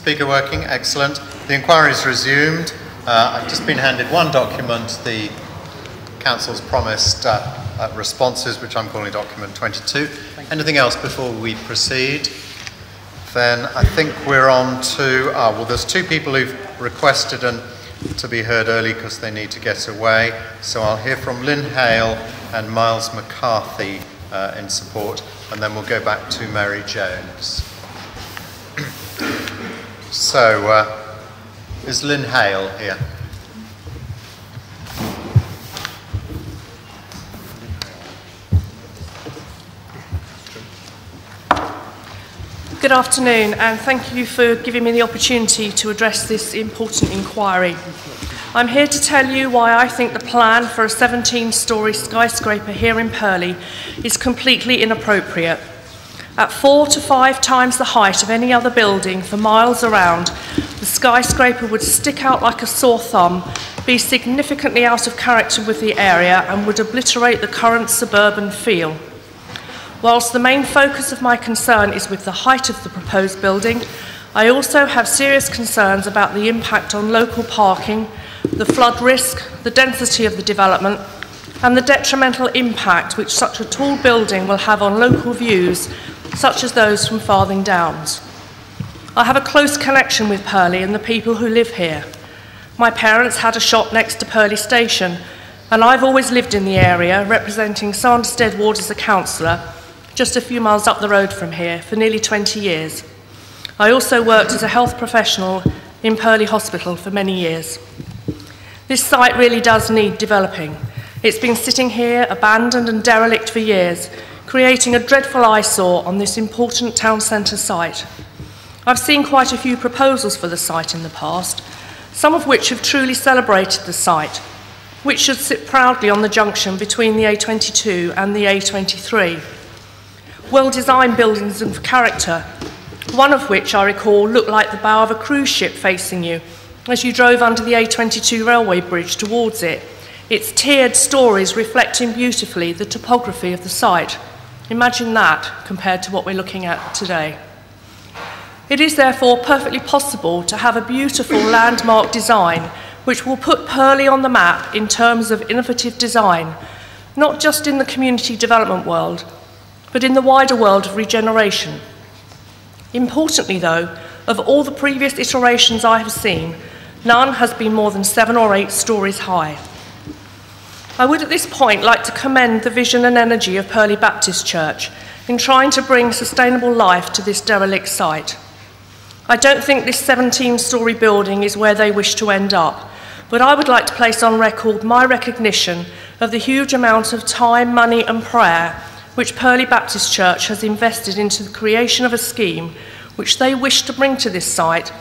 Speaker working, excellent. The inquiry is resumed. I've just been handed one document, the Council's promised responses, which I'm calling document 22. Anything else before we proceed? Then I think we're on to, well, there's two people who've requested to be heard early because they need to get away. So I'll hear from Lynn Hale and Miles McCarthy in support, and then we'll go back to Mary Jones. So, is Lynn Hale here? Good afternoon, and thank you for giving me the opportunity to address this important inquiry. I'm here to tell you why I think the plan for a 17-storey skyscraper here in Purley is completely inappropriate. At 4 to 5 times the height of any other building for miles around, the skyscraper would stick out like a sore thumb, be significantly out of character with the area, and would obliterate the current suburban feel. Whilst the main focus of my concern is with the height of the proposed building, I also have serious concerns about the impact on local parking, the flood risk, the density of the development, and the detrimental impact which such a tall building will have on local views, such as those from Farthing Downs. I have a close connection with Purley and the people who live here. My parents had a shop next to Purley Station, and I've always lived in the area, representing Sanderstead Ward as a councillor, just a few miles up the road from here, for nearly 20 years. I also worked as a health professional in Purley Hospital for many years. This site really does need developing. It's been sitting here, abandoned and derelict for years, creating a dreadful eyesore on this important town centre site. I've seen quite a few proposals for the site in the past, some of which have truly celebrated the site, which should sit proudly on the junction between the A22 and the A23. Well-designed buildings of character, one of which I recall looked like the bow of a cruise ship facing you as you drove under the A22 railway bridge towards it, its tiered stories reflecting beautifully the topography of the site. Imagine that compared to what we're looking at today. It is therefore perfectly possible to have a beautiful landmark design which will put Purley on the map in terms of innovative design, not just in the community development world, but in the wider world of regeneration. Importantly though, of all the previous iterations I have seen, none has been more than 7 or 8 stories high. I would at this point like to commend the vision and energy of Purley Baptist Church in trying to bring sustainable life to this derelict site. I don't think this 17-storey building is where they wish to end up, but I would like to place on record my recognition of the huge amount of time, money and prayer which Purley Baptist Church has invested into the creation of a scheme which they wish to bring to this site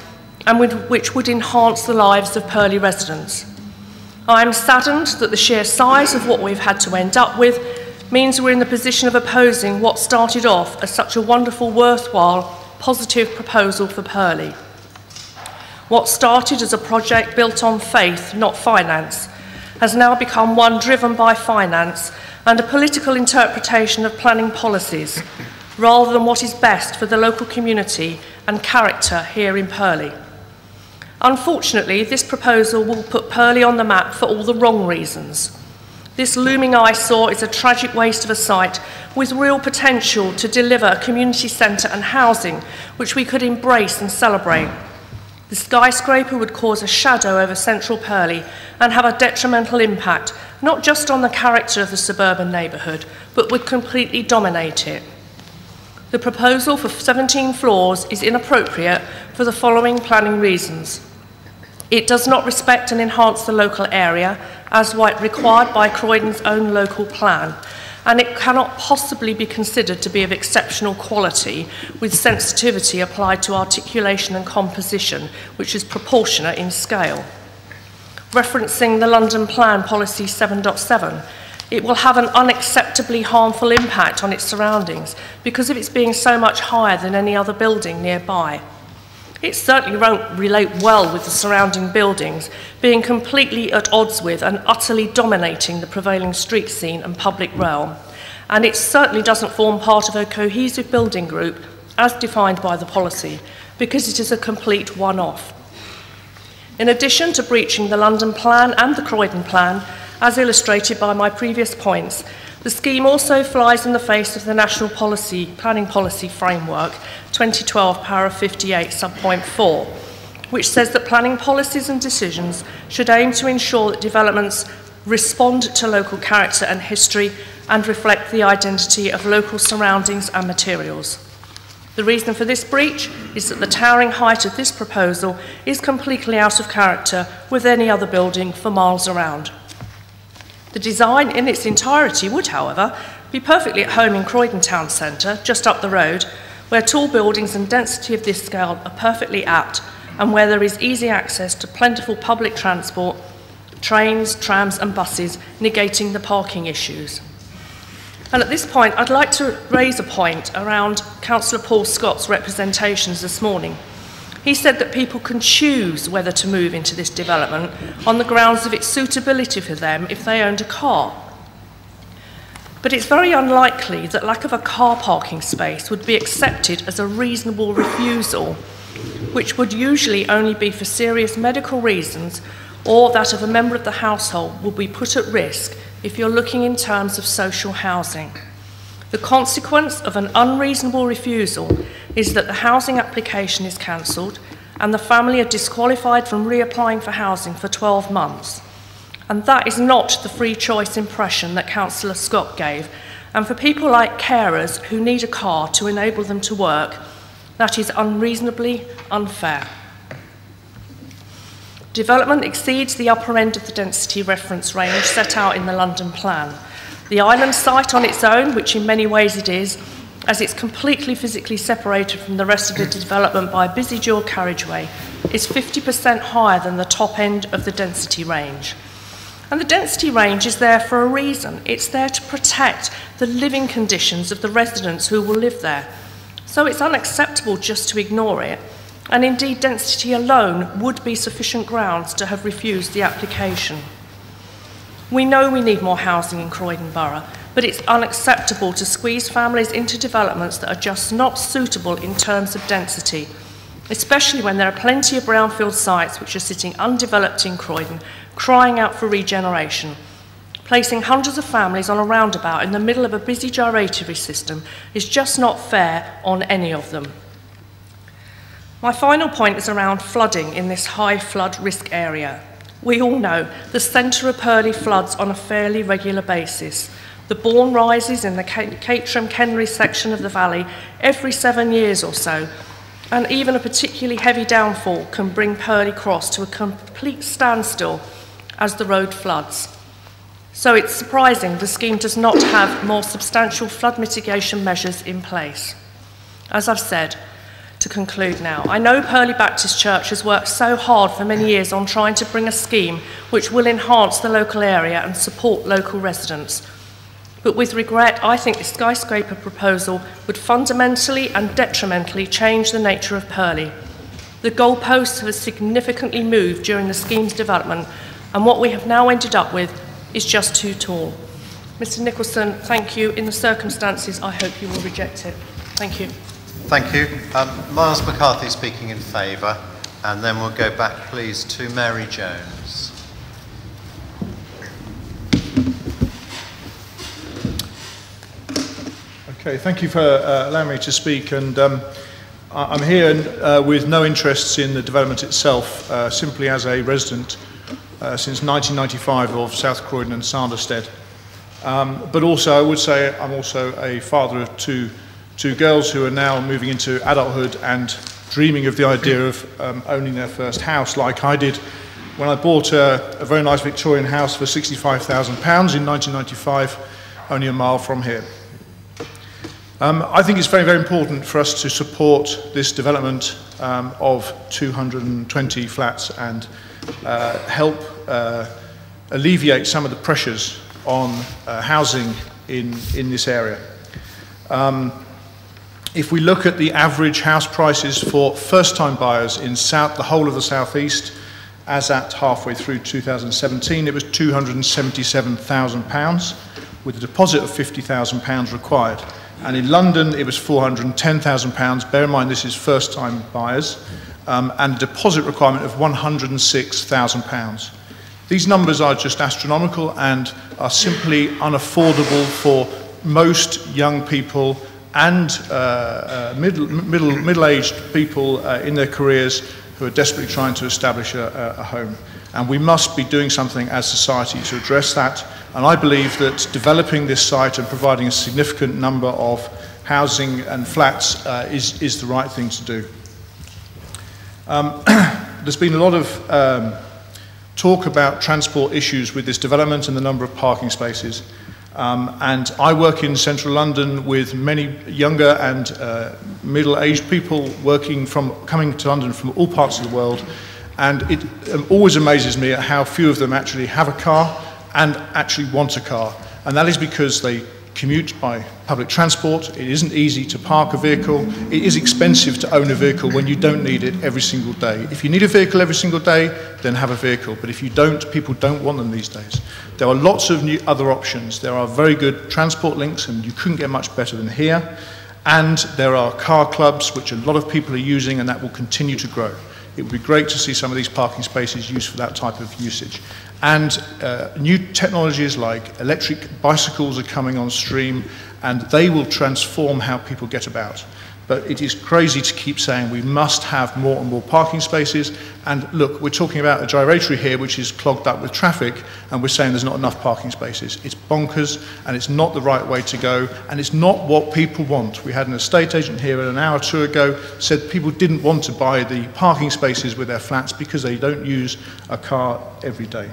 and which would enhance the lives of Purley residents. I am saddened that the sheer size of what we've had to end up with means we're in the position of opposing what started off as such a wonderful, worthwhile, positive proposal for Purley. What started as a project built on faith, not finance, has now become one driven by finance and a political interpretation of planning policies, rather than what is best for the local community and character here in Purley. Unfortunately, this proposal will put Purley on the map for all the wrong reasons. This looming eyesore is a tragic waste of a site with real potential to deliver a community centre and housing which we could embrace and celebrate. The skyscraper would cause a shadow over central Purley and have a detrimental impact, not just on the character of the suburban neighbourhood, but would completely dominate it. The proposal for 17 floors is inappropriate for the following planning reasons. It does not respect and enhance the local area as required by Croydon's own local plan, and it cannot possibly be considered to be of exceptional quality with sensitivity applied to articulation and composition, which is proportionate in scale. Referencing the London Plan Policy 7.7, it will have an unacceptably harmful impact on its surroundings because of its being so much higher than any other building nearby. It certainly won't relate well with the surrounding buildings, being completely at odds with and utterly dominating the prevailing street scene and public realm. And it certainly doesn't form part of a cohesive building group as defined by the policy, because it is a complete one-off. In addition to breaching the London Plan and the Croydon Plan, as illustrated by my previous points, the scheme also flies in the face of the National Planning Policy Framework 2012 Para 58 subpoint 4, which says that planning policies and decisions should aim to ensure that developments respond to local character and history and reflect the identity of local surroundings and materials. The reason for this breach is that the towering height of this proposal is completely out of character with any other building for miles around. The design in its entirety would, however, be perfectly at home in Croydon Town Centre, just up the road, where tall buildings and density of this scale are perfectly apt, and where there is easy access to plentiful public transport, trains, trams and buses, negating the parking issues. And at this point, I'd like to raise a point around Councillor Paul Scott's representations this morning. He said that people can choose whether to move into this development on the grounds of its suitability for them if they owned a car. But it's very unlikely that lack of a car parking space would be accepted as a reasonable refusal, which would usually only be for serious medical reasons or that of a member of the household will be put at risk if you're looking in terms of social housing. The consequence of an unreasonable refusal is that the housing application is cancelled and the family are disqualified from reapplying for housing for 12 months. And that is not the free choice impression that Councillor Scott gave. And for people like carers who need a car to enable them to work, that is unreasonably unfair. Development exceeds the upper end of the density reference range set out in the London Plan. The island site on its own, which in many ways it is, as it's completely physically separated from the rest of the development by a busy dual carriageway, is 50% higher than the top end of the density range. And the density range is there for a reason. It's there to protect the living conditions of the residents who will live there. So it's unacceptable just to ignore it. And indeed, density alone would be sufficient grounds to have refused the application. We know we need more housing in Croydon Borough, but it's unacceptable to squeeze families into developments that are just not suitable in terms of density, especially when there are plenty of brownfield sites which are sitting undeveloped in Croydon, crying out for regeneration. Placing hundreds of families on a roundabout in the middle of a busy gyratory system is just not fair on any of them. My final point is around flooding in this high flood risk area. We all know the centre of Purley floods on a fairly regular basis. The Bourne rises in the Caterham-Kenry section of the valley every 7 years or so, and even a particularly heavy downfall can bring Purley Cross to a complete standstill as the road floods. So it's surprising the scheme does not have more substantial flood mitigation measures in place. As I've said, to conclude now, I know Purley Baptist Church has worked so hard for many years on trying to bring a scheme which will enhance the local area and support local residents. But with regret, I think the skyscraper proposal would fundamentally and detrimentally change the nature of Purley. The goalposts have significantly moved during the scheme's development, and what we have now ended up with is just too tall. Mr. Nicholson, thank you. In the circumstances, I hope you will reject it. Thank you. Thank you. Miles McCarthy speaking in favour, and then we'll go back, please, to Mary Jones. Okay, thank you for allowing me to speak. And I'm here with no interests in the development itself, simply as a resident since 1995 of South Croydon and Sanderstead. But also, I would say I'm also a father of two girls who are now moving into adulthood and dreaming of the idea of owning their first house, like I did when I bought a very nice Victorian house for £65,000 in 1995, only a mile from here. I think it's very, very important for us to support this development of 220 flats and help alleviate some of the pressures on housing in this area. If we look at the average house prices for first-time buyers in the whole of the South East, as at halfway through 2017, it was £277,000, with a deposit of £50,000 required. And in London, it was £410,000. Bear in mind, this is first-time buyers, and a deposit requirement of £106,000. These numbers are just astronomical and are simply unaffordable for most young people and middle-aged people in their careers who are desperately trying to establish a home. And we must be doing something as society to address that. And I believe that developing this site and providing a significant number of housing and flats is the right thing to do. There's been a lot of talk about transport issues with this development and the number of parking spaces. And I work in central London with many younger and middle-aged people coming to London from all parts of the world. And it always amazes me at how few of them actually have a car and actually want a car. And that is because they commute by public transport. It isn't easy to park a vehicle. It is expensive to own a vehicle when you don't need it every single day. If you need a vehicle every single day, then have a vehicle. But if you don't, people don't want them these days. There are lots of other options. There are very good transport links, and you couldn't get much better than here. And there are car clubs, which a lot of people are using, and that will continue to grow. It would be great to see some of these parking spaces used for that type of usage. And new technologies like electric bicycles are coming on stream, and they will transform how people get about. But it is crazy to keep saying we must have more and more parking spaces. And look, we're talking about a gyratory here which is clogged up with traffic, and we're saying there's not enough parking spaces. It's bonkers, and it's not the right way to go, and it's not what people want. We had an estate agent here an hour or two ago said people didn't want to buy the parking spaces with their flats because they don't use a car every day.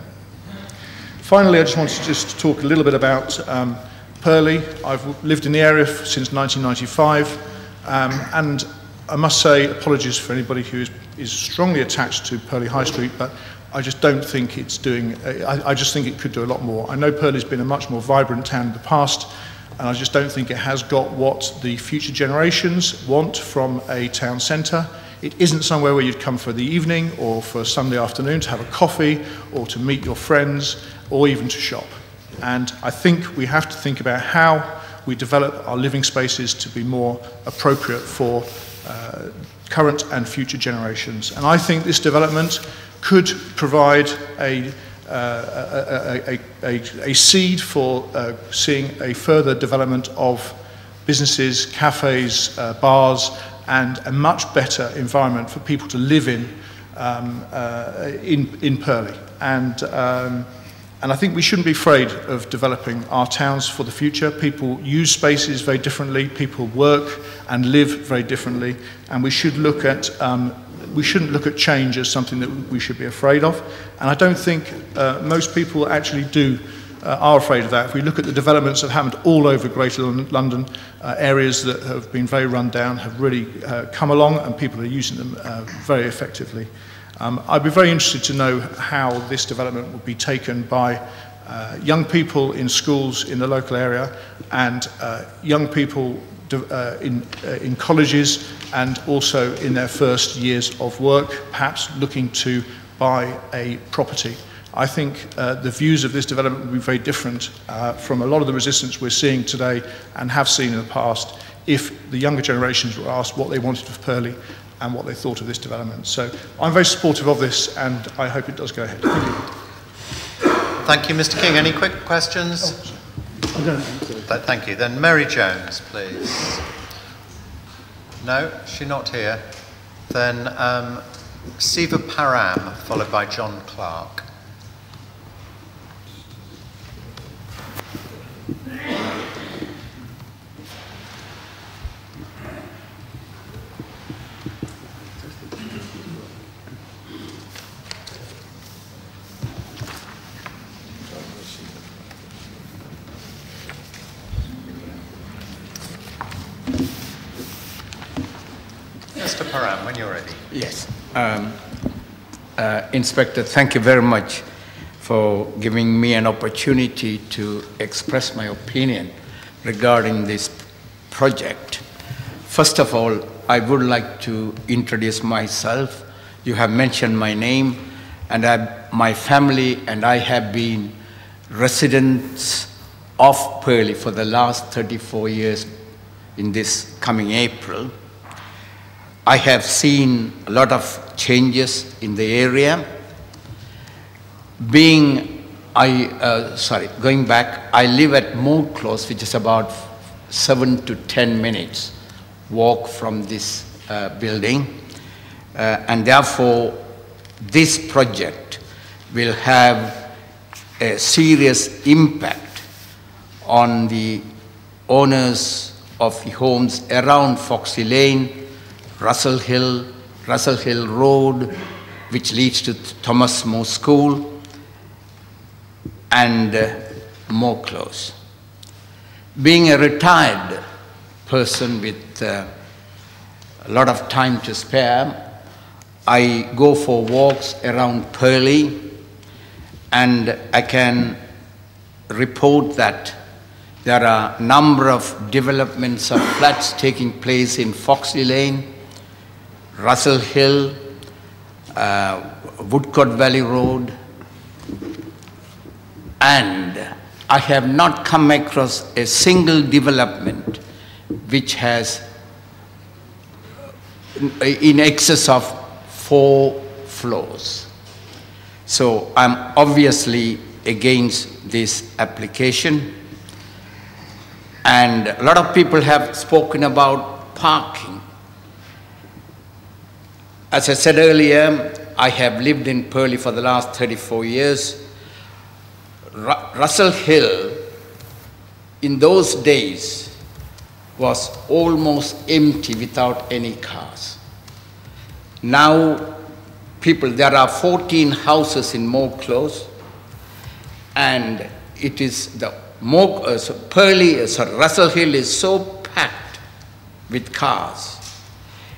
Finally, I just wanted to talk a little bit about Purley. I've lived in the area since 1995. And I must say, apologies for anybody who is strongly attached to Purley High Street, but I just don't think it's doing, I just think it could do a lot more. I know Purley's been a much more vibrant town in the past, and I just don't think it has got what the future generations want from a town centre. It isn't somewhere where you'd come for the evening or for Sunday afternoon to have a coffee or to meet your friends or even to shop. And I think we have to think about how we develop our living spaces to be more appropriate for current and future generations. And I think this development could provide a seed for seeing a further development of businesses, cafes, bars, and a much better environment for people to live in Purley. And I think we shouldn't be afraid of developing our towns for the future. People use spaces very differently, people work and live very differently, and we shouldn't look at change as something that we should be afraid of. And I don't think most people actually are afraid of that. If we look at the developments that have happened all over Greater London, areas that have been very run down have really come along, and people are using them very effectively. I'd be very interested to know how this development would be taken by young people in schools in the local area and young people in colleges and also in their first years of work, perhaps looking to buy a property. I think the views of this development would be very different from a lot of the resistance we're seeing today and have seen in the past if the younger generations were asked what they wanted of Purley and what they thought of this development. So I'm very supportive of this, and I hope it does go ahead. Thank you. Thank you, Mr. King. Any quick questions? I don't think so. Thank you. Then Mary Jones, please. No, she's not here. Then Siva Param, followed by John Clark. Mr. Param, when you're ready. Yes. Inspector, thank you very much for giving me an opportunity to express my opinion regarding this project. First of all, I would like to introduce myself. You have mentioned my name, and my family and I have been residents of Purley for the last 34 years in this coming April. I have seen a lot of changes in the area. Going back, I live at Moor Close, which is about 7 to 10 minutes walk from this building. And therefore, this project will have a serious impact on the owners of the homes around Foxy Lane, Russell Hill Road, which leads to Thomas More School, and Moor Close. Being a retired person with a lot of time to spare, I go for walks around Purley, and I can report that there are a number of developments of flats taking place in Foxy Lane, Russell Hill, Woodcote Valley Road, and I have not come across a single development which has in excess of 4 floors. So I'm obviously against this application. And a lot of people have spoken about parking. As I said earlier, I have lived in Purley for the last 34 years. Russell Hill, in those days, was almost empty without any cars. Now, there are 14 houses in Moor Close, and it is the Russell Hill is so packed with cars,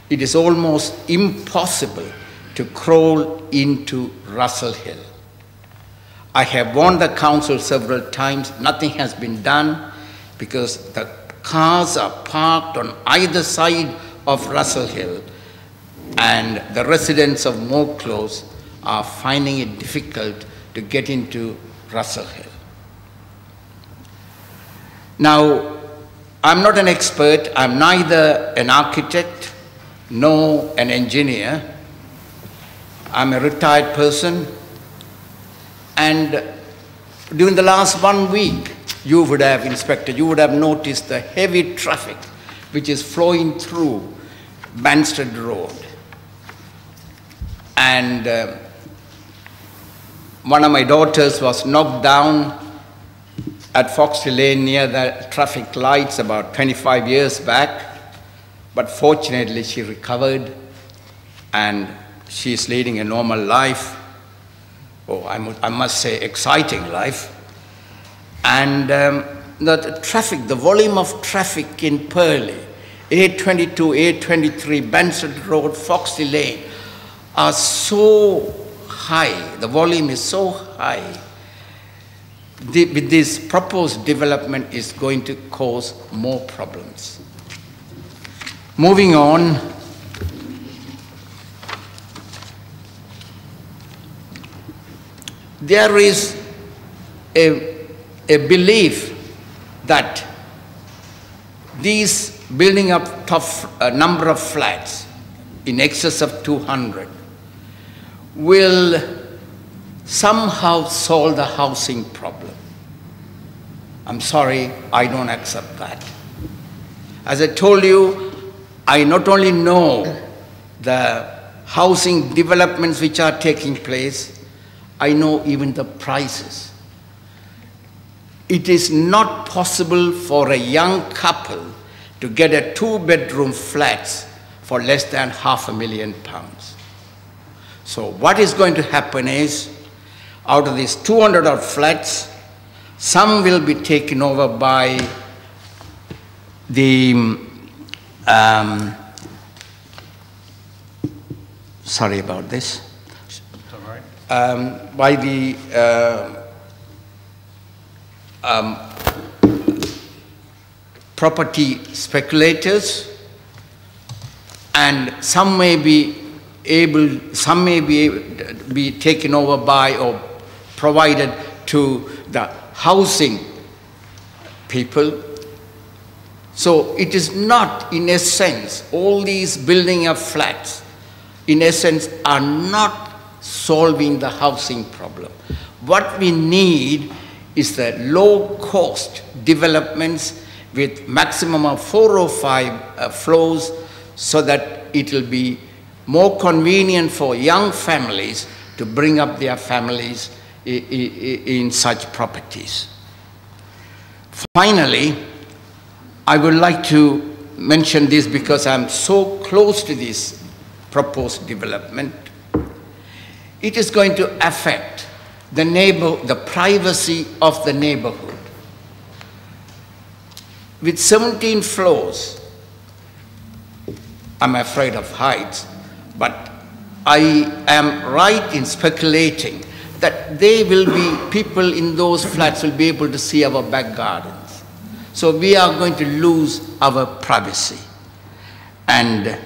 it is almost impossible to crawl into Russell Hill. I have warned the council several times, nothing has been done because the cars are parked on either side of Russell Hill, and the residents of Moor Close are finding it difficult to get into Russell Hill. Now, I'm not an expert. I'm neither an architect nor an engineer. I'm a retired person. And during the last 1 week, you would have noticed the heavy traffic which is flowing through Banstead Road. And one of my daughters was knocked down at Foxy Lane near the traffic lights about 25 years back, but fortunately she recovered and she's leading a normal life. Oh, I must say exciting life. And the volume of traffic in Purley, 822, 823, Banstead Road, Foxy Lane, are so high, the volume is so high. With this proposed development is going to cause more problems. Moving on, there is a belief that these building up a number of flats in excess of 200 will somehow solve the housing problem. I'm sorry, I don't accept that. As I told you, I not only know the housing developments which are taking place, I know even the prices. It is not possible for a young couple to get a 2-bedroom flat for less than £500,000. So what is going to happen is, out of these 200 odd flats, some will be taken over by the, sorry about this, by the property speculators, and some may be taken over by or provided to the housing people. So it is not, in essence, all these building of flats, in essence, are not solving the housing problem. What we need is the low-cost developments with maximum of 4 or 5 floors, so that it will be more convenient for young families to bring up their families in such properties. Finally, I would like to mention this because I'm so close to this proposed development. It is going to affect the privacy of the neighborhood. With 17 floors, I'm afraid of heights, but I am right in speculating that people in those flats will be able to see our back gardens. So we are going to lose our privacy. And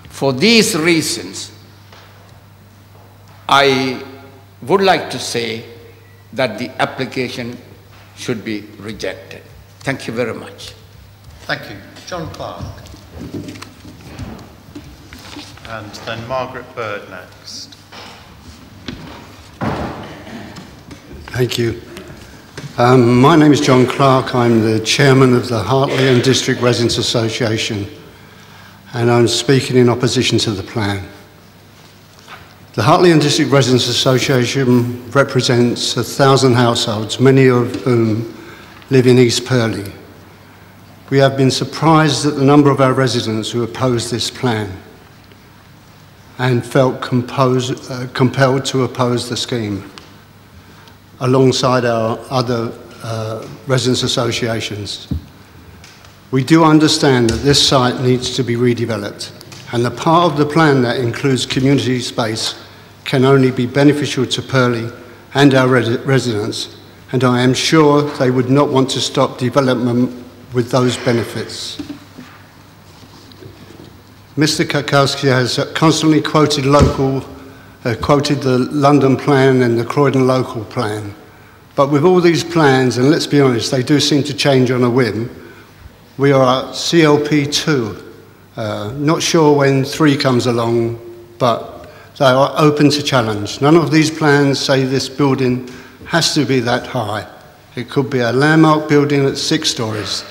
for these reasons, I would like to say that the application should be rejected. Thank you very much. Thank you. John Clark. And then Margaret Bird next. Thank you. My name is John Clark. I'm the chairman of the Hartley and District Residents Association, and I'm speaking in opposition to the plan. The Hartley and District Residents Association represents 1,000 households, many of whom live in East Purley. We have been surprised at the number of our residents who oppose this plan and felt compelled to oppose the scheme, alongside our other residents' associations. We do understand that this site needs to be redeveloped, and the part of the plan that includes community space can only be beneficial to Purley and our residents, and I am sure they would not want to stop development with those benefits. Mr. Kakowski has constantly quoted the London plan and the Croydon local plan. But with all these plans, and let's be honest, they do seem to change on a whim, we are at CLP 2. Not sure when 3 comes along, but they are open to challenge. None of these plans say this building has to be that high. It could be a landmark building at 6 stories.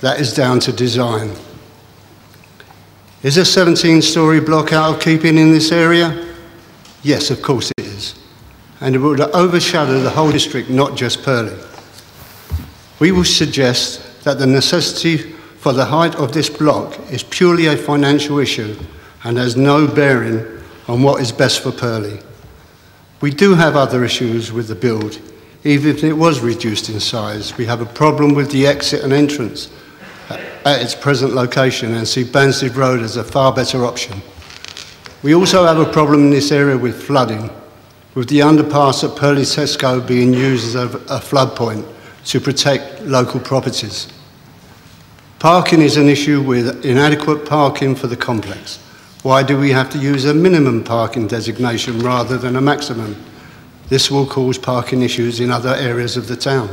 That is down to design. Is a 17-storey block out of keeping in this area? Yes, of course it is. And it would overshadow the whole district, not just Purley. We will suggest that the necessity for the height of this block is purely a financial issue and has no bearing on what is best for Purley. We do have other issues with the build. Even if it was reduced in size, we have a problem with the exit and entrance at its present location and see Banstead Road as a far better option. We also have a problem in this area with flooding, with the underpass at Purley Tesco being used as a flood point to protect local properties. Parking is an issue with inadequate parking for the complex. Why do we have to use a minimum parking designation rather than a maximum? This will cause parking issues in other areas of the town.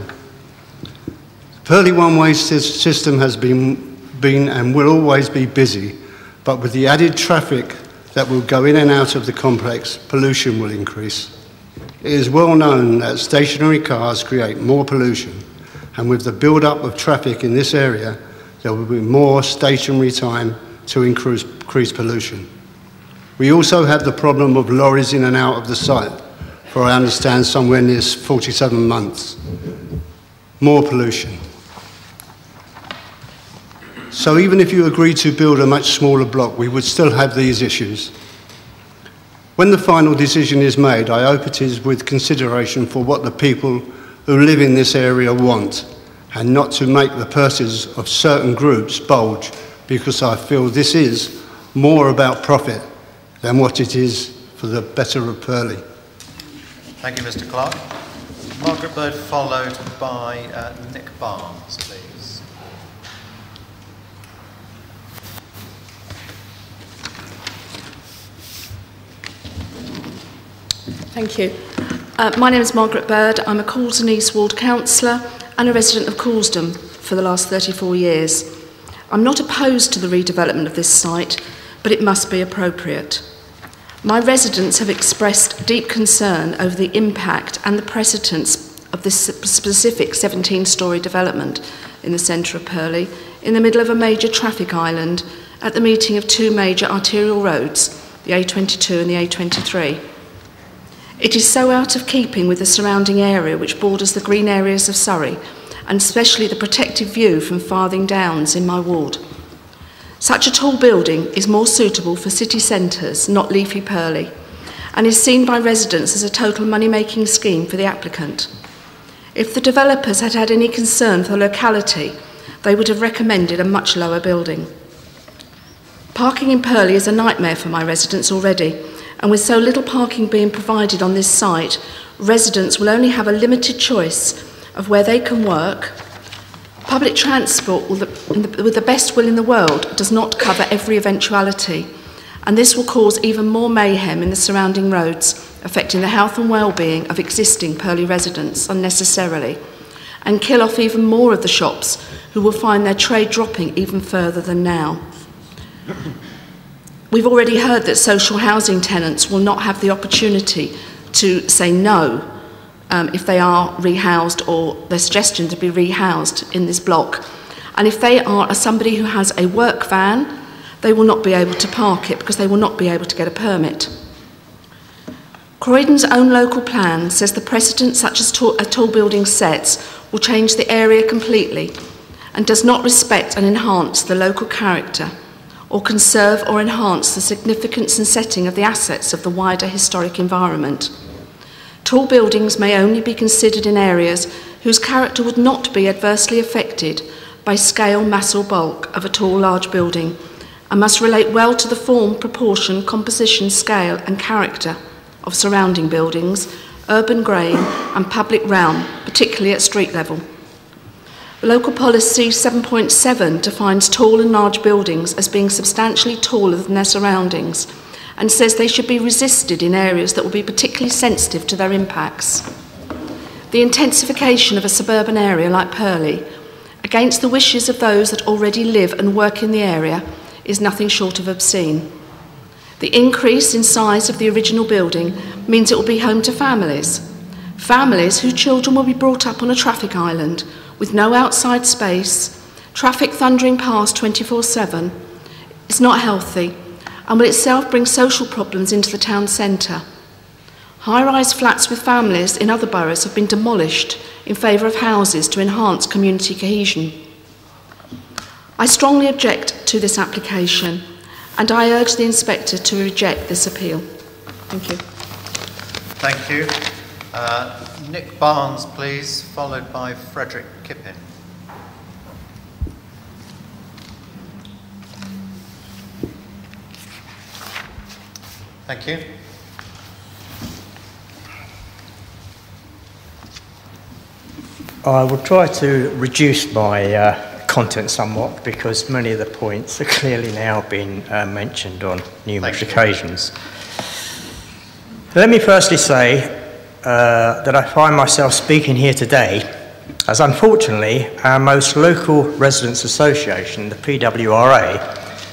Purley one-way system has been and will always be busy, but with the added traffic that will go in and out of the complex, pollution will increase. It is well known that stationary cars create more pollution, and with the build-up of traffic in this area, there will be more stationary time to increase pollution. We also have the problem of lorries in and out of the site, for I understand somewhere near 47 months. More pollution. So even if you agree to build a much smaller block, we would still have these issues. When the final decision is made, I hope it is with consideration for what the people who live in this area want, and not to make the purses of certain groups bulge, because I feel this is more about profit than what it is for the better of Purley. Thank you, Mr. Clark. Margaret Bird, followed by Nick Barnes, please. Thank you. My name is Margaret Bird. I'm a Coulsdon East Ward councillor and a resident of Coulsdon for the last 34 years. I'm not opposed to the redevelopment of this site, but it must be appropriate. My residents have expressed deep concern over the impact and the precedence of this specific 17-storey development in the centre of Purley, in the middle of a major traffic island, at the meeting of two major arterial roads, the A22 and the A23. It is so out of keeping with the surrounding area which borders the green areas of Surrey, and especially the protected view from Farthing Downs in my ward. Such a tall building is more suitable for city centres, not leafy Purley, and is seen by residents as a total money-making scheme for the applicant. If the developers had had any concern for the locality, they would have recommended a much lower building. Parking in Purley is a nightmare for my residents already, and with so little parking being provided on this site, residents will only have a limited choice of where they can work. Public transport, with the best will in the world, does not cover every eventuality, and this will cause even more mayhem in the surrounding roads, affecting the health and well-being of existing Purley residents unnecessarily, and kill off even more of the shops who will find their trade dropping even further than now. We've already heard that social housing tenants will not have the opportunity to say no if they are rehoused, or their suggestion to be rehoused in this block. And if they are somebody who has a work van, they will not be able to park it because they will not be able to get a permit. Croydon's own local plan says the precedent such as a tall building sets will change the area completely, and does not respect and enhance the local character, or conserve or enhance the significance and setting of the assets of the wider historic environment. Tall buildings may only be considered in areas whose character would not be adversely affected by scale, mass or bulk of a tall, large building, and must relate well to the form, proportion, composition, scale and character of surrounding buildings, urban grain and public realm, particularly at street level. Local Policy 7.7 defines tall and large buildings as being substantially taller than their surroundings, and says they should be resisted in areas that will be particularly sensitive to their impacts. The intensification of a suburban area like Purley, against the wishes of those that already live and work in the area, is nothing short of obscene. The increase in size of the original building means it will be home to families whose children will be brought up on a traffic island with no outside space, traffic thundering past 24/7. It's not healthy, and will itself bring social problems into the town centre. High-rise flats with families in other boroughs have been demolished in favour of houses to enhance community cohesion. I strongly object to this application, and I urge the inspector to reject this appeal. Thank you. Thank you. Nick Barnes, please, followed by Frederick Kippin. Thank you. I will try to reduce my content somewhat, because many of the points have clearly now been mentioned on numerous occasions. Let me firstly say that I find myself speaking here today as, unfortunately, our most local residents' association, the PWRA,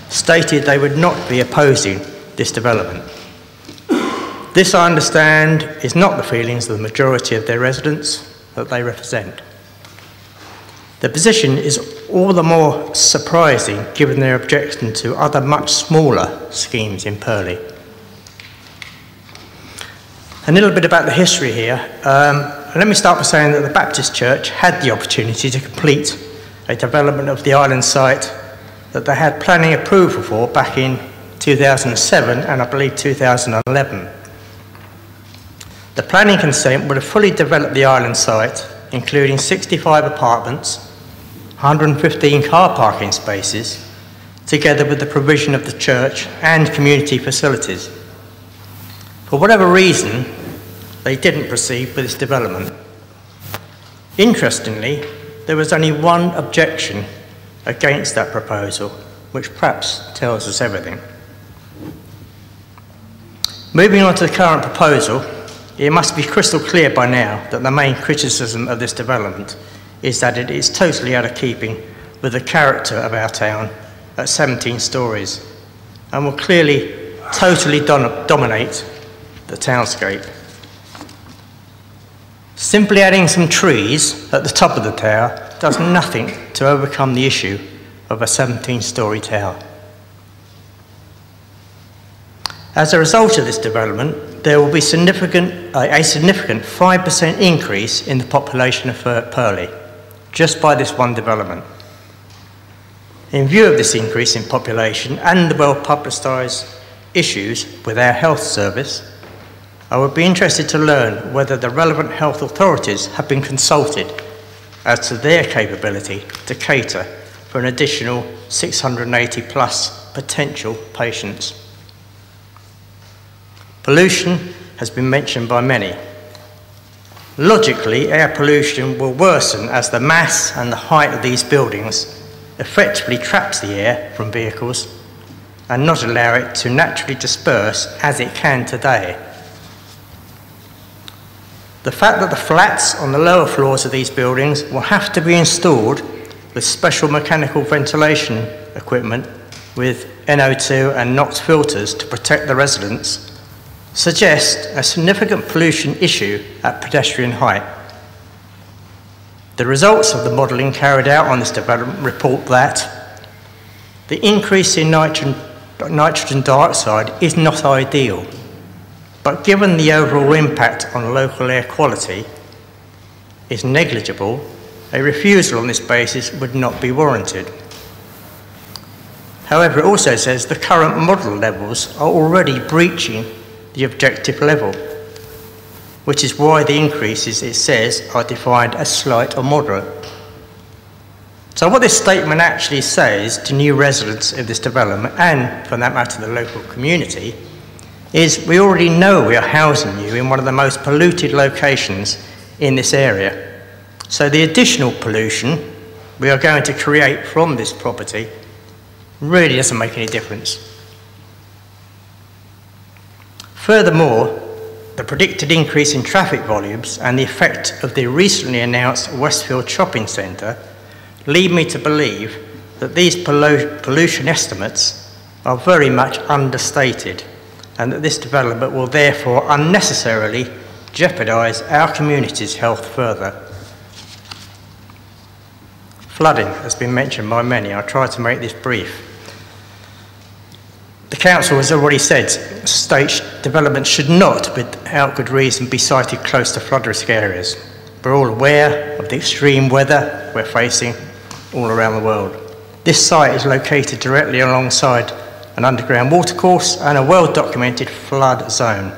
stated they would not be opposing this development. This, I understand, is not the feelings of the majority of their residents that they represent. The position is all the more surprising given their objection to other much smaller schemes in Purley. A little bit about the history here. Let me start by saying that the Baptist Church had the opportunity to complete a development of the island site that they had planning approval for back in 2007 and I believe 2011. The planning consent would have fully developed the island site, including 65 apartments, 115 car parking spaces, together with the provision of the church and community facilities. For whatever reason, they didn't proceed with this development. Interestingly, there was only one objection against that proposal, which perhaps tells us everything. Moving on to the current proposal, it must be crystal clear by now that the main criticism of this development is that it is totally out of keeping with the character of our town at 17 stories and will clearly totally dominate the townscape. Simply adding some trees at the top of the tower does nothing to overcome the issue of a 17-storey tower. As a result of this development, there will be a significant 5% increase in the population of Purley, just by this one development. In view of this increase in population and the well-publicised issues with our health service, I would be interested to learn whether the relevant health authorities have been consulted as to their capability to cater for an additional 680 plus potential patients. Pollution has been mentioned by many. Logically, air pollution will worsen as the mass and the height of these buildings effectively traps the air from vehicles and not allow it to naturally disperse as it can today. The fact that the flats on the lower floors of these buildings will have to be installed with special mechanical ventilation equipment with NO2 and NOx filters to protect the residents suggests a significant pollution issue at pedestrian height. The results of the modelling carried out on this development report that the increase in nitrogen dioxide is not ideal, but given the overall impact on local air quality is negligible, a refusal on this basis would not be warranted. However, it also says the current model levels are already breaching the objective level, which is why the increases, it says, are defined as slight or moderate. So what this statement actually says to new residents of this development, and for that matter the local community, is we already know we are housing you in one of the most polluted locations in this area. So the additional pollution we are going to create from this property really doesn't make any difference. Furthermore, the predicted increase in traffic volumes and the effect of the recently announced Westfield shopping centre lead me to believe that these pollution estimates are very much understated and that this development will therefore unnecessarily jeopardise our community's health further. Flooding has been mentioned by many. I'll try to make this brief. The Council has already said state development should not, without good reason, be sited close to flood risk areas. We're all aware of the extreme weather we're facing all around the world. This site is located directly alongside an underground watercourse and a well-documented flood zone.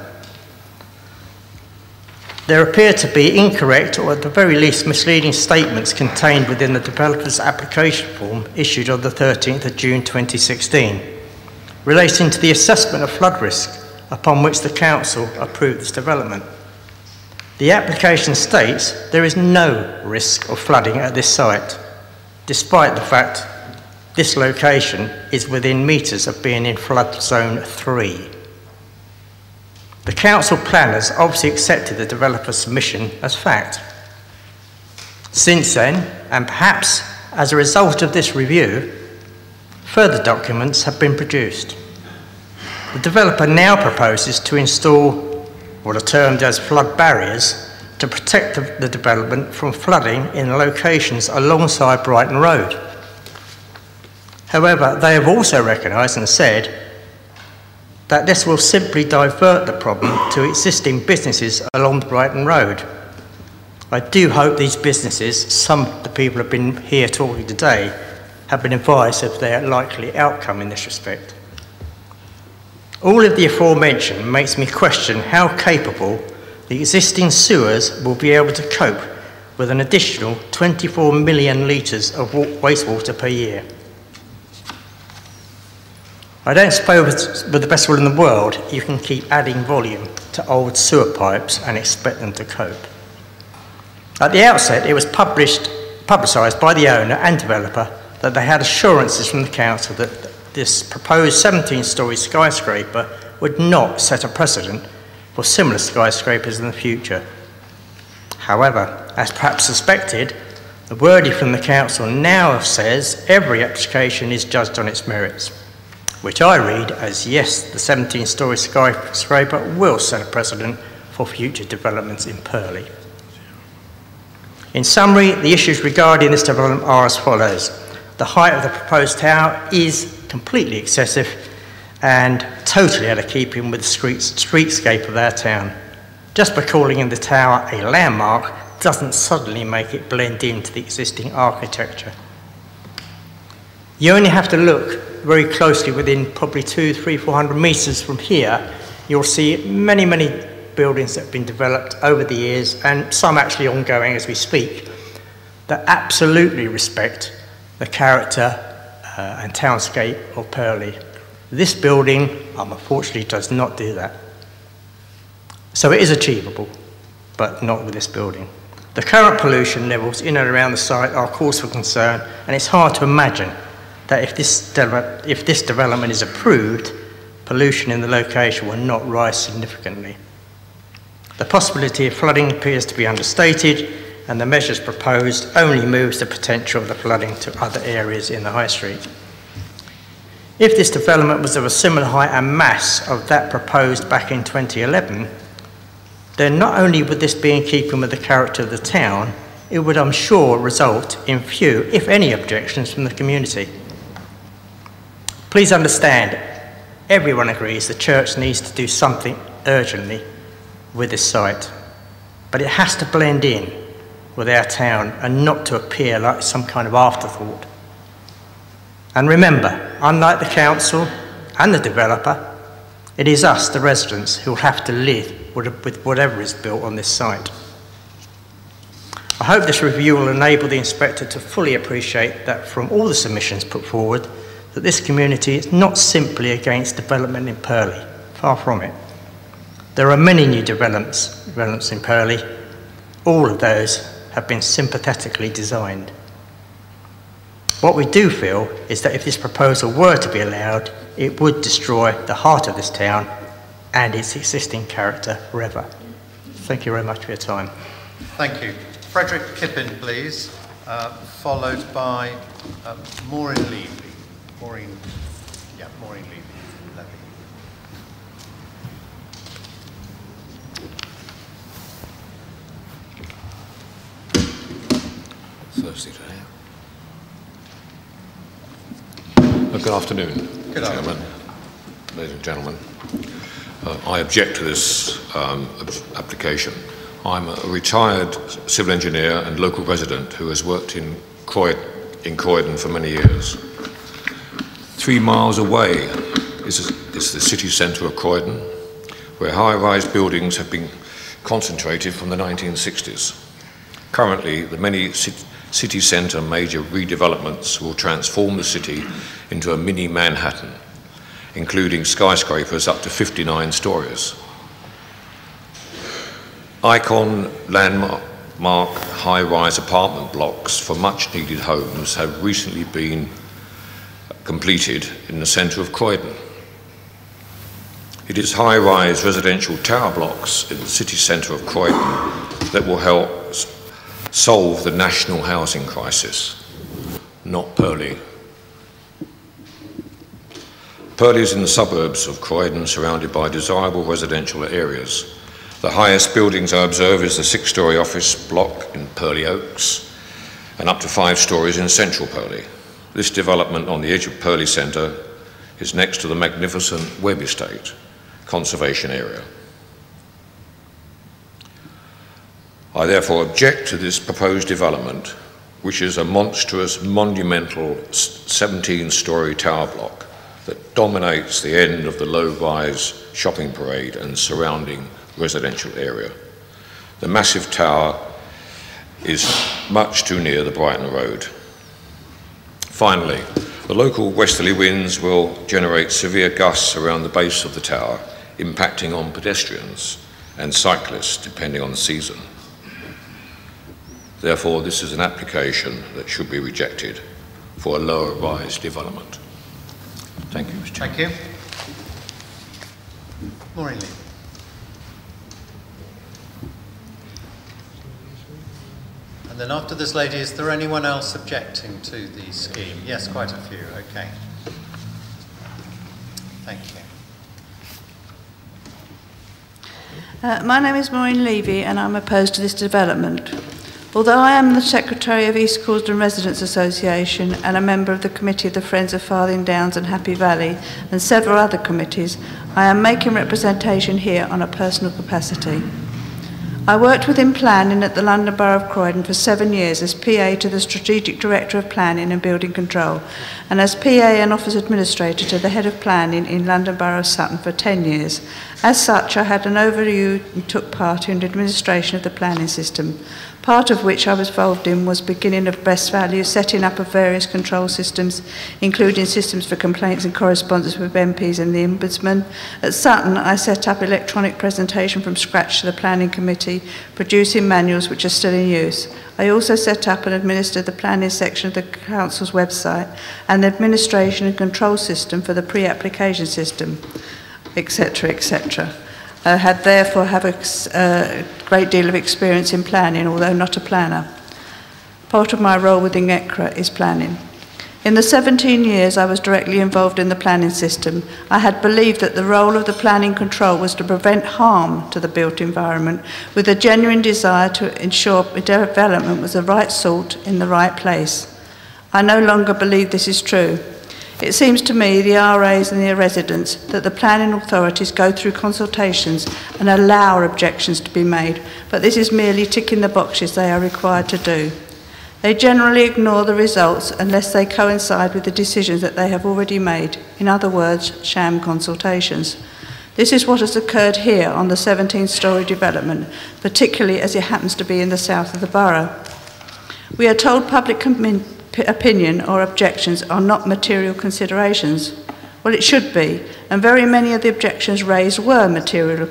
There appear to be incorrect or at the very least misleading statements contained within the developer's application form issued on the 13th of June 2016 relating to the assessment of flood risk upon which the Council approved this development. The application states there is no risk of flooding at this site, despite the fact this location is within metres of being in flood zone 3. The Council planners obviously accepted the developer's submission as fact. Since then, and perhaps as a result of this review, further documents have been produced. The developer now proposes to install what are termed as flood barriers to protect the development from flooding in locations alongside Brighton Road. However, they have also recognised and said that this will simply divert the problem to existing businesses along the Brighton Road. I do hope these businesses, some of the people who have been here talking today, have been advised of their likely outcome in this respect. All of the aforementioned makes me question how capable the existing sewers will be able to cope with an additional 24 million litres of wastewater per year. I don't suppose with the best will in the world you can keep adding volume to old sewer pipes and expect them to cope. At the outset, it was publicised by the owner and developer that they had assurances from the council that this proposed 17-storey skyscraper would not set a precedent for similar skyscrapers in the future. However, as perhaps suspected, The wording from the council now says every application is judged on its merits, which I read as yes, the 17-storey skyscraper will set a precedent for future developments in Purley. In summary, the issues regarding this development are as follows. The height of the proposed tower is completely excessive and totally out of keeping with the streetscape of our town. Just by calling the tower a landmark doesn't suddenly make it blend into the existing architecture. You only have to look very closely within probably 200, 300, 400 metres from here. You'll see many, many buildings that have been developed over the years, and some actually ongoing as we speak, that absolutely respect the character and townscape of Purley. This building, unfortunately, does not do that. So it is achievable, but not with this building. The current pollution levels in and around the site are cause for concern, and it's hard to imagine that if this development is approved, pollution in the location will not rise significantly. The possibility of flooding appears to be understated, and the measures proposed only moves the potential of the flooding to other areas in the High Street. If this development was of a similar height and mass of that proposed back in 2011, then not only would this be in keeping with the character of the town, it would, I'm sure, result in few, if any, objections from the community. Please understand, everyone agrees the church needs to do something urgently with this site, but it has to blend in with our town and not to appear like some kind of afterthought. And remember, unlike the council and the developer, it is us, the residents, who will have to live with whatever is built on this site. I hope this review will enable the inspector to fully appreciate that from all the submissions put forward, that this community is not simply against development in Purley, far from it. There are many new developments in Purley. All of those have been sympathetically designed. What we do feel is that if this proposal were to be allowed, it would destroy the heart of this town and its existing character forever. Thank you very much for your time. Thank you. Frederick Kippin, please, followed by Maureen Levy. Maureen Levy. Thursday today. Good afternoon, Chairman, ladies and gentlemen. I object to this application. I'm a retired civil engineer and local resident who has worked in Croydon for many years. 3 miles away is the city centre of Croydon, where high-rise buildings have been concentrated from the 1960s. Currently, the many city centre major redevelopments will transform the city into a mini Manhattan, including skyscrapers up to 59 stories. Icon landmark high-rise apartment blocks for much-needed homes have recently been completed in the centre of Croydon. It is high-rise residential tower blocks in the city centre of Croydon that will help solve the national housing crisis, not Purley. Purley is in the suburbs of Croydon, surrounded by desirable residential areas. The highest buildings I observe is the 6-storey office block in Purley Oaks and up to 5 stories in central Purley. This development on the edge of Purley Centre is next to the magnificent Webb Estate conservation area. I therefore object to this proposed development, which is a monstrous, monumental 17-storey tower block that dominates the end of the low-rise shopping parade and surrounding residential area. The massive tower is much too near the Brighton Road. Finally, the local westerly winds will generate severe gusts around the base of the tower, impacting on pedestrians and cyclists depending on the season. Therefore, this is an application that should be rejected for a lower rise development. Thank you, Mr. Chairman. Thank you. Maureen Lee. And then after this lady, is there anyone else objecting to the scheme? Yes, quite a few. Okay. Thank you. My name is Maureen Levy and I'm opposed to this development. Although I am the Secretary of East Coulsdon Residents Association and a member of the Committee of the Friends of Farthing Downs and Happy Valley and several other committees, I am making representation here on a personal capacity. I worked within planning at the London Borough of Croydon for 7 years as PA to the Strategic Director of Planning and Building Control and as PA and Office Administrator to the Head of Planning in London Borough of Sutton for 10 years. As such, I had an overview and took part in the administration of the planning system, part of which I was involved in was beginning of best value, setting up of various control systems, including systems for complaints and correspondence with MPs and the Ombudsman. At Sutton, I set up electronic presentation from scratch to the Planning Committee, producing manuals which are still in use. I also set up and administered the planning section of the Council's website and the administration and control system for the pre-application system, etc., etc. I therefore have a great deal of experience in planning, although not a planner. Part of my role within Enquiry is planning. In the 17 years I was directly involved in the planning system, I had believed that the role of the planning control was to prevent harm to the built environment, with a genuine desire to ensure development was the right sort in the right place. I no longer believe this is true. It seems to me, the RAs and the residents, that the planning authorities go through consultations and allow objections to be made, but this is merely ticking the boxes they are required to do. They generally ignore the results unless they coincide with the decisions that they have already made, in other words, sham consultations. This is what has occurred here on the 17-storey development, particularly as it happens to be in the south of the borough. We are told public opinion or objections are not material considerations. Well, it should be, and very many of the objections raised were material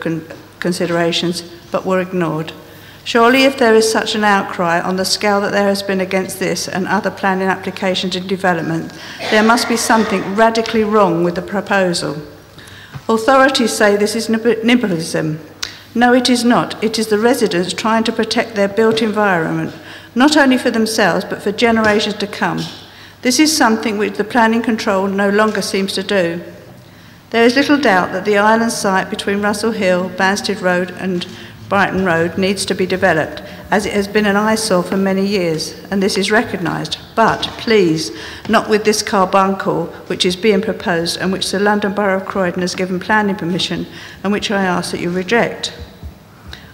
considerations, but were ignored. Surely if there is such an outcry on the scale that there has been against this and other planning applications in development, there must be something radically wrong with the proposal. Authorities say this is nihilism. No, it is not. It is the residents trying to protect their built environment, not only for themselves, but for generations to come. This is something which the planning control no longer seems to do. There is little doubt that the island site between Russell Hill, Banstead Road and Brighton Road needs to be developed, as it has been an eyesore for many years, and this is recognised. But please, not with this carbuncle which is being proposed and which the London Borough of Croydon has given planning permission and which I ask that you reject.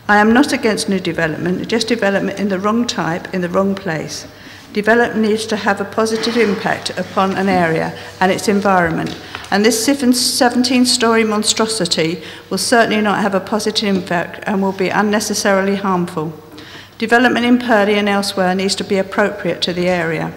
I am not against new development, just development in the wrong type, in the wrong place. Development needs to have a positive impact upon an area and its environment, and this 17-storey monstrosity will certainly not have a positive impact and will be unnecessarily harmful. Development in Purley and elsewhere needs to be appropriate to the area.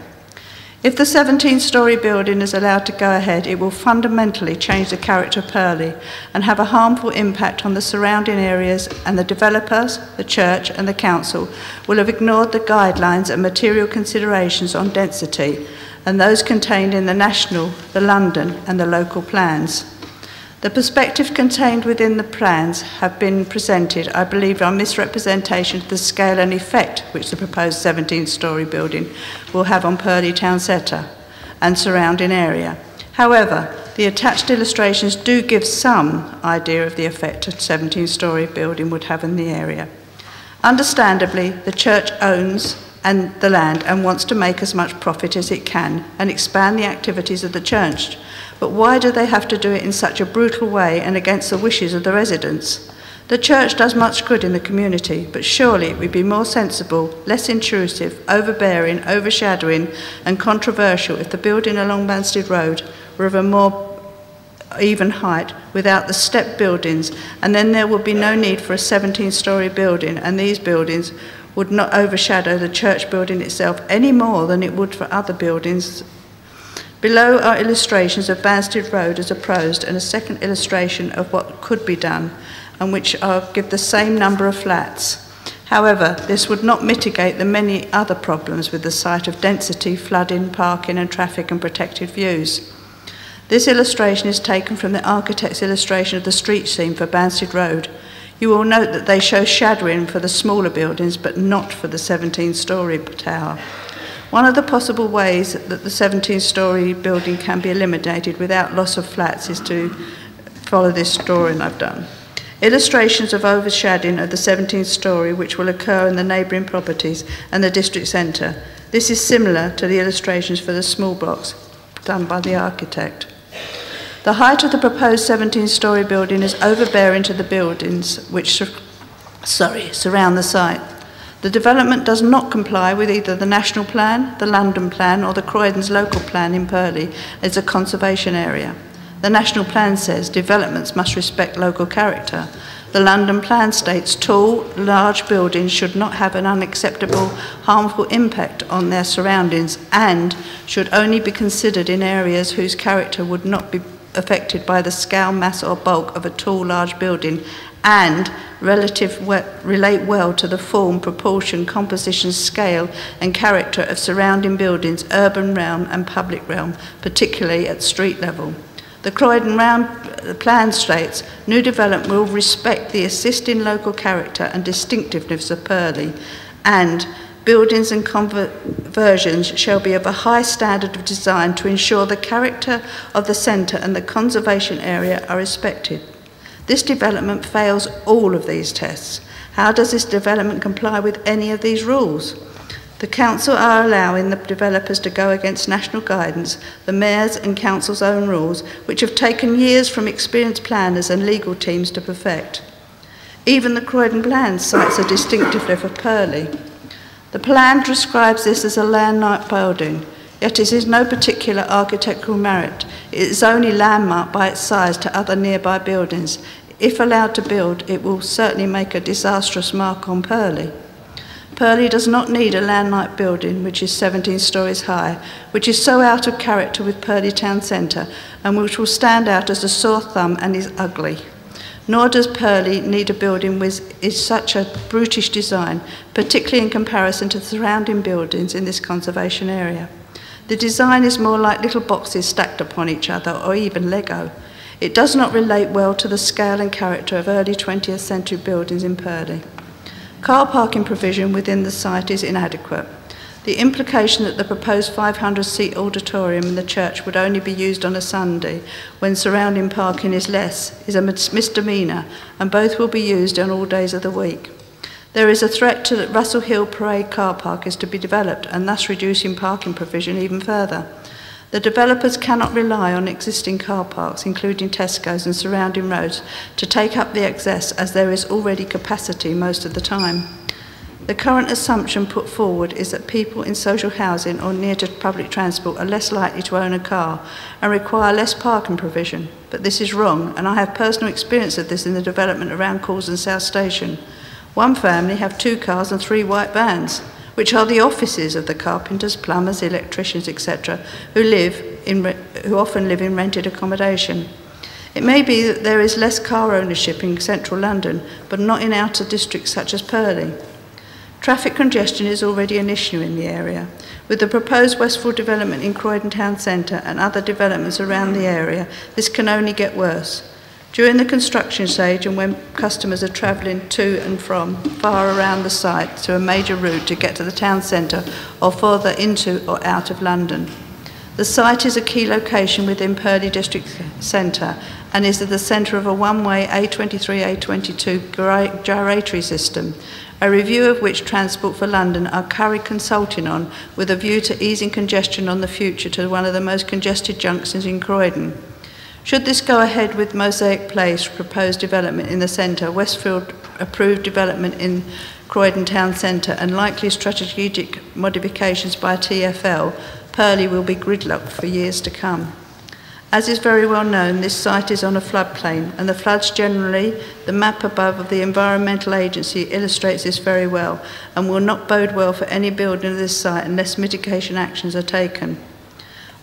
If the 17-storey building is allowed to go ahead, it will fundamentally change the character of Purley and have a harmful impact on the surrounding areas, and the developers, the church and the council will have ignored the guidelines and material considerations on density and those contained in the national, the London and the local plans. The perspectives contained within the plans have been presented, I believe, are misrepresentation of the scale and effect which the proposed 17-storey building will have on Purley Town Centre and surrounding area. However, the attached illustrations do give some idea of the effect a 17-storey building would have in the area. Understandably, the church owns the land and wants to make as much profit as it can and expand the activities of the church. But why do they have to do it in such a brutal way and against the wishes of the residents? The church does much good in the community, but surely it would be more sensible, less intrusive, overbearing, overshadowing and controversial if the building along Banstead Road were of a more even height without the step buildings, and then there would be no need for a 17-storey building, and these buildings would not overshadow the church building itself any more than it would for other buildings. Below are illustrations of Banstead Road as opposed, and a second illustration of what could be done, and which give the same number of flats. However, this would not mitigate the many other problems with the site of density, flooding, parking and traffic and protected views. This illustration is taken from the architect's illustration of the street scene for Banstead Road. You will note that they show shadowing for the smaller buildings, but not for the 17-storey tower. One of the possible ways that the 17-storey building can be eliminated without loss of flats is to follow this drawing I've done. Illustrations of overshadowing of the 17th storey which will occur in the neighbouring properties and the district centre. This is similar to the illustrations for the small blocks done by the architect. The height of the proposed 17-storey building is overbearing to the buildings which surround the site. The development does not comply with either the National Plan, the London Plan or the Croydon's local plan in Purley as a conservation area. The National Plan says developments must respect local character. The London Plan states tall, large buildings should not have an unacceptable, harmful impact on their surroundings and should only be considered in areas whose character would not be affected by the scale, mass or bulk of a tall, large building and relate well to the form, proportion, composition, scale and character of surrounding buildings, urban realm and public realm, particularly at street level. The Croydon Plan states new development will respect the existing local character and distinctiveness of Purley, and buildings and conversions shall be of a high standard of design to ensure the character of the centre and the conservation area are respected. This development fails all of these tests. How does this development comply with any of these rules? The council are allowing the developers to go against national guidance, the mayor's and council's own rules, which have taken years from experienced planners and legal teams to perfect. Even the Croydon Plan cites a distinctiveness of Purley. The plan describes this as a landmark building, yet it is no particular architectural merit. It is only landmark by its size to other nearby buildings. If allowed to build, it will certainly make a disastrous mark on Purley. Purley does not need a landmark building which is 17 stories high, which is so out of character with Purley Town Centre and which will stand out as a sore thumb and is ugly. Nor does Purley need a building with such a brutish design, particularly in comparison to the surrounding buildings in this conservation area. The design is more like little boxes stacked upon each other or even Lego. It does not relate well to the scale and character of early 20th century buildings in Purley. Car parking provision within the site is inadequate. The implication that the proposed 500-seat auditorium in the church would only be used on a Sunday when surrounding parking is less is a misdemeanour, and both will be used on all days of the week. There is a threat to that Russell Hill Parade car park is to be developed and thus reducing parking provision even further. The developers cannot rely on existing car parks, including Tesco's and surrounding roads, to take up the excess as there is already capacity most of the time. The current assumption put forward is that people in social housing or near to public transport are less likely to own a car and require less parking provision. But this is wrong, and I have personal experience of this in the development around Causden South Station. One family have 2 cars and 3 white vans, which are the offices of the carpenters, plumbers, electricians, etc., who often live in rented accommodation. It may be that there is less car ownership in central London, but not in outer districts such as Purley. Traffic congestion is already an issue in the area. With the proposed Westfield development in Croydon Town Centre and other developments around the area, this can only get worse. During the construction stage and when customers are travelling to and from far around the site to a major route to get to the town centre or further into or out of London. The site is a key location within Purley District Centre and is at the centre of a one-way A23-A22 gyratory system, a review of which Transport for London are currently consulting on with a view to easing congestion on the future to one of the most congested junctions in Croydon. Should this go ahead with Mosaic Place proposed development in the centre, Westfield approved development in Croydon Town Centre and likely strategic modifications by TfL, Purley will be gridlocked for years to come. As is very well known, this site is on a floodplain, and the floods generally, the map above of the Environmental Agency illustrates this very well and will not bode well for any building of this site unless mitigation actions are taken.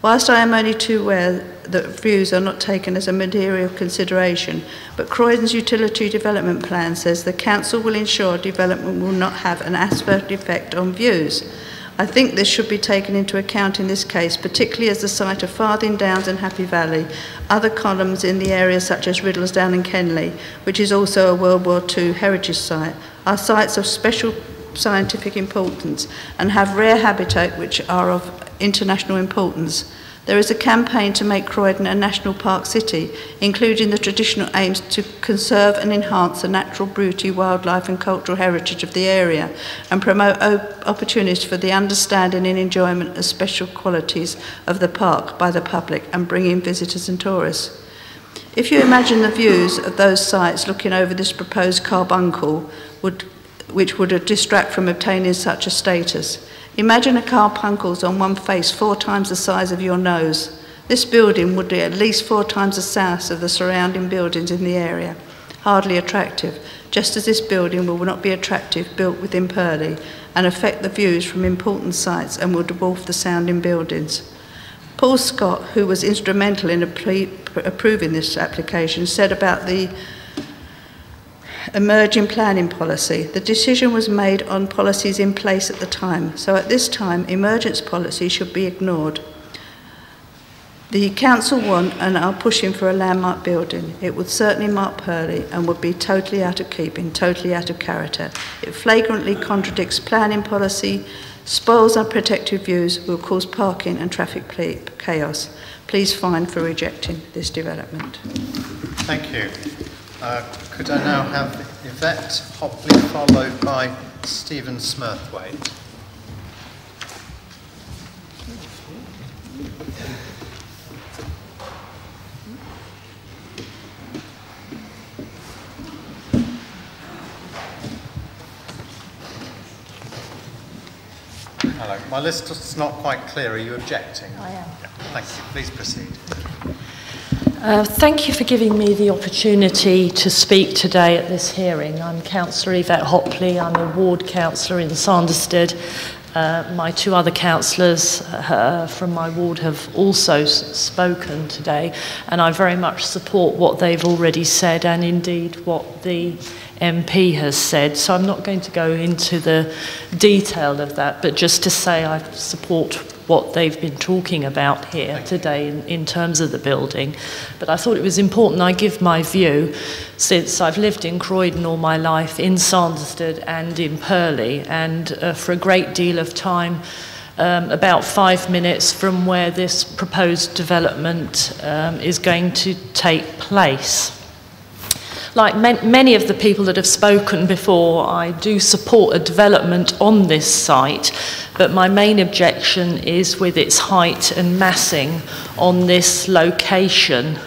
Whilst I am only too aware that views are not taken as a material consideration, but Croydon's utility development plan says the council will ensure development will not have an adverse effect on views. I think this should be taken into account in this case, particularly as the site of Farthing Downs and Happy Valley, other columns in the area such as Riddlesdown and Kenley, which is also a World War II heritage site, are sites of special scientific importance and have rare habitat which are of international importance. There is a campaign to make Croydon a national park city, including the traditional aims to conserve and enhance the natural beauty, wildlife and cultural heritage of the area and promote opportunities for the understanding and enjoyment of special qualities of the park by the public and bring in visitors and tourists. If you imagine the views of those sites looking over this proposed carbuncle, which would distract from obtaining such a status. Imagine a carbuncles on one face 4 times the size of your nose. This building would be at least 4 times the size of the surrounding buildings in the area. Hardly attractive, just as this building will not be attractive built within Purley and affect the views from important sites and will dwarf the surrounding buildings. Paul Scott, who was instrumental in approving this application, said about the emerging planning policy. The decision was made on policies in place at the time, so at this time, emergence policy should be ignored. The council want and are pushing for a landmark building. It would certainly mark Purley and would be totally out of keeping, totally out of character. It flagrantly contradicts planning policy, spoils unprotected views, will cause parking and traffic chaos. Please find for rejecting this development. Thank you. Could I now have Yvette Hopley followed by Stephen Smurthwaite? Hello. My list is not quite clear. Are you objecting? I am. Yeah. Thank you. Please proceed. Thank you for giving me the opportunity to speak today at this hearing. I'm Councillor Yvette Hopley. I'm a ward councillor in Sanderstead. My 2 other councillors from my ward have also spoken today, and I very much support what they've already said and indeed what the MP has said. So I'm not going to go into the detail of that, but just to say I support what they've been talking about here today in terms of the building. But I thought it was important I give my view, since I've lived in Croydon all my life, in Sanderstead and in Purley, and for a great deal of time, about 5 minutes from where this proposed development is going to take place. Like many of the people that have spoken before, I do support a development on this site, but my main objection is with its height and massing on this location.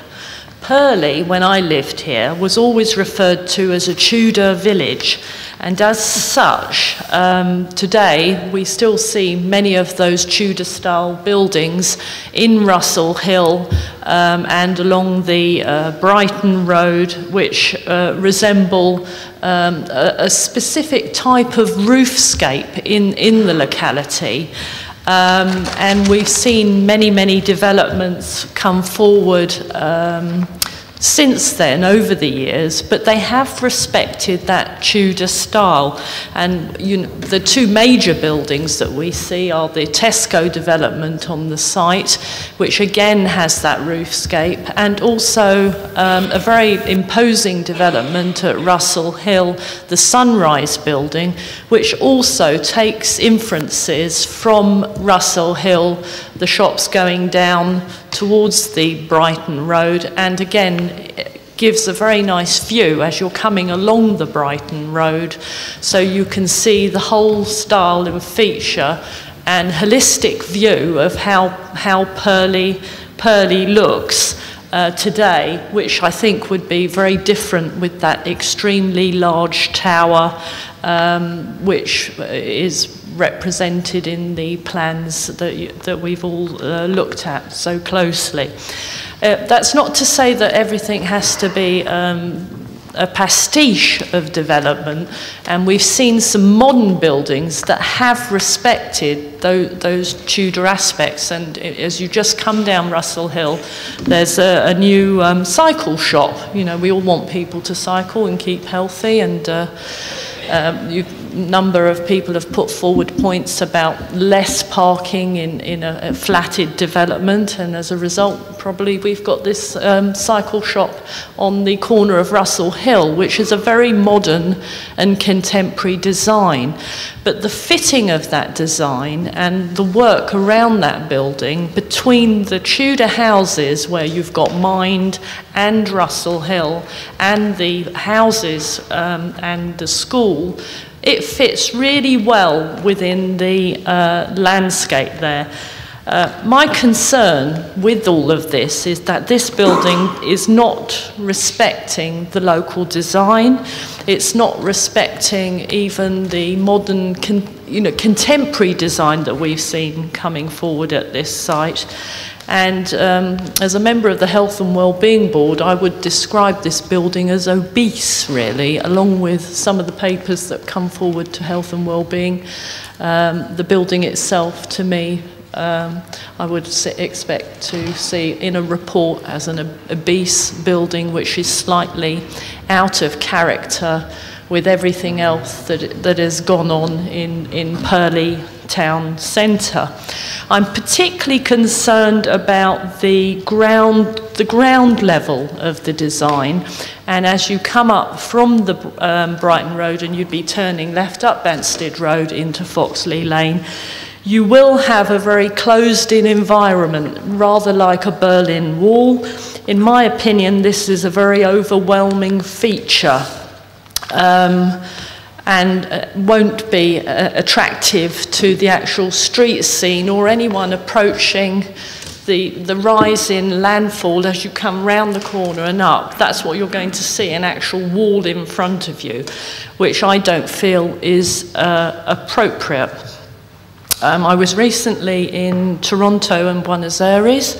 Purley, when I lived here, was always referred to as a Tudor village, and as such, today we still see many of those Tudor-style buildings in Russell Hill and along the Brighton Road, which resemble a specific type of roofscape in the locality. And we've seen many developments come forward since then over the years, but they have respected that Tudor style. And the 2 major buildings that we see are the Tesco development on the site, which again has that roofscape, and also a very imposing development at Russell Hill, the Sunrise building, which also takes inferences from Russell Hill, the shops going down towards the Brighton Road, and again gives a very nice view as you're coming along the Brighton Road, so you can see the whole style and feature and holistic view of how Purley looks today, which I think would be very different with that extremely large tower, which is represented in the plans that we've all looked at so closely. That's not to say that everything has to be a pastiche of development, and we've seen some modern buildings that have respected those Tudor aspects. And as you just come down Russell Hill, there's a new cycle shop. You know, we all want people to cycle and keep healthy, and number of people have put forward points about less parking in a flatted development, and as a result, probably we've got this cycle shop on the corner of Russell Hill, which is a very modern and contemporary design. But the fitting of that design and the work around that building between the Tudor houses, where you've got Mind and Russell Hill, and the houses and the school, it fits really well within the landscape there. My concern with all of this is that this building is not respecting the local design. It's not respecting even the modern, contemporary design that we've seen coming forward at this site. And as a member of the Health and Wellbeing Board, I would describe this building as obese, really, along with some of the papers that come forward to Health and Wellbeing. The building itself, to me, I would expect to see in a report as an obese building which is slightly out of character with everything else that has gone on in Purley town centre. I'm particularly concerned about the ground level of the design, and as you come up from the Brighton Road and you'd be turning left up Banstead Road into Foxley Lane, you will have a very closed-in environment, rather like a Berlin Wall. In my opinion, this is a very overwhelming feature and won't be attractive to the actual street scene or anyone approaching the rise in landfall as you come round the corner and up. That's what you're going to see, an actual wall in front of you, which I don't feel is appropriate. I was recently in Toronto and Buenos Aires,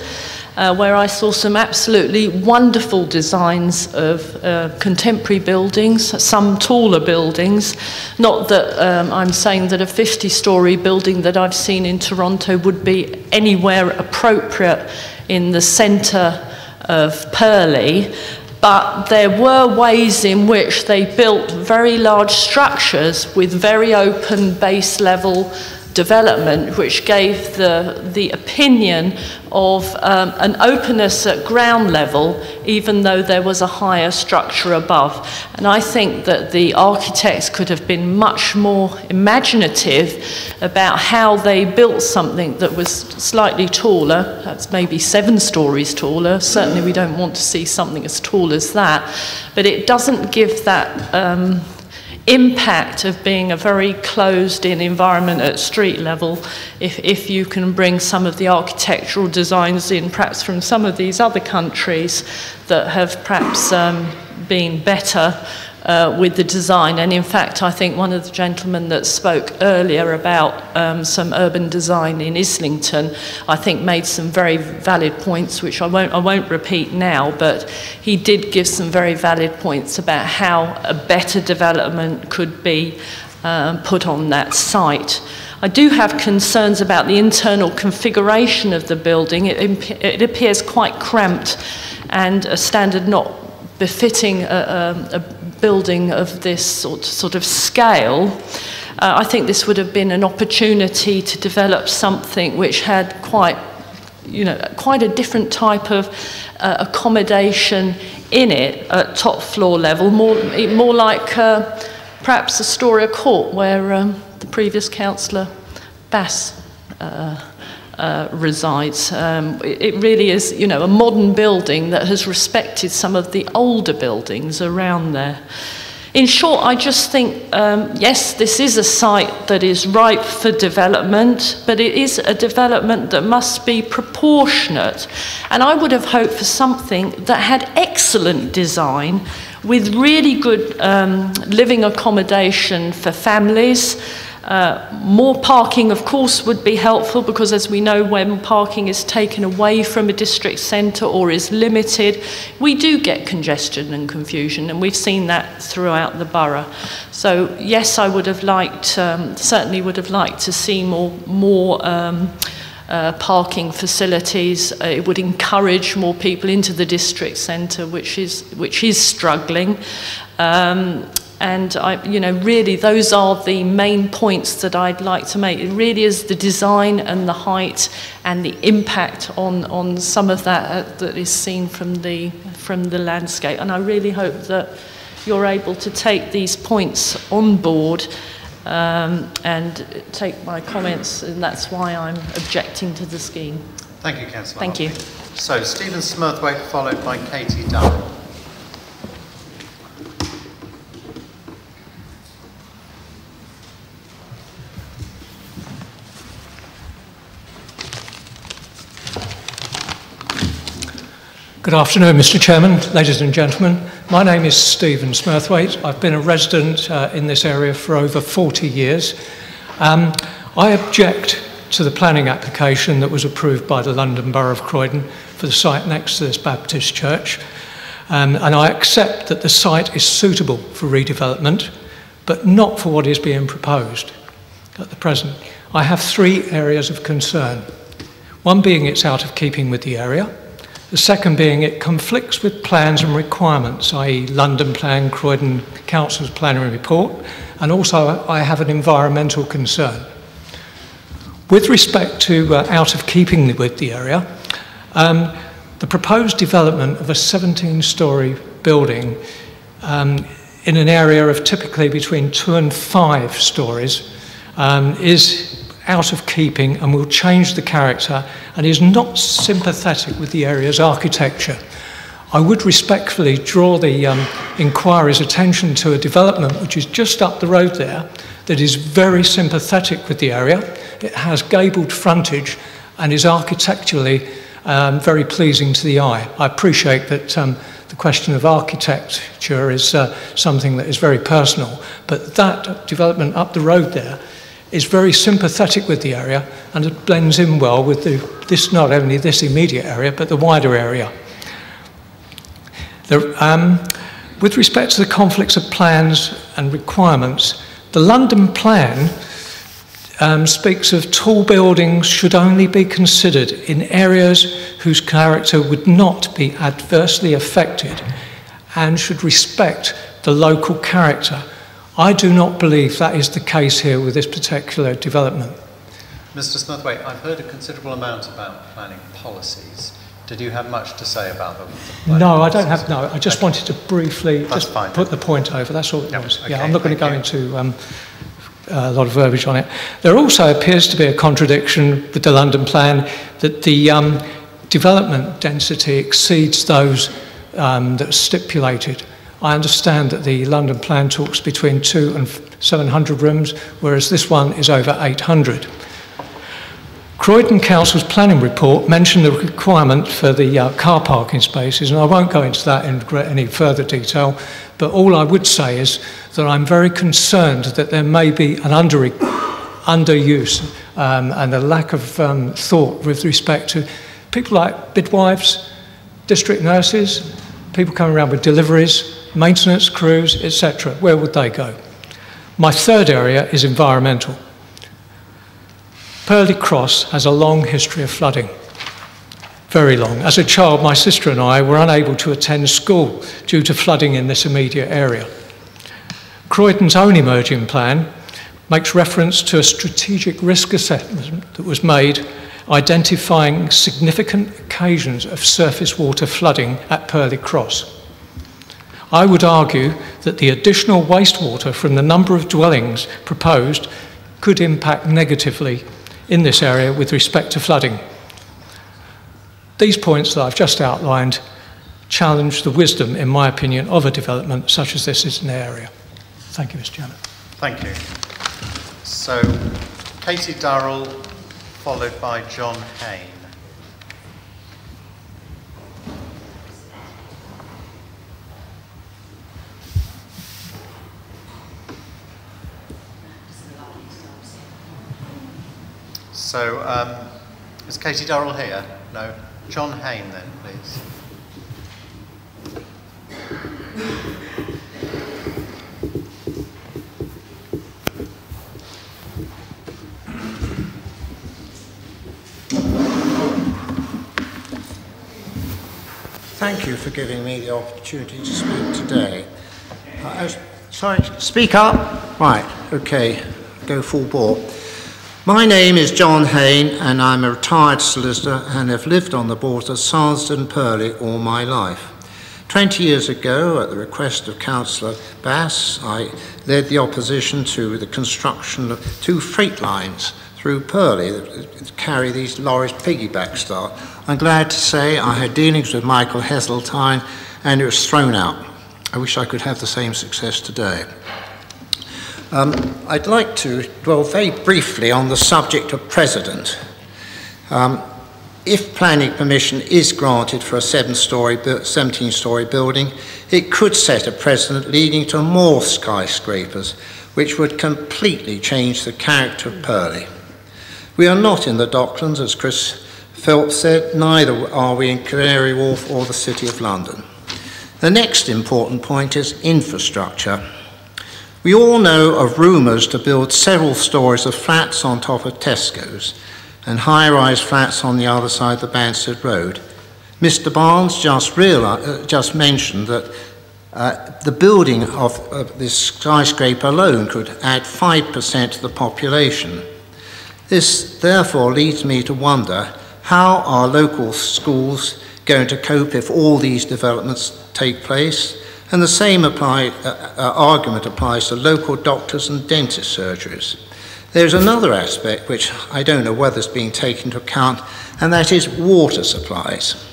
where I saw some absolutely wonderful designs of contemporary buildings, some taller buildings. Not that I'm saying that a 50-storey building that I've seen in Toronto would be anywhere appropriate in the centre of Purley, but there were ways in which they built very large structures with very open base level development, which gave the opinion of an openness at ground level, even though there was a higher structure above. And I think that the architects could have been much more imaginative about how they built something that was slightly taller, that's maybe 7 stories taller. Certainly we don't want to see something as tall as that, but it doesn't give that impact of being a very closed-in environment at street level if you can bring some of the architectural designs in, perhaps from some of these other countries that have perhaps been better with the design. And in fact, I think one of the gentlemen that spoke earlier about some urban design in Islington, I think made some very valid points, which I won't repeat now, but he did give some very valid points about how a better development could be put on that site. I do have concerns about the internal configuration of the building. It appears quite cramped and a standard not befitting a building of this sort of scale. I think this would have been an opportunity to develop something which had quite a different type of accommodation in it at top floor level, more like perhaps Astoria Court, where the previous councillor Bass resides. It really is, a modern building that has respected some of the older buildings around there. In short, I just think, yes, this is a site that is ripe for development, but it is a development that must be proportionate. And I would have hoped for something that had excellent design with really good living accommodation for families. More parking, of course, would be helpful, because as we know, when parking is taken away from a district centre or is limited, we do get congestion and confusion, and we've seen that throughout the borough. So yes, I would have liked, certainly would have liked to see more parking facilities. It would encourage more people into the district centre, which is struggling. And really, those are the main points that I'd like to make. It really is the design and the height and the impact on some of that that is seen from the landscape. And I really hope that you're able to take these points on board and take my comments, and that's why I'm objecting to the scheme. Thank you, Councillor. Thank you. So, Stephen Smurthwaite, followed by Katie Durrell. Good afternoon, Mr. Chairman, ladies and gentlemen. My name is Stephen Smurthwaite. I've been a resident in this area for over 40 years. I object to the planning application that was approved by the London Borough of Croydon for the site next to this Baptist church. And I accept that the site is suitable for redevelopment, but not for what is being proposed at the present. I have 3 areas of concern. One being it's out of keeping with the area. The second being it conflicts with plans and requirements, i.e. London Plan, Croydon Council's planning report, and also I have an environmental concern. With respect to out of keeping with the area, the proposed development of a 17-storey building in an area of typically between 2 and 5 stories is out of keeping and will change the character and is not sympathetic with the area's architecture. I would respectfully draw the Enquiry's attention to a development which is just up the road there that is very sympathetic with the area. It has gabled frontage and is architecturally very pleasing to the eye. I appreciate that the question of architecture is something that is very personal, but that development up the road there is very sympathetic with the area and it blends in well with this, not only this immediate area, but the wider area. With respect to the conflicts of plans and requirements, the London Plan speaks of tall buildings should only be considered in areas whose character would not be adversely affected and should respect the local character. I do not believe that is the case here with this particular development. Mr. Smurthwaite, I've heard a considerable amount about planning policies. Did you have much to say about them? No, I don't have. No, I just wanted to briefly put the point over. That's all it was. Okay, yeah, I'm not going to go into a lot of verbiage on it. There also appears to be a contradiction with the London Plan that the development density exceeds those that are stipulated. I understand that the London Plan talks between 200 and 700 rooms, whereas this one is over 800. Croydon Council's planning report mentioned the requirement for the car parking spaces, and I won't go into that in any further detail, but all I would say is that I'm very concerned that there may be an underuse and a lack of thought with respect to people like midwives, district nurses, people coming around with deliveries, maintenance crews, etc. Where would they go? My third area is environmental. Purley Cross has a long history of flooding, very long. As a child, my sister and I were unable to attend school due to flooding in this immediate area. Croydon's own emerging plan makes reference to a strategic risk assessment that was made identifying significant occasions of surface water flooding at Purley Cross. I would argue that the additional wastewater from the number of dwellings proposed could impact negatively in this area with respect to flooding. These points that I've just outlined challenge the wisdom, in my opinion, of a development such as this is in the area. Thank you, Mr. Chairman. Thank you. So, Katie Durrell, followed by John Hayne. So, is Katie Durrell here? No. John Hayne then, please. Thank you for giving me the opportunity to speak today. As Sorry, speak up. Right, okay, go full bore. My name is John Hayne, and I'm a retired solicitor and have lived on the borders of Sandsted and Purley all my life. 20 years ago, at the request of Councillor Bass, I led the opposition to the construction of 2 freight lines through Purley that carry these lorries piggyback style. I'm glad to say I had dealings with Michael Heseltine, and it was thrown out. I wish I could have the same success today. I'd like to dwell very briefly on the subject of precedent. If planning permission is granted for a 17-storey building, it could set a precedent leading to more skyscrapers, which would completely change the character of Purley. We are not in the Docklands, as Chris Phelps said, neither are we in Canary Wharf or the City of London. The next important point is infrastructure. We all know of rumours to build several stories of flats on top of Tesco's and high-rise flats on the other side of the Banstead Road. Mr. Barnes just mentioned that the building of this skyscraper alone could add 5% to the population. This therefore leads me to wonder how are local schools going to cope if all these developments take place? And the same argument applies to local doctors and dentist surgeries. There's another aspect which I don't know whether it's being taken into account, and that is water supplies.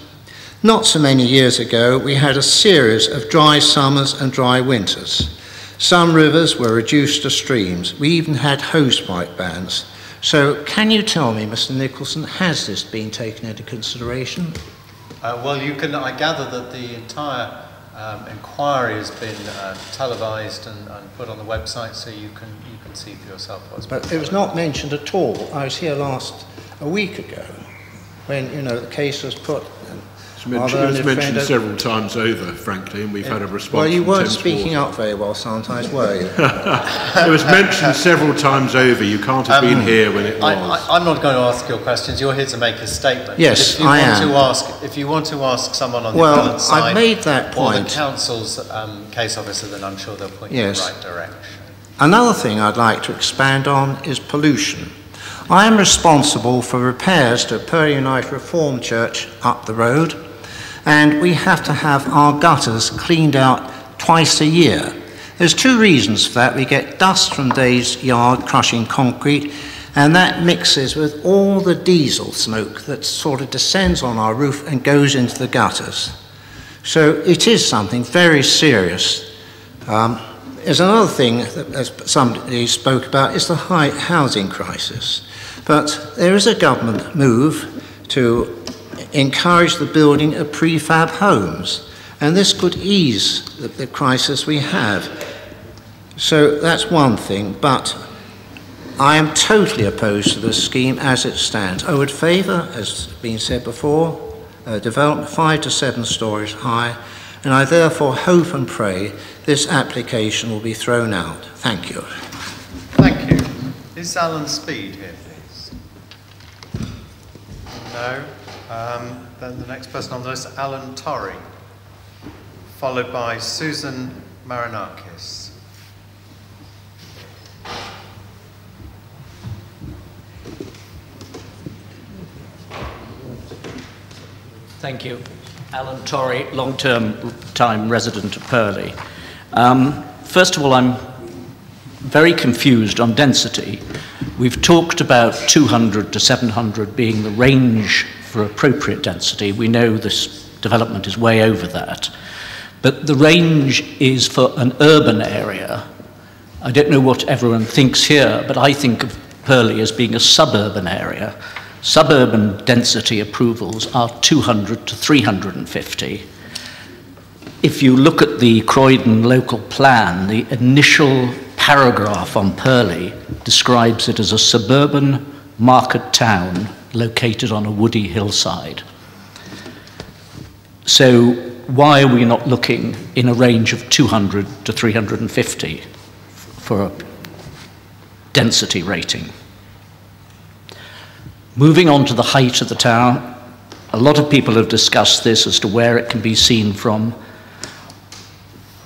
Not so many years ago, we had a series of dry summers and dry winters. Some rivers were reduced to streams. We even had hosepipe bans. So can you tell me, Mr. Nicholson, has this been taken into consideration? Well, I gather that the entire Enquiry has been televised and put on the website, so you can see for yourself what's been. But it was not mentioned at all. I was here a week ago, when the case was put. It was mentioned several times over, frankly, and we've had a response. Well, you weren't speaking up very well sometimes, were you? It was mentioned several times over. You can't have been here when it was. I'm not going to ask your questions. You're here to make a statement. Yes, I am. If you want to ask someone on the appellant side, I've made that point. Or the council's case officer, then I'm sure they'll point you in the right direction. Another thing I'd like to expand on is pollution. I am responsible for repairs to Purley United Reformed Church up the road, and we have to have our gutters cleaned out twice a year. There's 2 reasons for that. We get dust from Dave's yard crushing concrete, and that mixes with all the diesel smoke that sort of descends on our roof and goes into the gutters. So it is something very serious. There's another thing that, as somebody spoke about, is the high housing crisis. But there is a government move to encourage the building of prefab homes, and this could ease the crisis we have. So that's one thing, but I am totally opposed to this scheme as it stands. I would favour, as has been said before, development 5 to 7 stories high, and I therefore hope and pray this application will be thrown out. Thank you. Thank you. Is Alan Speed here, please? No. Then the next person on the list, Alan Torrey, followed by Susan Marinakis. Thank you. Alan Torrey, long-term resident of Purley. First of all, I'm very confused on density. We've talked about 200 to 700 being the range for appropriate density. We know this development is way over that. But the range is for an urban area. I don't know what everyone thinks here, but I think of Purley as being a suburban area. Suburban density approvals are 200 to 350. If you look at the Croydon local plan, the initial paragraph on Purley describes it as a suburban market town located on a woody hillside. So why are we not looking in a range of 200 to 350 for a density rating? Moving on to the height of the tower, a lot of people have discussed this as to where it can be seen from.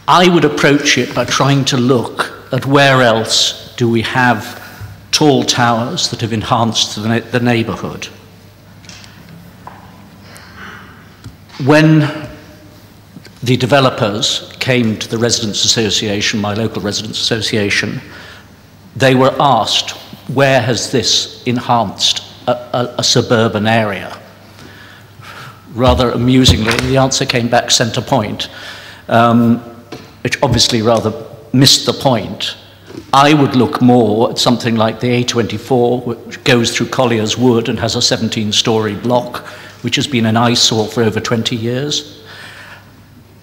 I would approach it by trying to look at where else do we have tall towers that have enhanced the neighbourhood. When the developers came to the Residents' Association, my local Residents' Association, they were asked, where has this enhanced a suburban area? Rather amusingly, the answer came back centre point, which obviously rather missed the point. I would look more at something like the A24, which goes through Collier's Wood and has a 17-storey block, which has been an eyesore for over 20 years.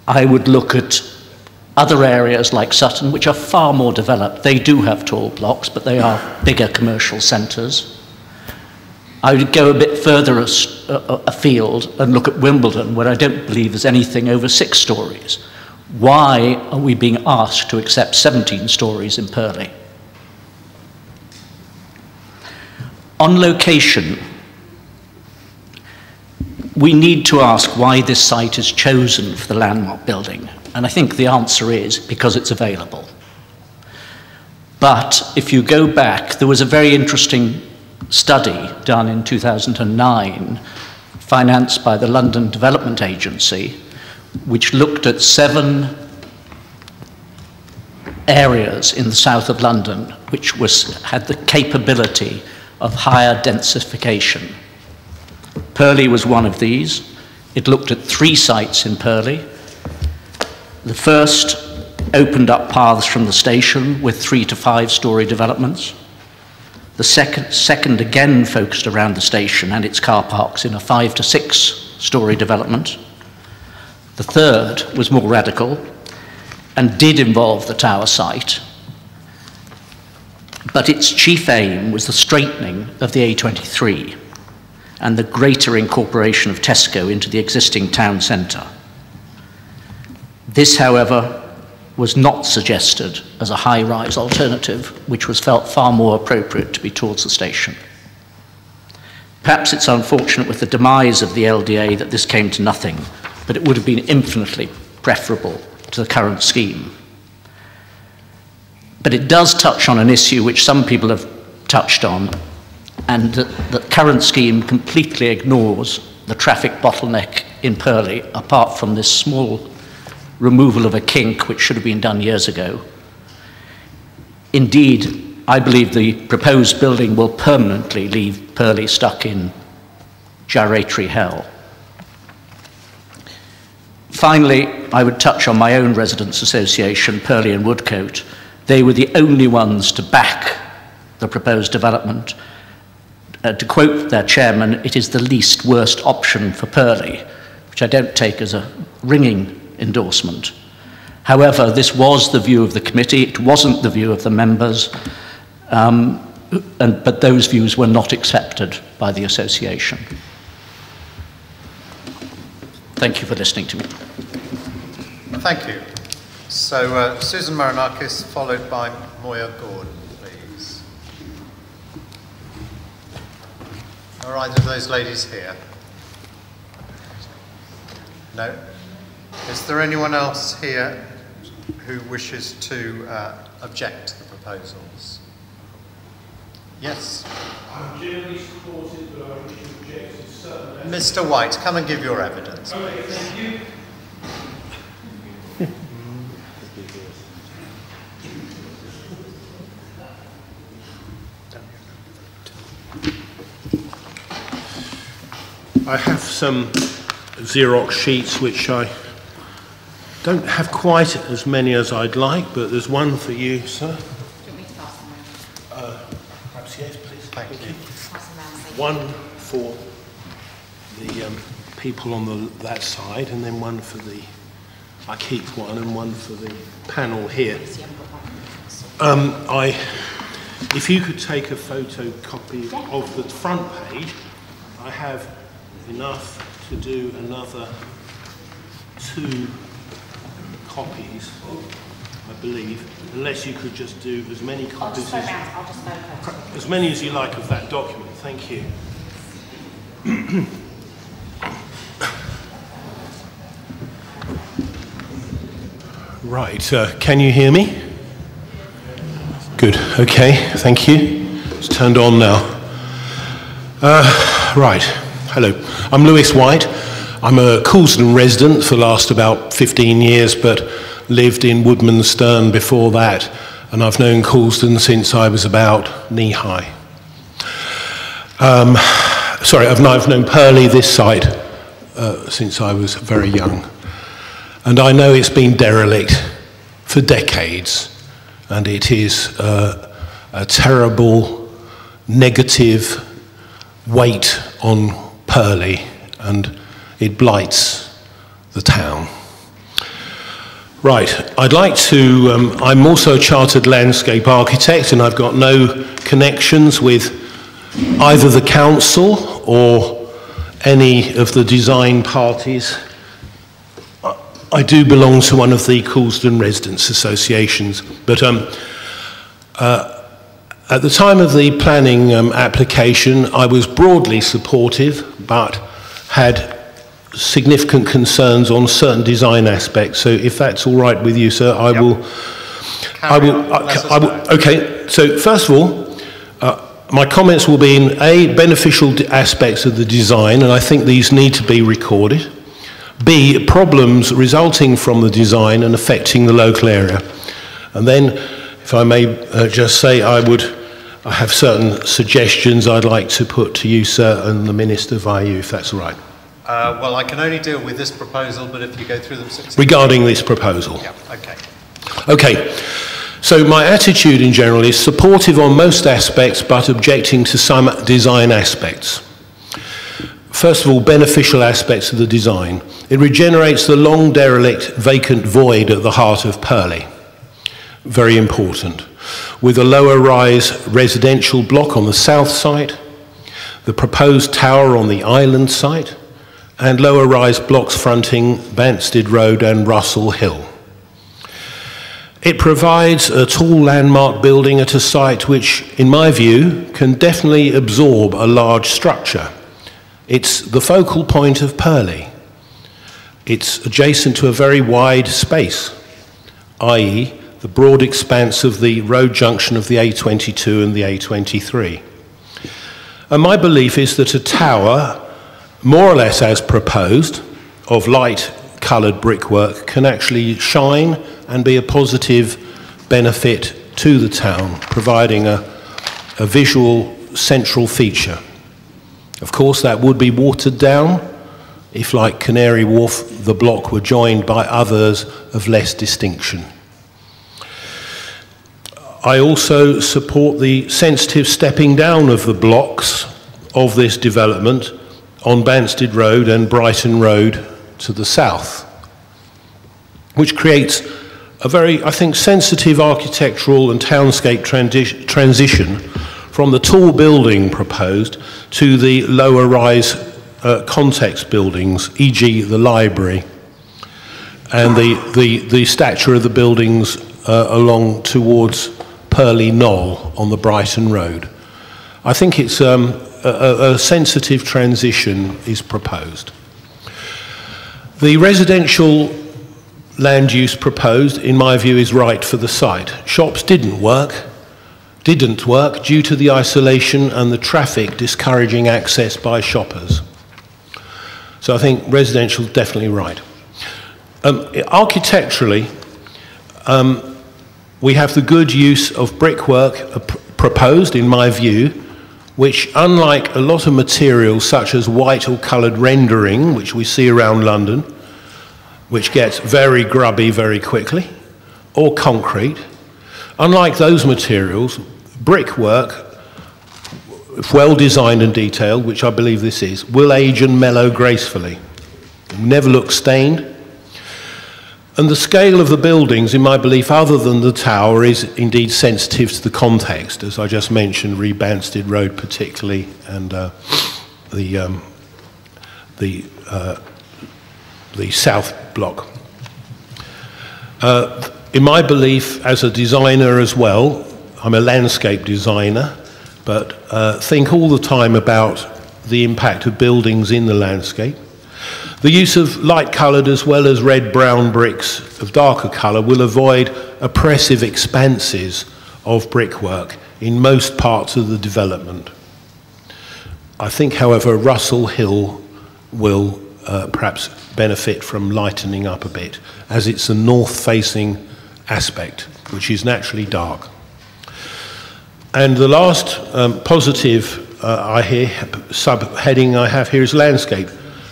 I would look at other areas like Sutton, which are far more developed. They do have tall blocks, but they are bigger commercial centres. I would go a bit further afield and look at Wimbledon, where I don't believe there's anything over 6 stories. Why are we being asked to accept 17 stories in Purley? On location, we need to ask why this site is chosen for the landmark building. And I think the answer is because it's available. But if you go back, there was a very interesting study done in 2009, financed by the London Development Agency, which looked at 7 areas in the south of London which had the capability of higher densification. Purley was one of these. It looked at 3 sites in Purley. The first opened up paths from the station with 3 to 5 storey developments. The second again focused around the station and its car parks in a 5 to 6 storey development. The third was more radical and did involve the tower site, but its chief aim was the straightening of the A23 and the greater incorporation of Tesco into the existing town centre. This, however, was not suggested as a high-rise alternative, which was felt far more appropriate to be towards the station. Perhaps it's unfortunate with the demise of the LDA that this came to nothing, but it would have been infinitely preferable to the current scheme. But it does touch on an issue which some people have touched on, and the current scheme completely ignores the traffic bottleneck in Purley, apart from this small removal of a kink which should have been done years ago. Indeed, I believe the proposed building will permanently leave Purley stuck in gyratory hell. Finally, I would touch on my own residents' association, Purley and Woodcote. They were the only ones to back the proposed development. To quote their chairman, it is the least worst option for Purley, which I don't take as a ringing endorsement. However, this was the view of the committee, it wasn't the view of the members, but those views were not accepted by the association. Thank you for listening to me. Thank you. So Susan Marinakis, followed by Moya Gordon, please. Are either of those ladies here? No? Is there anyone else here who wishes to object to the proposals? Yes? I'm generally supportive, but I wish to object to certain... Mr. White, come and give your evidence. Okay, thank you. I have some Xerox sheets which I don't have quite as many as I'd like, but there's one for you, sir. Do you want me to pass them around? Perhaps yes, please. Thank you. Pass them around, so One for the people on that side, and then one for the... I keep one, and one for the panel here. If you could take a photocopy of the front page, I have enough to do another 2 copies, I believe, unless you could just do as many copies as many as you like of that document. Thank you. Right, can you hear me? Good, okay, thank you. It's turned on now. Right, hello. I'm Lewis White. I'm a Coulsdon resident for the last about 15 years, but lived in Woodmansterne before that, and I've known Coulsdon since I was about knee-high. Sorry, I've known Purley, this side, since I was very young. And I know it's been derelict for decades, and it is a terrible negative weight on Purley, and it blights the town. Right, I'd like to, I'm also a chartered landscape architect, and I've got no connections with either the council or any of the design parties. I do belong to one of the Coulsdon Residents Associations, but at the time of the planning application, I was broadly supportive, but had significant concerns on certain design aspects. So if that's all right with you, sir, I will. Okay, so first of all, my comments will be in A, beneficial aspects of the design, and I think these need to be recorded. B, problems resulting from the design and affecting the local area. And then, if I may just say, I have certain suggestions I'd like to put to you, sir, and the Minister via you, if that's all right. Well, I can only deal with this proposal, but if you go through them successfully. Regarding this proposal. Yeah, okay. Okay, so my attitude in general is supportive on most aspects, but objecting to some design aspects. First of all, beneficial aspects of the design. It regenerates the long derelict vacant void at the heart of Purley. Very important. With a lower rise residential block on the south side, the proposed tower on the island site, and lower rise blocks fronting Banstead Road and Russell Hill. It provides a tall landmark building at a site which, in my view, can definitely absorb a large structure. It's the focal point of Purley. It's adjacent to a very wide space, i.e. the broad expanse of the road junction of the A22 and the A23. And my belief is that a tower, more or less as proposed, of light-coloured brickwork can actually shine and be a positive benefit to the town, providing a visual central feature. Of course, that would be watered down if, like Canary Wharf, the block were joined by others of less distinction. I also support the sensitive stepping down of the blocks of this development on Banstead Road and Brighton Road to the south, which creates a very, I think, sensitive architectural and townscape transition from the tall building proposed to the lower rise context buildings, e.g. the library, and the stature of the buildings along towards Purley Knoll on the Brighton Road. I think it's a sensitive transition is proposed. The residential land use proposed, in my view, is right for the site. Shops didn't work due to the isolation and the traffic discouraging access by shoppers. So I think residential is definitely right. Architecturally, we have the good use of brickwork proposed, in my view, which, unlike a lot of materials such as white or coloured rendering, which we see around London, which gets very grubby very quickly, or concrete, unlike those materials, brickwork, if well designed and detailed, which I believe this is, will age and mellow gracefully. Never look stained. And the scale of the buildings, in my belief, other than the tower, is indeed sensitive to the context, as I just mentioned, Banstead Road particularly, and the south block. In my belief, as a designer as well, I'm a landscape designer, but think all the time about the impact of buildings in the landscape. The use of light-coloured as well as red-brown bricks of darker colour will avoid oppressive expanses of brickwork in most parts of the development. I think, however, Russell Hill will perhaps benefit from lightening up a bit, as it's a north-facing aspect, which is naturally dark. And the last positive subheading I have here is landscape.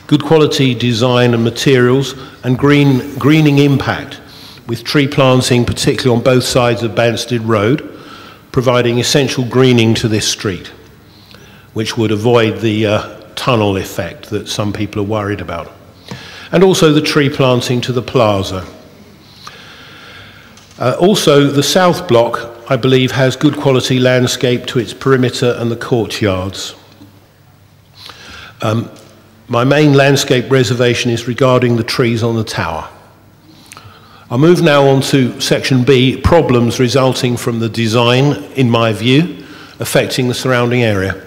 Good quality design and materials and greening impact, with tree planting particularly on both sides of Banstead Road, providing essential greening to this street, which would avoid the tunnel effect that some people are worried about. And also the tree planting to the plaza. Also, the south block, I believe, has good quality landscape to its perimeter and the courtyards. My main landscape reservation is regarding the trees on the tower. I'll move now on to section B, problems resulting from the design, in my view, affecting the surrounding area.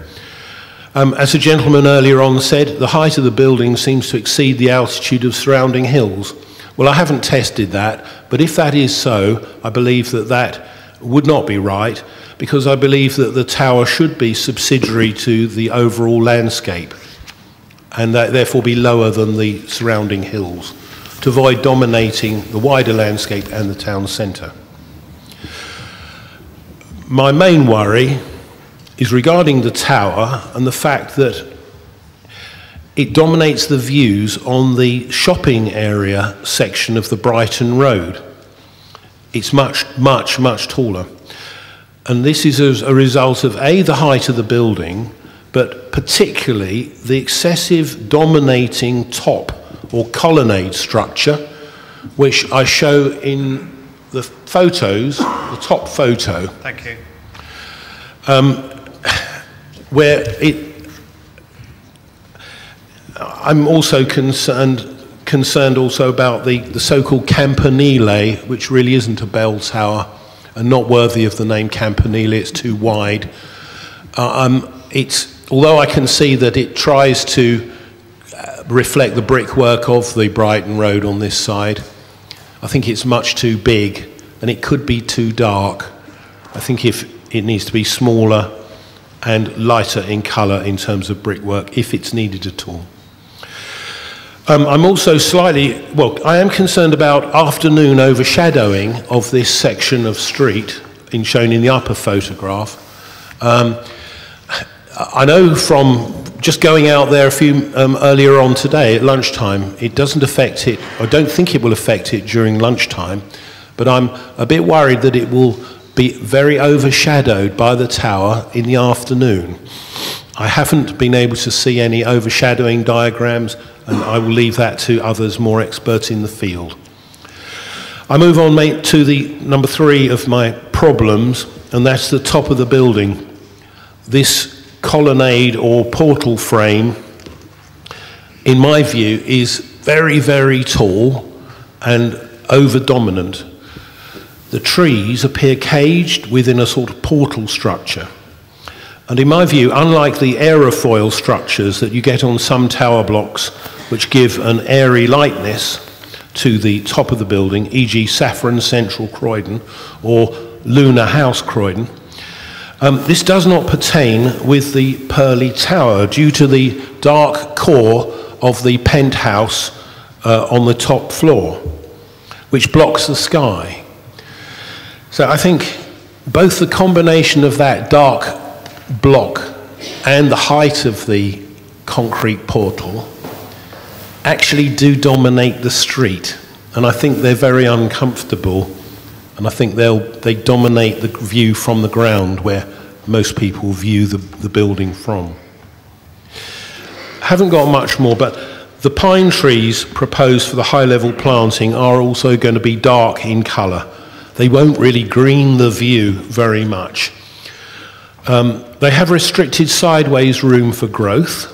As a gentleman earlier on said, the height of the building seems to exceed the altitude of surrounding hills. Well, I haven't tested that, but if that is so, I believe that that would not be right, because I believe that the tower should be subsidiary to the overall landscape, and that therefore be lower than the surrounding hills, to avoid dominating the wider landscape and the town centre. My main worry is regarding the tower and the fact that it dominates the views on the shopping area section of the Brighton Road. It's much, much, much taller. And this is as a result of A, the height of the building, but particularly the excessive dominating top or colonnade structure, which I show in the photos, the top photo. Thank you. Where I'm also concerned also about the so-called campanile, which really isn't a bell tower and not worthy of the name campanile. It's too wide. Although I can see that it tries to reflect the brickwork of the Brighton Road on this side, I think it's much too big and it could be too dark. I think if it needs to be smaller and lighter in colour in terms of brickwork, if it's needed at all. I'm also I am concerned about afternoon overshadowing of this section of street shown in the upper photograph. I know from just going out there a few earlier on today at lunchtime, it doesn't affect it, I don't think it will affect it during lunchtime, but I'm a bit worried that it will be very overshadowed by the tower in the afternoon. I haven't been able to see any overshadowing diagrams, and I will leave that to others more expert in the field. I move on, mate, to the number 3 of my problems, and that's the top of the building. This colonnade or portal frame, in my view, is very, very tall and over-dominant. The trees appear caged within a sort of portal structure. And in my view, unlike the aerofoil structures that you get on some tower blocks, which give an airy lightness to the top of the building, e.g. Saffron Central Croydon or Luna House Croydon, this does not pertain with the Purley Tower due to the dark core of the penthouse on the top floor, which blocks the sky. So I think both the combination of that dark block and the height of the concrete portal actually do dominate the street, and I think they're very uncomfortable, and I think they dominate the view from the ground where most people view the building from. I haven't got much more, but the pine trees proposed for the high-level planting are also going to be dark in colour. They won't really green the view very much. They have restricted sideways room for growth,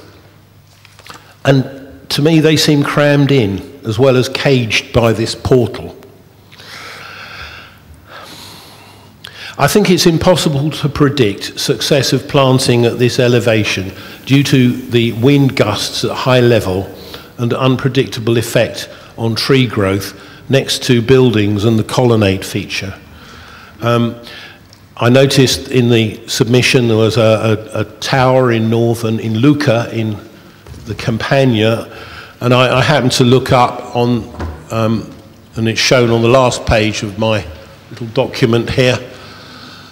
and to me they seem crammed in as well as caged by this portal. I think it's impossible to predict successive planting at this elevation due to the wind gusts at high level and unpredictable effect on tree growth next to buildings and the colonnade feature. I noticed in the submission there was a tower in Lucca, in the Campania, and I happened to look up on, and it's shown on the last page of my little document here.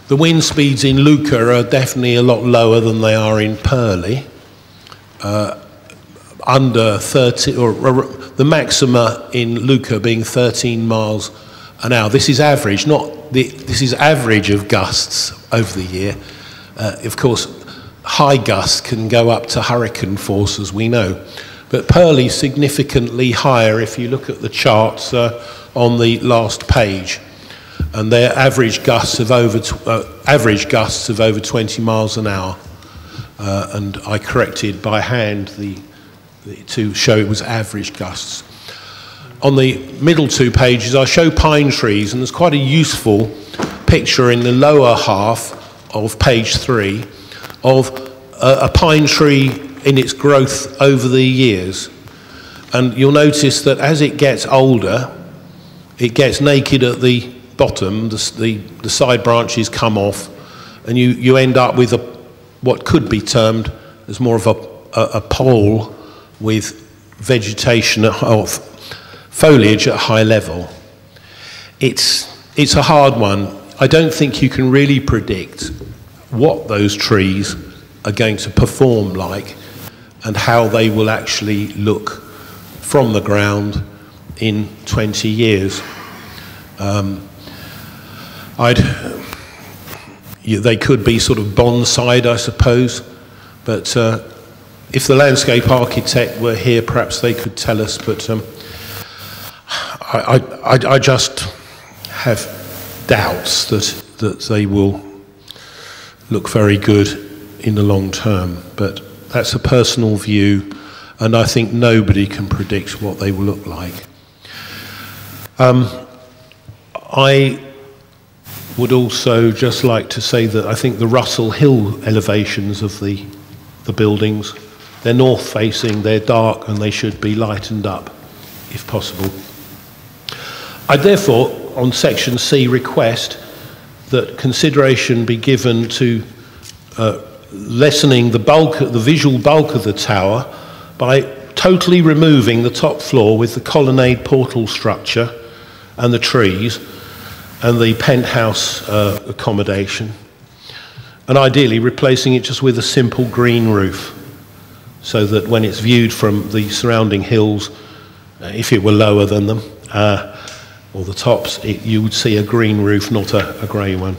The wind speeds in Lucca are definitely a lot lower than they are in Purley. Under 30, or the maxima in Lucca being 13 miles an hour. This is average, this is average of gusts over the year. Of course, high gusts can go up to hurricane force, as we know. But Purley's significantly higher if you look at the charts on the last page. And their average gusts of over 20 miles an hour. And I corrected by hand to show it was average gusts. On the middle two pages, I show pine trees, and there's quite a useful picture in the lower half of page 3 of a pine tree in its growth over the years. And you'll notice that as it gets older, it gets naked at the bottom, the side branches come off, and you end up with what could be termed as more of a pole with vegetation of foliage at high level. It's a hard one. I don't think you can really predict what those trees are going to perform like and how they will actually look from the ground in 20 years. They could be sort of bonsai, I suppose, but if the landscape architect were here, perhaps they could tell us, but I just have doubts that they will look very good in the long term, but that's a personal view, and I think nobody can predict what they will look like. I would also just like to say that I think the Russell Hill elevations of the buildings, they're north facing, they're dark, and they should be lightened up if possible. I therefore, on section C, request that consideration be given to lessening the visual bulk of the tower by totally removing the top floor with the colonnade portal structure and the trees and the penthouse accommodation, and ideally replacing it just with a simple green roof, so that when it's viewed from the surrounding hills, if it were lower than them, or the tops, you would see a green roof, not a grey one.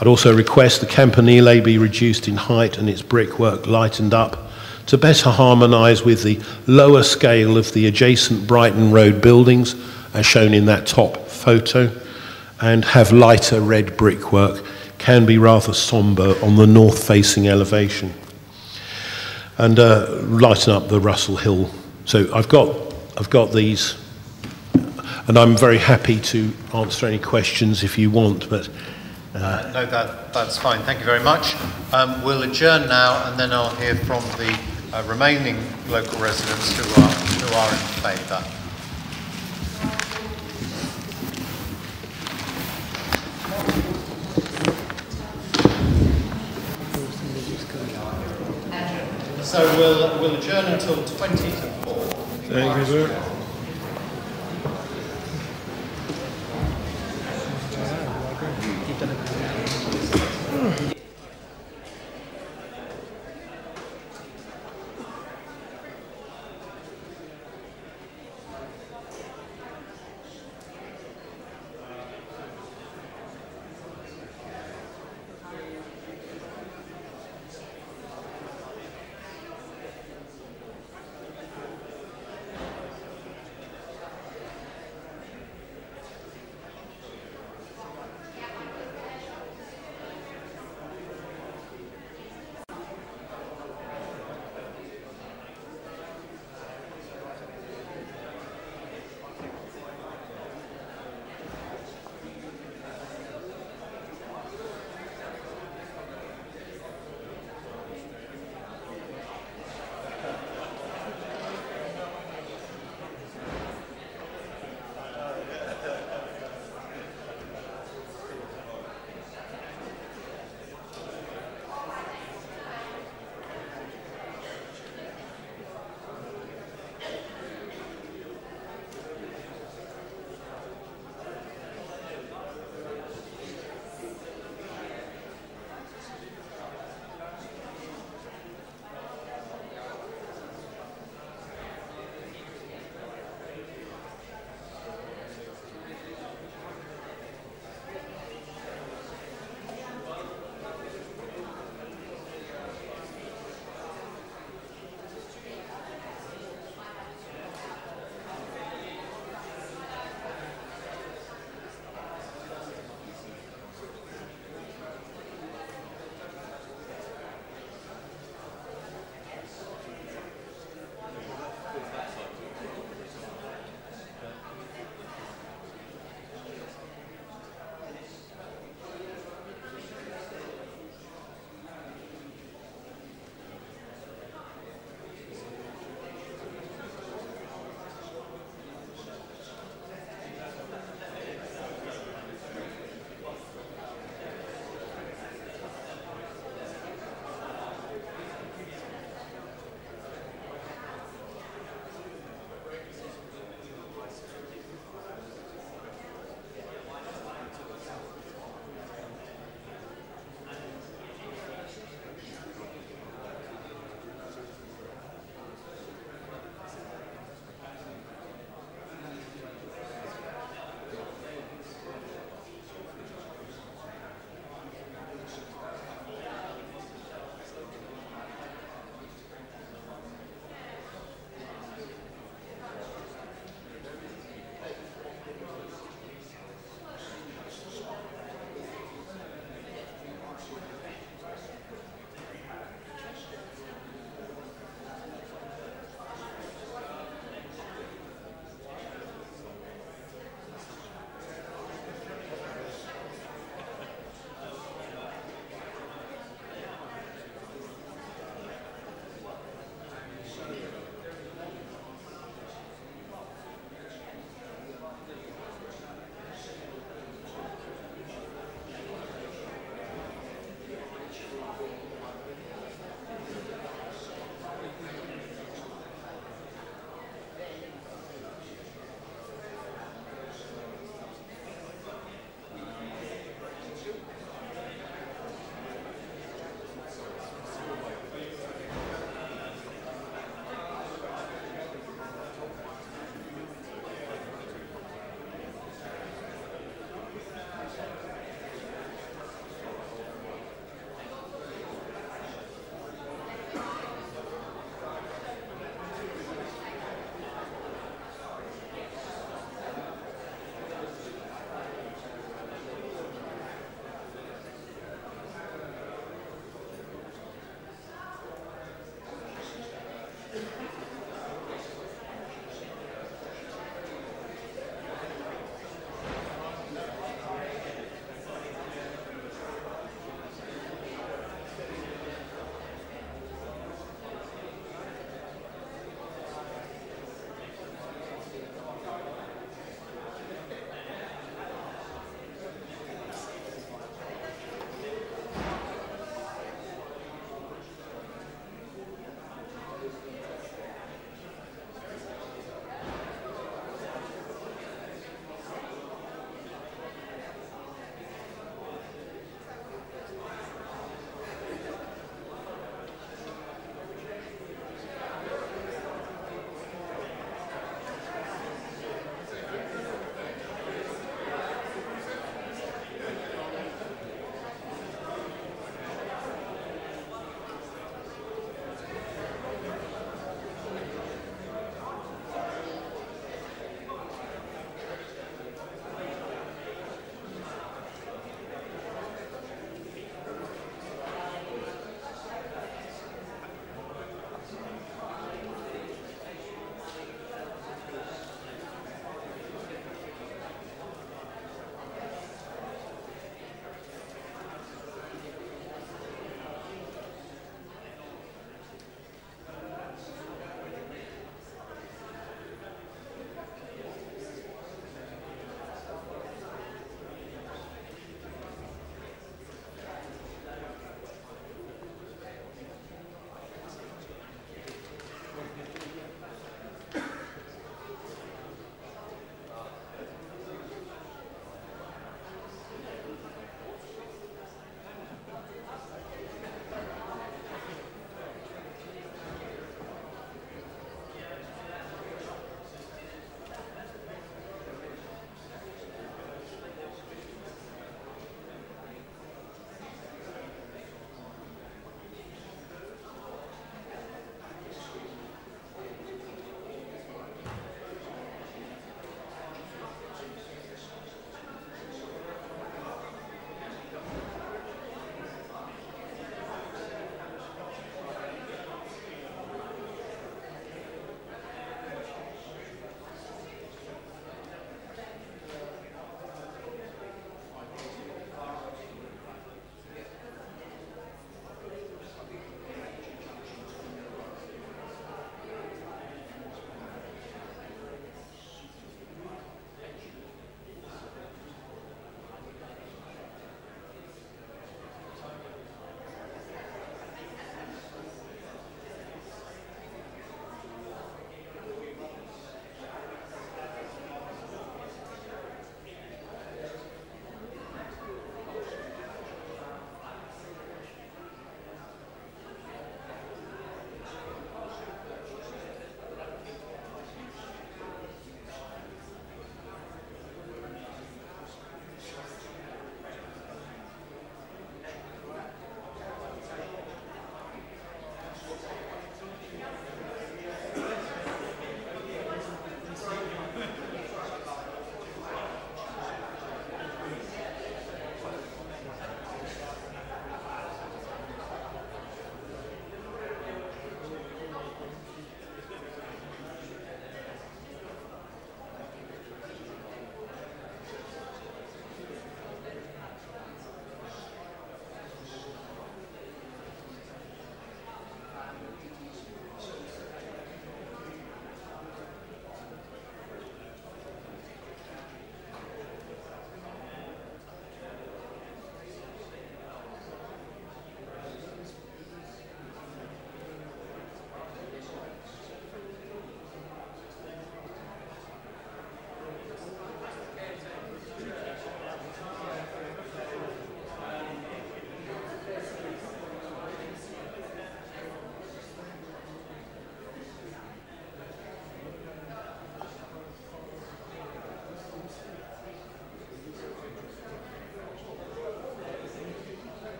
I'd also request the campanile be reduced in height and its brickwork lightened up to better harmonise with the lower scale of the adjacent Brighton Road buildings, as shown in that top photo, and have lighter red brickwork, can be rather sombre on the north-facing elevation, and lighten up the Russell Hill. So I've got these, and I'm very happy to answer any questions if you want, but no, that's fine. Thank you very much. We'll adjourn now, and then I'll hear from the remaining local residents who are in favour. So we'll adjourn until 20 to 4. Thank you, sir.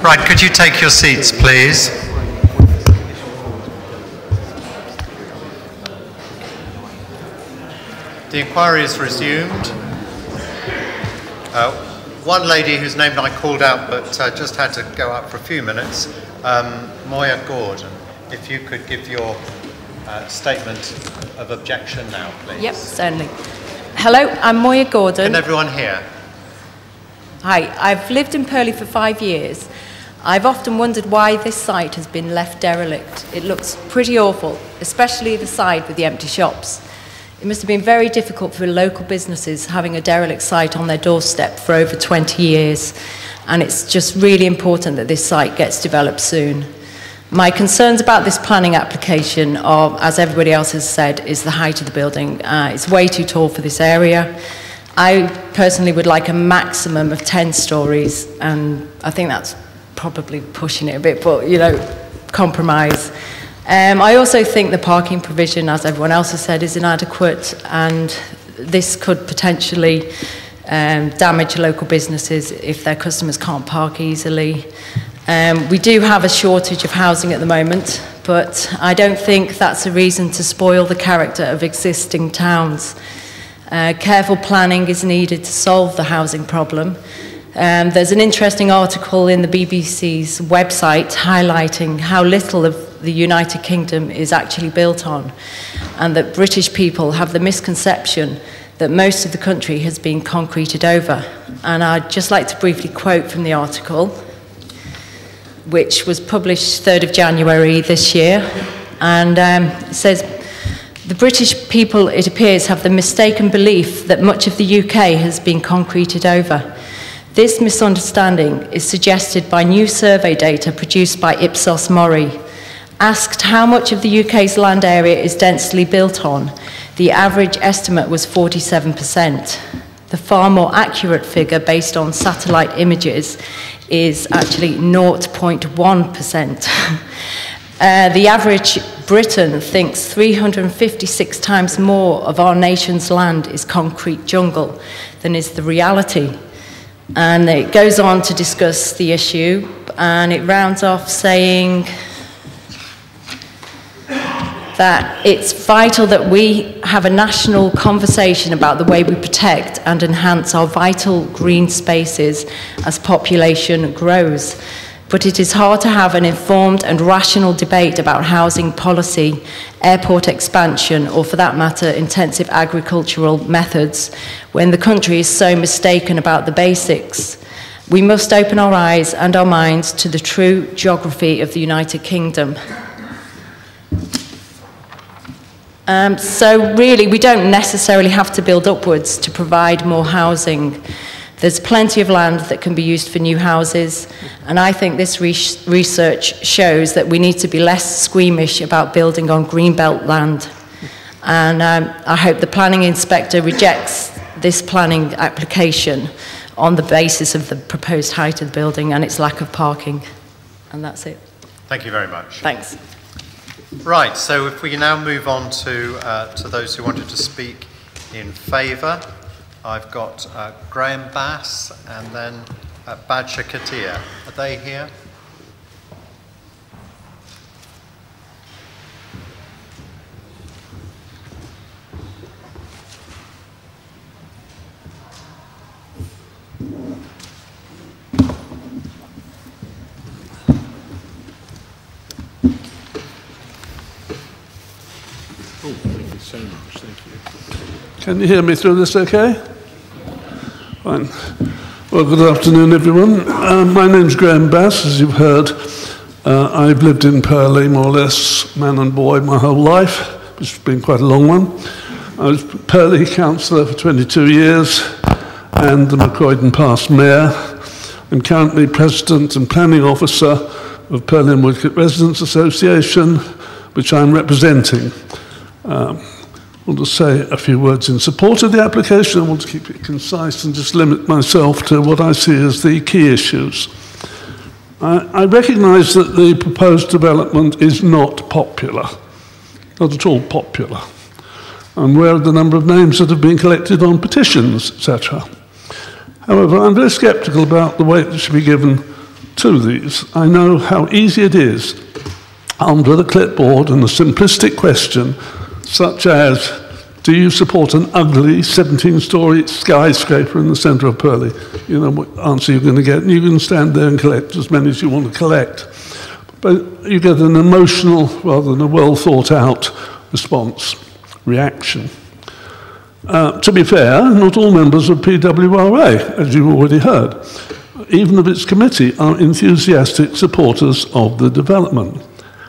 Right, could you take your seats, please? The inquiry is resumed. One lady whose name I called out but just had to go out for a few minutes, Moya Gordon, if you could give your statement of objection now, please. Yep, certainly. Hello, I'm Moya Gordon. Can everyone hear? Hi, I've lived in Purley for 5 years. I've often wondered why this site has been left derelict. It looks pretty awful, especially the side with the empty shops. It must have been very difficult for local businesses having a derelict site on their doorstep for over 20 years, and it's just really important that this site gets developed soon. My concerns about this planning application are, as everybody else has said, is the height of the building. It's way too tall for this area. I personally would like a maximum of 10 stories, and I think that's probably pushing it a bit, but, you know, compromise. I also think the parking provision, as everyone else has said, is inadequate, and this could potentially damage local businesses if their customers can't park easily. We do have a shortage of housing at the moment, but I don't think that's a reason to spoil the character of existing towns. Careful planning is needed to solve the housing problem. There's an interesting article in the BBC's website highlighting how little of the United Kingdom is actually built on, and that British people have the misconception that most of the country has been concreted over. And I'd just like to briefly quote from the article, which was published 3rd of January this year, and it says, "The British people, it appears, have the mistaken belief that much of the UK has been concreted over. This misunderstanding is suggested by new survey data produced by Ipsos Mori. Asked how much of the UK's land area is densely built on, the average estimate was 47%. The far more accurate figure, based on satellite images, is actually 0.1%. The average Briton thinks 356 times more of our nation's land is concrete jungle than is the reality." And it goes on to discuss the issue, and it rounds off saying that it's vital that we have a national conversation about the way we protect and enhance our vital green spaces as population grows. But it is hard to have an informed and rational debate about housing policy, airport expansion, or for that matter, intensive agricultural methods, when the country is so mistaken about the basics. We must open our eyes and our minds to the true geography of the United Kingdom. So really, we don't necessarily have to build upwards to provide more housing. There's plenty of land that can be used for new houses, and I think this research shows that we need to be less squeamish about building on greenbelt land. And I hope the planning inspector rejects this planning application on the basis of the proposed height of the building and its lack of parking. And that's it. Thank you very much. Thanks. Right, so if we now move on to those who wanted to speak in favour. I've got Graham Bass and then Badger Katia. Are they here? Oh, thank you so much. Thank you. Can you hear me through this okay? Fine. Well, good afternoon, everyone. My name's Graham Bass, as you've heard. I've lived in Purley, more or less, man and boy, my whole life, which has been quite a long one. I was Purley councillor for 22 years and the Croydon Pass mayor. I'm currently president and planning officer of Purley and Woodcote Residents Association, which I'm representing. I want to say a few words in support of the application. I want to keep it concise and just limit myself to what I see as the key issues. I recognise that the proposed development is not popular, not at all popular. I'm aware of the number of names that have been collected on petitions, etc. However, I'm very sceptical about the weight that should be given to these. I know how easy it is, armed with a clipboard and a simplistic question, such as, do you support an ugly 17-storey skyscraper in the centre of Purley? You know what answer you're going to get, and you can stand there and collect as many as you want to collect. But you get an emotional rather than a well-thought-out response, reaction. To be fair, not all members of PWRA, as you've already heard, even of its committee, are enthusiastic supporters of the development.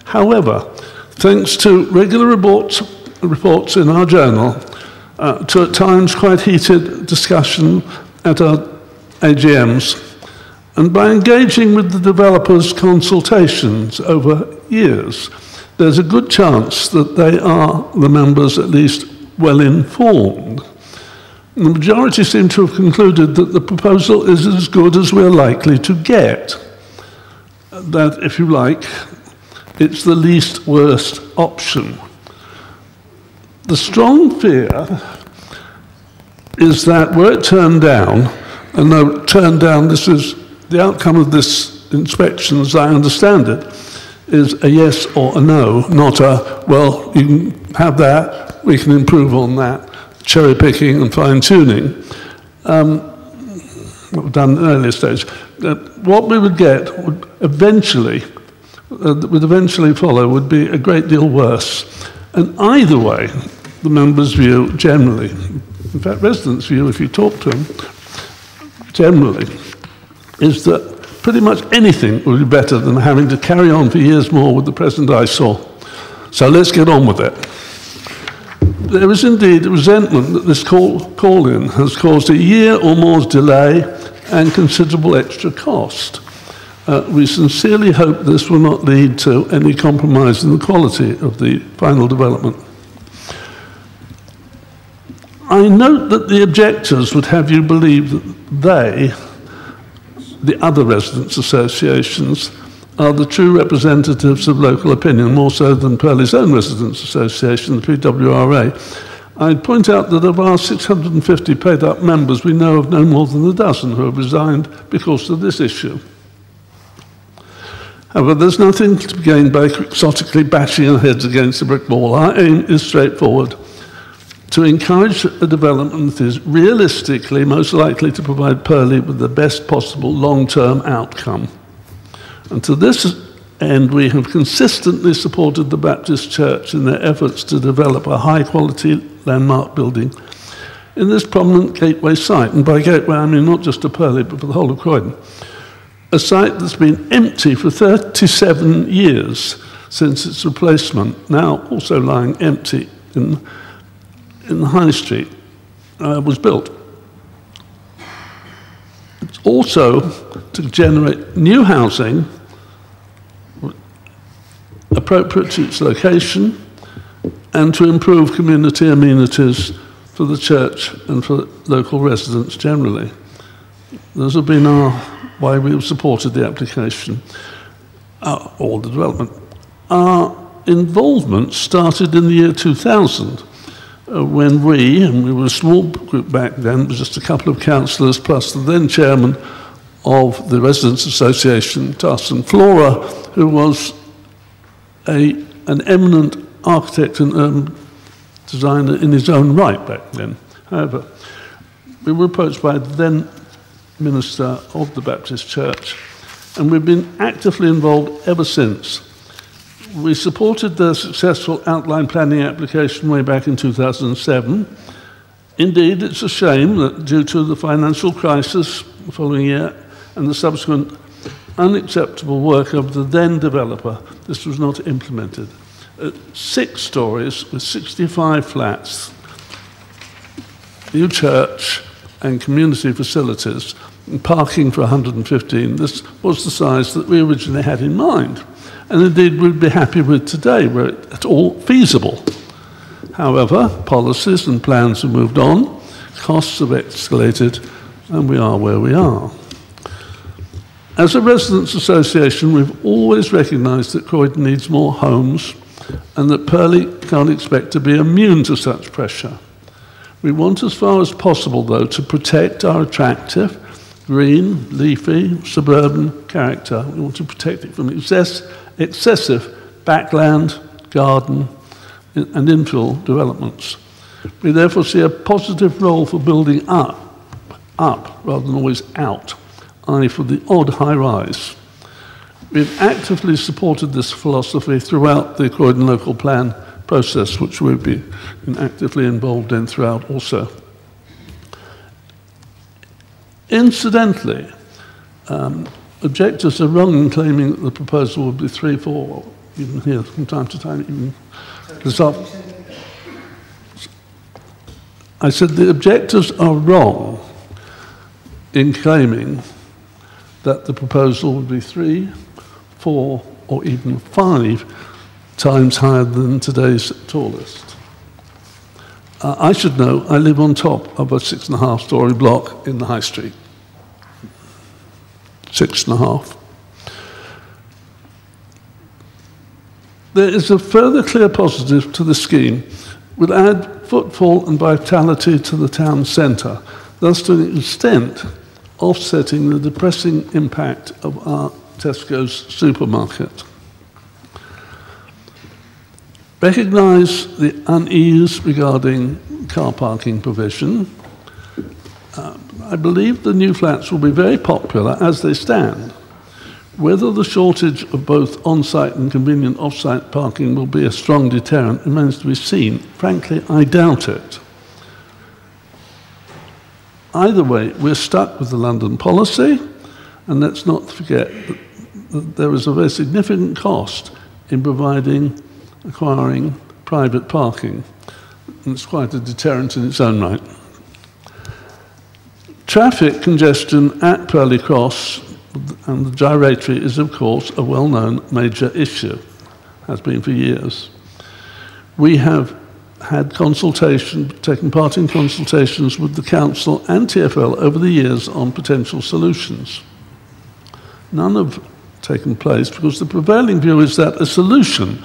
However, thanks to regular reports in our journal, to at times quite heated discussion at our AGMs, and by engaging with the developers' consultations over years, there's a good chance that they are, the members at least, well informed. The majority seem to have concluded that the proposal is as good as we're likely to get. That, if you like, it's the least worst option. The strong fear is that were it turned down, and no, turned down, this is the outcome of this inspection, as I understand it, is a yes or a no, not a, well, you can have that, we can improve on that, cherry picking and fine tuning. What we've done in the earlier stage. What we would get would eventually follow would be a great deal worse. And either way, the members' view generally, in fact residents' view if you talk to them, generally, is that pretty much anything would be better than having to carry on for years more with the present eyesore. So let's get on with it. There is indeed resentment that this call-in has caused a year or more's delay and considerable extra cost. We sincerely hope this will not lead to any compromise in the quality of the final development. I note that the objectors would have you believe that the other residents' associations, are the true representatives of local opinion, more so than Purley's own residents' association, the PWRA. I'd point out that of our 650 paid-up members, we know of no more than a dozen who have resigned because of this issue. However, there's nothing to be gained by quixotically bashing our heads against a brick wall. Our aim is straightforward: to encourage a development that is realistically most likely to provide Purley with the best possible long-term outcome. And to this end, we have consistently supported the Baptist Church in their efforts to develop a high-quality landmark building in this prominent gateway site. And by gateway, I mean not just to Purley, but for the whole of Croydon. A site that's been empty for 37 years since its replacement, now also lying empty in the High Street, was built. It's also to generate new housing appropriate to its location and to improve community amenities for the church and for local residents generally. Those have been why we've supported the application or the development. Our involvement started in the year 2000 when we were a small group back then, it was just a couple of councillors plus the then chairman of the Residents' Association, Tarson Flora, who was an eminent architect and designer in his own right back then. However, we were approached by the then minister of the Baptist Church, and we've been actively involved ever since. We supported the successful outline planning application way back in 2007. Indeed, it's a shame that due to the financial crisis the following year and the subsequent unacceptable work of the then developer, this was not implemented. 6 stories with 65 flats, new church and community facilities, and parking for 115. This was the size that we originally had in mind. And indeed we'd be happy with today, were it at all feasible. However, policies and plans have moved on, costs have escalated, and we are where we are. As a residents' association, we've always recognised that Croydon needs more homes and that Purley can't expect to be immune to such pressure. We want as far as possible, though, to protect our attractive green, leafy, suburban character. We want to protect it from excessive backland, garden, and infill developments. We therefore see a positive role for building up rather than always out, i.e. for the odd high-rise. We've actively supported this philosophy throughout the Croydon local plan process, which we've been actively involved in throughout also. Incidentally, objectors are wrong in claiming that the proposal would be 3, 4, even here from time to time, even resolved. I said the objectors are wrong in claiming that the proposal would be 3, 4, or even 5 times higher than today's tallest. I should know, I live on top of a 6.5-storey block in the High Street. 6.5. There is a further clear positive to the scheme, will add footfall and vitality to the town centre, thus to an extent offsetting the depressing impact of our Tesco's supermarket. Recognise the unease regarding car parking provision. I believe the new flats will be very popular as they stand. Whether the shortage of both on-site and convenient off-site parking will be a strong deterrent remains to be seen. Frankly, I doubt it. Either way, we're stuck with the London policy, and let's not forget that there is a very significant cost in acquiring private parking. And it's quite a deterrent in its own right. Traffic congestion at Purley Cross and the gyratory is, of course, a well-known major issue, has been for years. We have had taken part in consultations with the Council and TfL over the years on potential solutions. None have taken place because the prevailing view is that a solution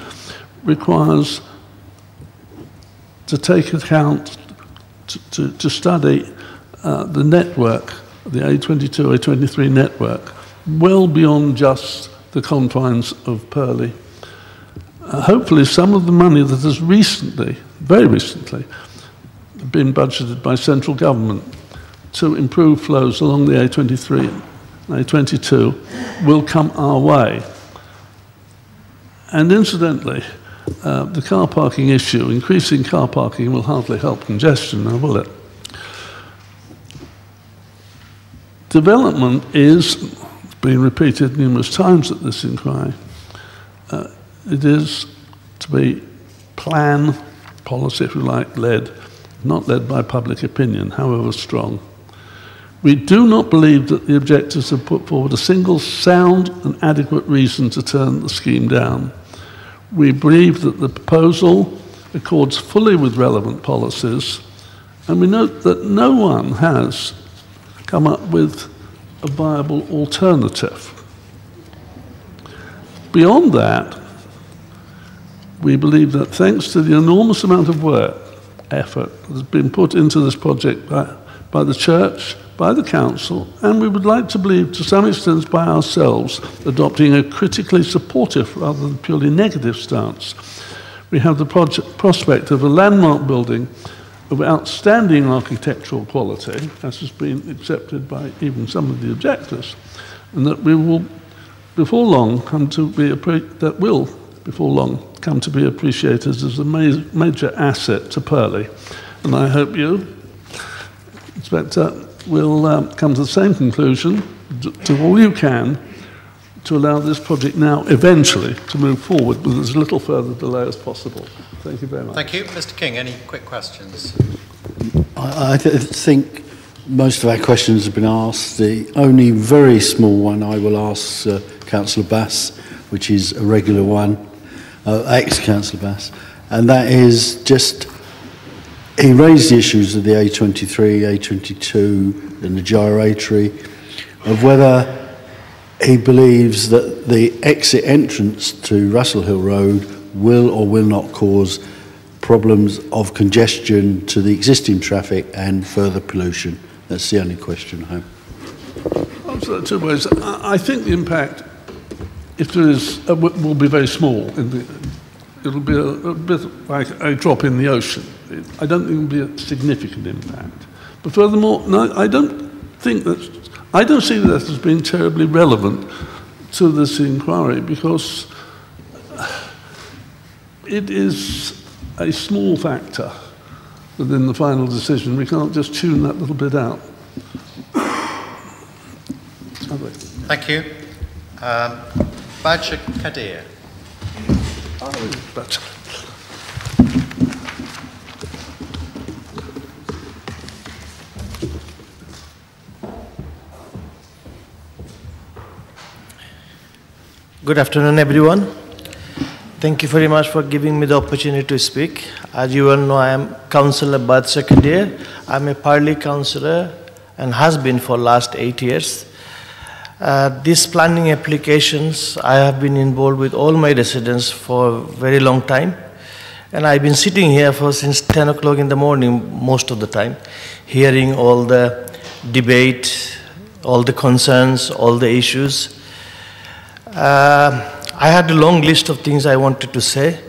requires to take account, to study the network, the A22, A23 network, well beyond just the confines of Purley. Hopefully some of the money that has recently, very recently, been budgeted by central government to improve flows along the A23 and A22 will come our way. And incidentally, the car parking issue, increasing car parking will hardly help congestion, now will it? Development is, it's been repeated numerous times at this inquiry, it is to be plan, policy if you like, led, not led by public opinion, however strong. We do not believe that the objectors have put forward a single sound and adequate reason to turn the scheme down. We believe that the proposal accords fully with relevant policies, and we note that no one has come up with a viable alternative. Beyond that, we believe that thanks to the enormous amount of work, effort that has been put into this project by the church, by the council, and we would like to believe to some extent by ourselves, adopting a critically supportive rather than purely negative stance. We have the prospect of a landmark building of outstanding architectural quality, as has been accepted by even some of the objectors, and that we will before long come to be appreciated as a major asset to Purley. And I hope you, Inspector, will come to the same conclusion, do all you can to allow this project now eventually to move forward with as little further delay as possible. Thank you very much. Thank you. Mr. King, any quick questions? I think most of our questions have been asked. The only very small one I will ask Councillor Bass, which is a regular one, ex-Councillor Bass, and that is just, he raised the issues of the A23, A22 and the gyratory, of whether he believes that the exit entrance to Russell Hill Road will or will not cause problems of congestion to the existing traffic and further pollution. That's the only question I have. So two ways. I think the impact, if there is, will be very small. It'll be a bit like a drop in the ocean. I don't think it'll be a significant impact. But furthermore, no, I don't see that as being terribly relevant to this inquiry, because it is a small factor within the final decision. We can't just tune that little bit out. Thank you. Badger Kadir. Good afternoon, everyone. Thank you very much for giving me the opportunity to speak. As you all know, I am Councillor Badger Kadir. I am a Purley councillor and has been for last 8 years. These planning applications, I have been involved with all my residents for a very long time. And I've been sitting here since 10 o'clock in the morning most of the time, hearing all the debate, all the concerns, all the issues. I had a long list of things I wanted to say,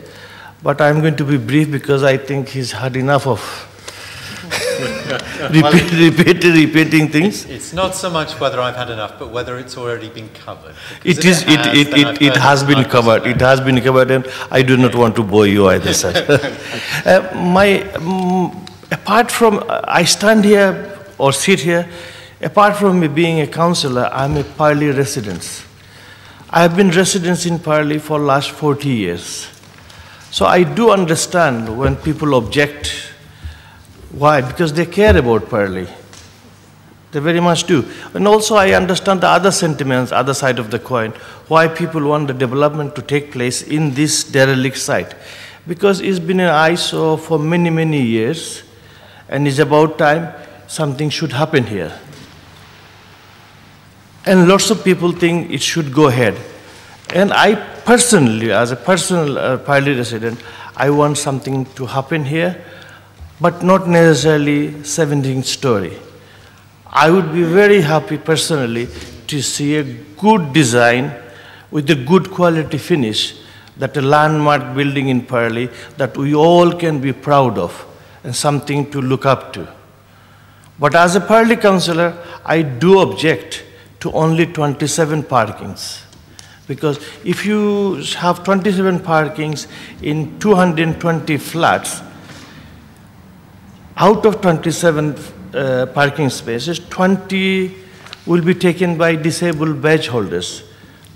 but I'm going to be brief because I think he's had enough of repeating things. It's not so much whether I've had enough, but whether it's already been covered. It has been covered. It has been covered, and I do not want to bore you either, sir. Apart from I stand here or sit here, apart from me being a councillor, I'm a Purley resident. I have been resident in Purley for last 40 years. So I do understand when people object. Why? Because they care about Purley. They very much do. And also I understand the other sentiments, other side of the coin, why people want the development to take place in this derelict site. Because it's been an eyesore for many, many years, and it's about time something should happen here. And lots of people think it should go ahead. And I personally, as a personal Purley resident, I want something to happen here, but not necessarily 17th story. I would be very happy personally to see a good design with a good quality finish, that a landmark building in Purley that we all can be proud of and something to look up to. But as a Purley councillor, I do object to only 27 parkings. Because if you have 27 parkings in 220 flats, out of 27 parking spaces, 20 will be taken by disabled badge holders.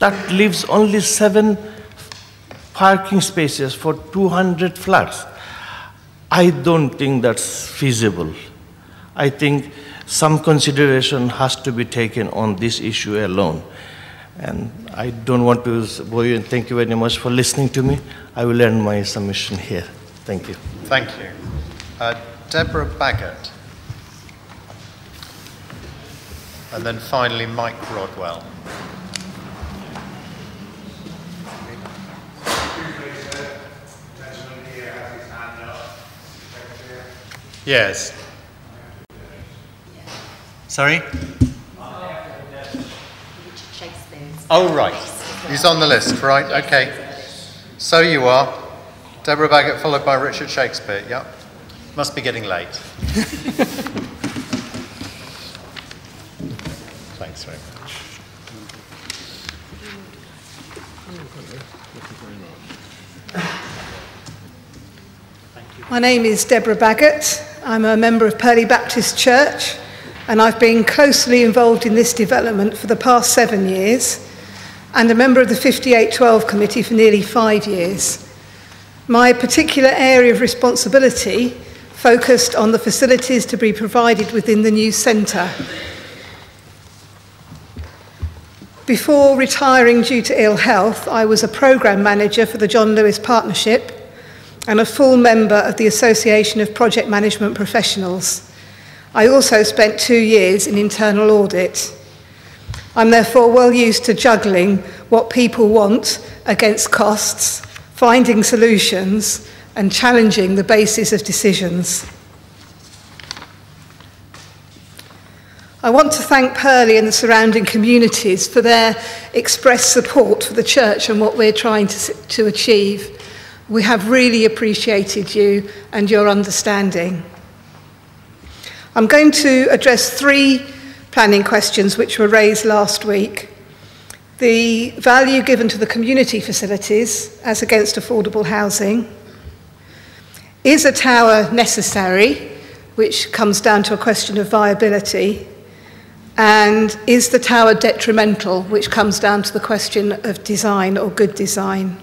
That leaves only 7 parking spaces for 200 flats. I don't think that's feasible. I think some consideration has to be taken on this issue alone. And I don't want to bore you, and thank you very much for listening to me. I will end my submission here. Thank you. Thank you. Deborah Baggett. And then finally, Mike Rodwell. Yes. Sorry? Oh, right. He's on the list, right? Okay. So you are. Deborah Baggett, followed by Richard Shakespeare. Yep. Must be getting late. Thanks very much. My name is Deborah Baggett. I'm a member of Purley Baptist Church, and I've been closely involved in this development for the past 7 years, and a member of the 5812 committee for nearly 5 years. My particular area of responsibility focused on the facilities to be provided within the new centre. Before retiring due to ill health, I was a programme manager for the John Lewis Partnership and a full member of the Association of Project Management Professionals. I also spent 2 years in internal audit. I'm therefore well used to juggling what people want against costs, finding solutions, and challenging the basis of decisions. I want to thank Purley and the surrounding communities for their expressed support for the church and what we're trying to achieve. We have really appreciated you and your understanding. I'm going to address 3 planning questions which were raised last week. The value given to the community facilities as against affordable housing. Is a tower necessary, which comes down to a question of viability? And is the tower detrimental, which comes down to the question of design or good design?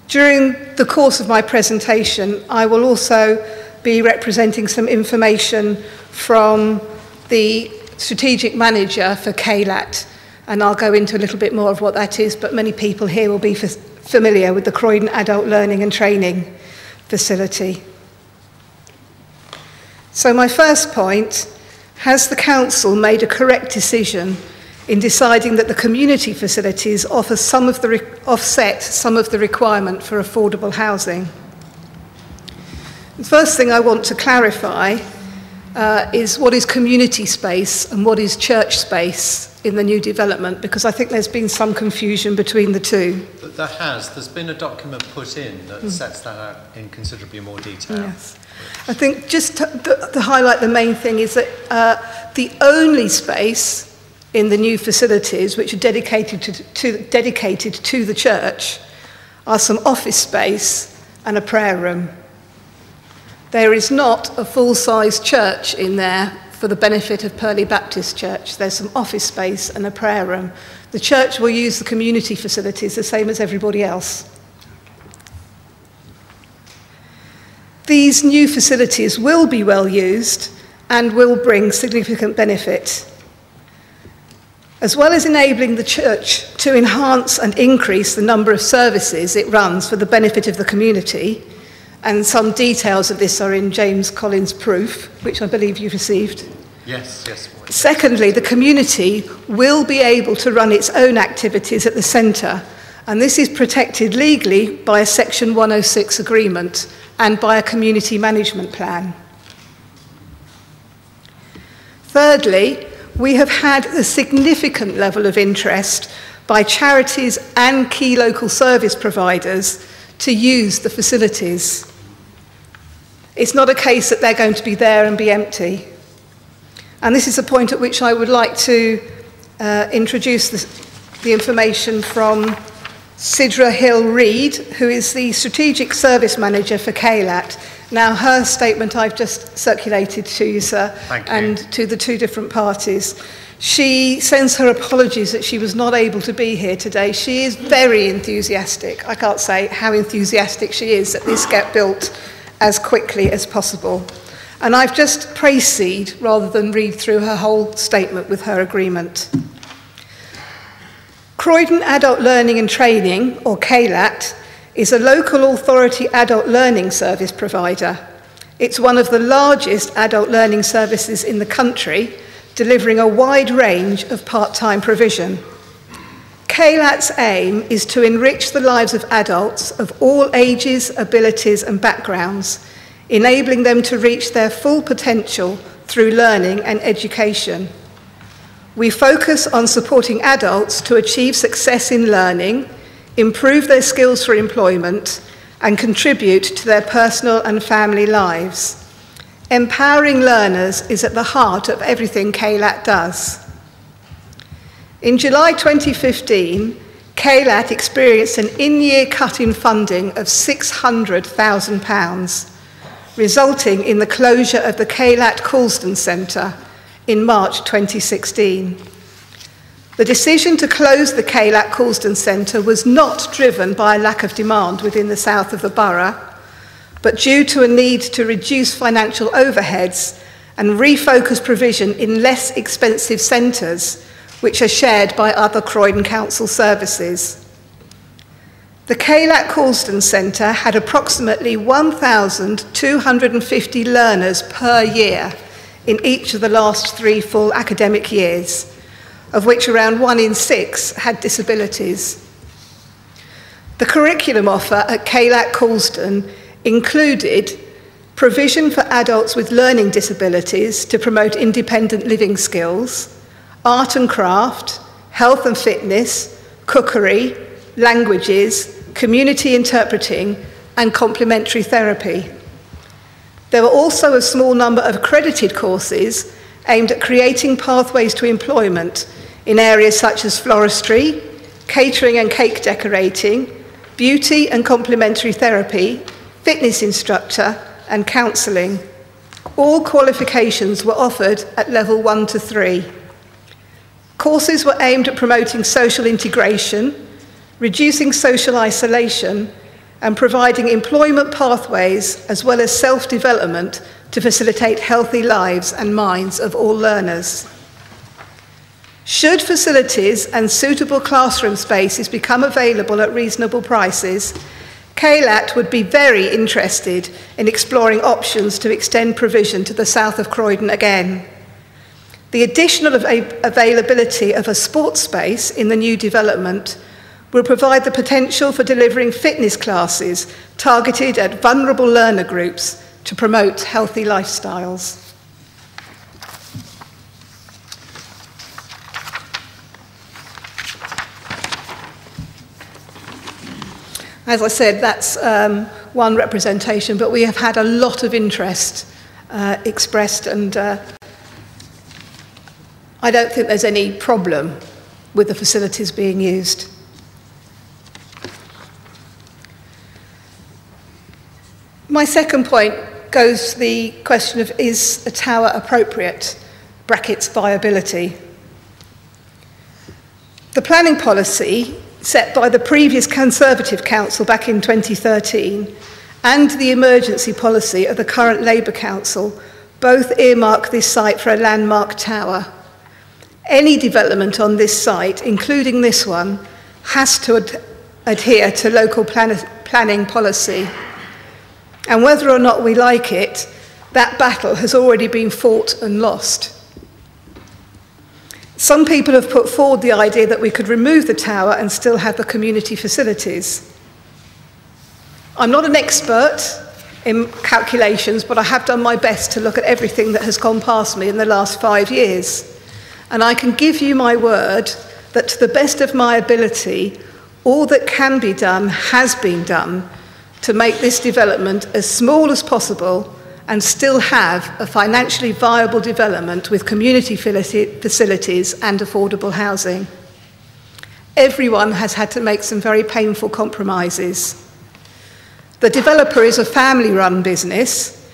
During the course of my presentation, I will also be representing some information from the strategic manager for KLAT, and I'll go into a little bit more of what that is, but many people here will be familiar with the Croydon Adult Learning and Training Facility. So my first point, has the council made a correct decision in deciding that the community facilities offset some of the requirement for affordable housing? The first thing I want to clarify is what is community space and what is church space in the new development, because I think there's been some confusion between the two. There's been a document put in that sets that out in considerably more detail. Yes. I think just to highlight the main thing is that the only space in the new facilities which are dedicated to the church are some office space and a prayer room. There is not a full-size church in there for the benefit of Purley Baptist Church. There's some office space and a prayer room. The church will use the community facilities the same as everybody else. These new facilities will be well used and will bring significant benefit. As well as enabling the church to enhance and increase the number of services it runs for the benefit of the community, and some details of this are in James Collins' proof, which I believe you've received. Yes. Secondly, the community will be able to run its own activities at the centre, and this is protected legally by a Section 106 agreement and by a community management plan. Thirdly, we have had a significant level of interest by charities and key local service providers to use the facilities. It's not a case that they're going to be there and be empty. And this is a point at which I would like to introduce the information from Sidra Hill-Reid, who is the Strategic Service Manager for KLAT. Now, her statement I've just circulated to you, sir, and to the 2 different parties. She sends her apologies that she was not able to be here today. She is very enthusiastic. I can't say how enthusiastic she is that this get built as quickly as possible. And I've just proceed rather than read through her whole statement with her agreement. Croydon Adult Learning and Training, or KLAT, is a local authority adult learning service provider. It's one of the largest adult learning services in the country, delivering a wide range of part-time provision. KLAT's aim is to enrich the lives of adults of all ages, abilities and backgrounds, enabling them to reach their full potential through learning and education. We focus on supporting adults to achieve success in learning, improve their skills for employment, and contribute to their personal and family lives. Empowering learners is at the heart of everything KLAT does. In July 2015, KLAT experienced an in-year cut in funding of £600,000, resulting in the closure of the KLAT Coulsdon Centre in March 2016. The decision to close the KLAT Coulsdon Centre was not driven by a lack of demand within the south of the borough, but due to a need to reduce financial overheads and refocus provision in less expensive centres, which are shared by other Croydon Council services. The KLAT Coulsdon Centre had approximately 1,250 learners per year in each of the last 3 full academic years, of which around 1 in 6 had disabilities. The curriculum offer at KLAT Coulsdon included provision for adults with learning disabilities to promote independent living skills, art and craft, health and fitness, cookery, languages, community interpreting, and complementary therapy. There were also a small number of accredited courses aimed at creating pathways to employment in areas such as floristry, catering and cake decorating, beauty and complementary therapy, fitness instructor, and counselling. All qualifications were offered at level 1 to 3. Courses were aimed at promoting social integration, reducing social isolation, and providing employment pathways as well as self-development to facilitate healthy lives and minds of all learners. Should facilities and suitable classroom spaces become available at reasonable prices, KLAT would be very interested in exploring options to extend provision to the south of Croydon again. The additional availability of a sports space in the new development will provide the potential for delivering fitness classes targeted at vulnerable learner groups to promote healthy lifestyles. As I said, that's one representation, but we have had a lot of interest expressed, and I don't think there's any problem with the facilities being used. My second point goes to the question of, is a tower appropriate, brackets viability. The planning policy set by the previous Conservative Council back in 2013 and the emergency policy of the current Labour Council both earmark this site for a landmark tower. Any development on this site, including this one, has to adhere to local planning policy. And whether or not we like it, that battle has already been fought and lost. Some people have put forward the idea that we could remove the tower and still have the community facilities. I'm not an expert in calculations, but I have done my best to look at everything that has gone past me in the last 5 years. And I can give you my word that to the best of my ability, all that can be done has been done to make this development as small as possible and still have a financially viable development with community facilities and affordable housing. Everyone has had to make some very painful compromises. The developer is a family-run business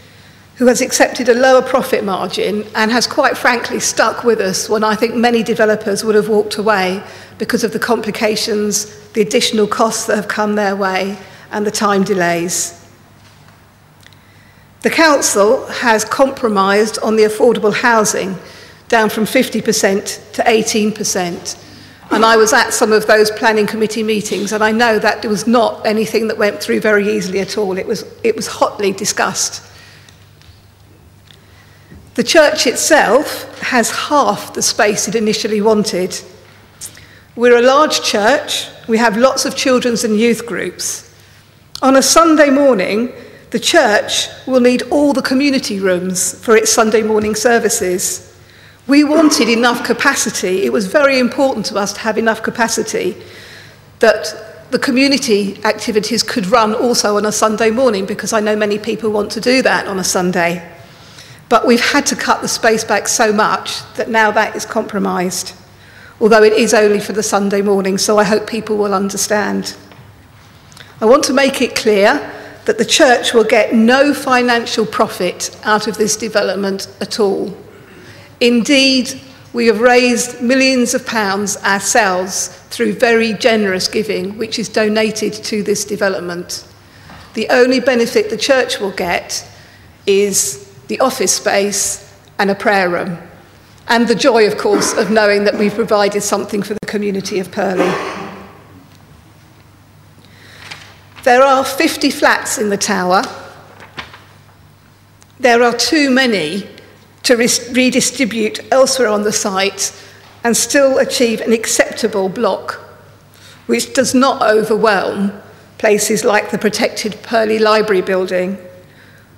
who has accepted a lower profit margin and has quite frankly stuck with us when I think many developers would have walked away because of the complications, the additional costs that have come their way, and the time delays. The council has compromised on the affordable housing, down from 50% to 18%. And I was at some of those planning committee meetings, and I know that it was not anything that went through very easily at all. It was hotly discussed. The church itself has half the space it initially wanted. We're a large church. We have lots of children's and youth groups. On a Sunday morning, the church will need all the community rooms for its Sunday morning services. We wanted enough capacity. It was very important to us to have enough capacity that the community activities could run also on a Sunday morning, because I know many people want to do that on a Sunday. But we've had to cut the space back so much that now that is compromised, although it is only for the Sunday morning, so I hope people will understand. I want to make it clear that the church will get no financial profit out of this development at all. Indeed, we have raised millions of pounds ourselves through very generous giving, which is donated to this development. The only benefit the church will get is the office space and a prayer room, and the joy, of course, of knowing that we've provided something for the community of Purley. There are 50 flats in the tower. There are too many to redistribute elsewhere on the site and still achieve an acceptable block, which does not overwhelm places like the protected Purley Library building.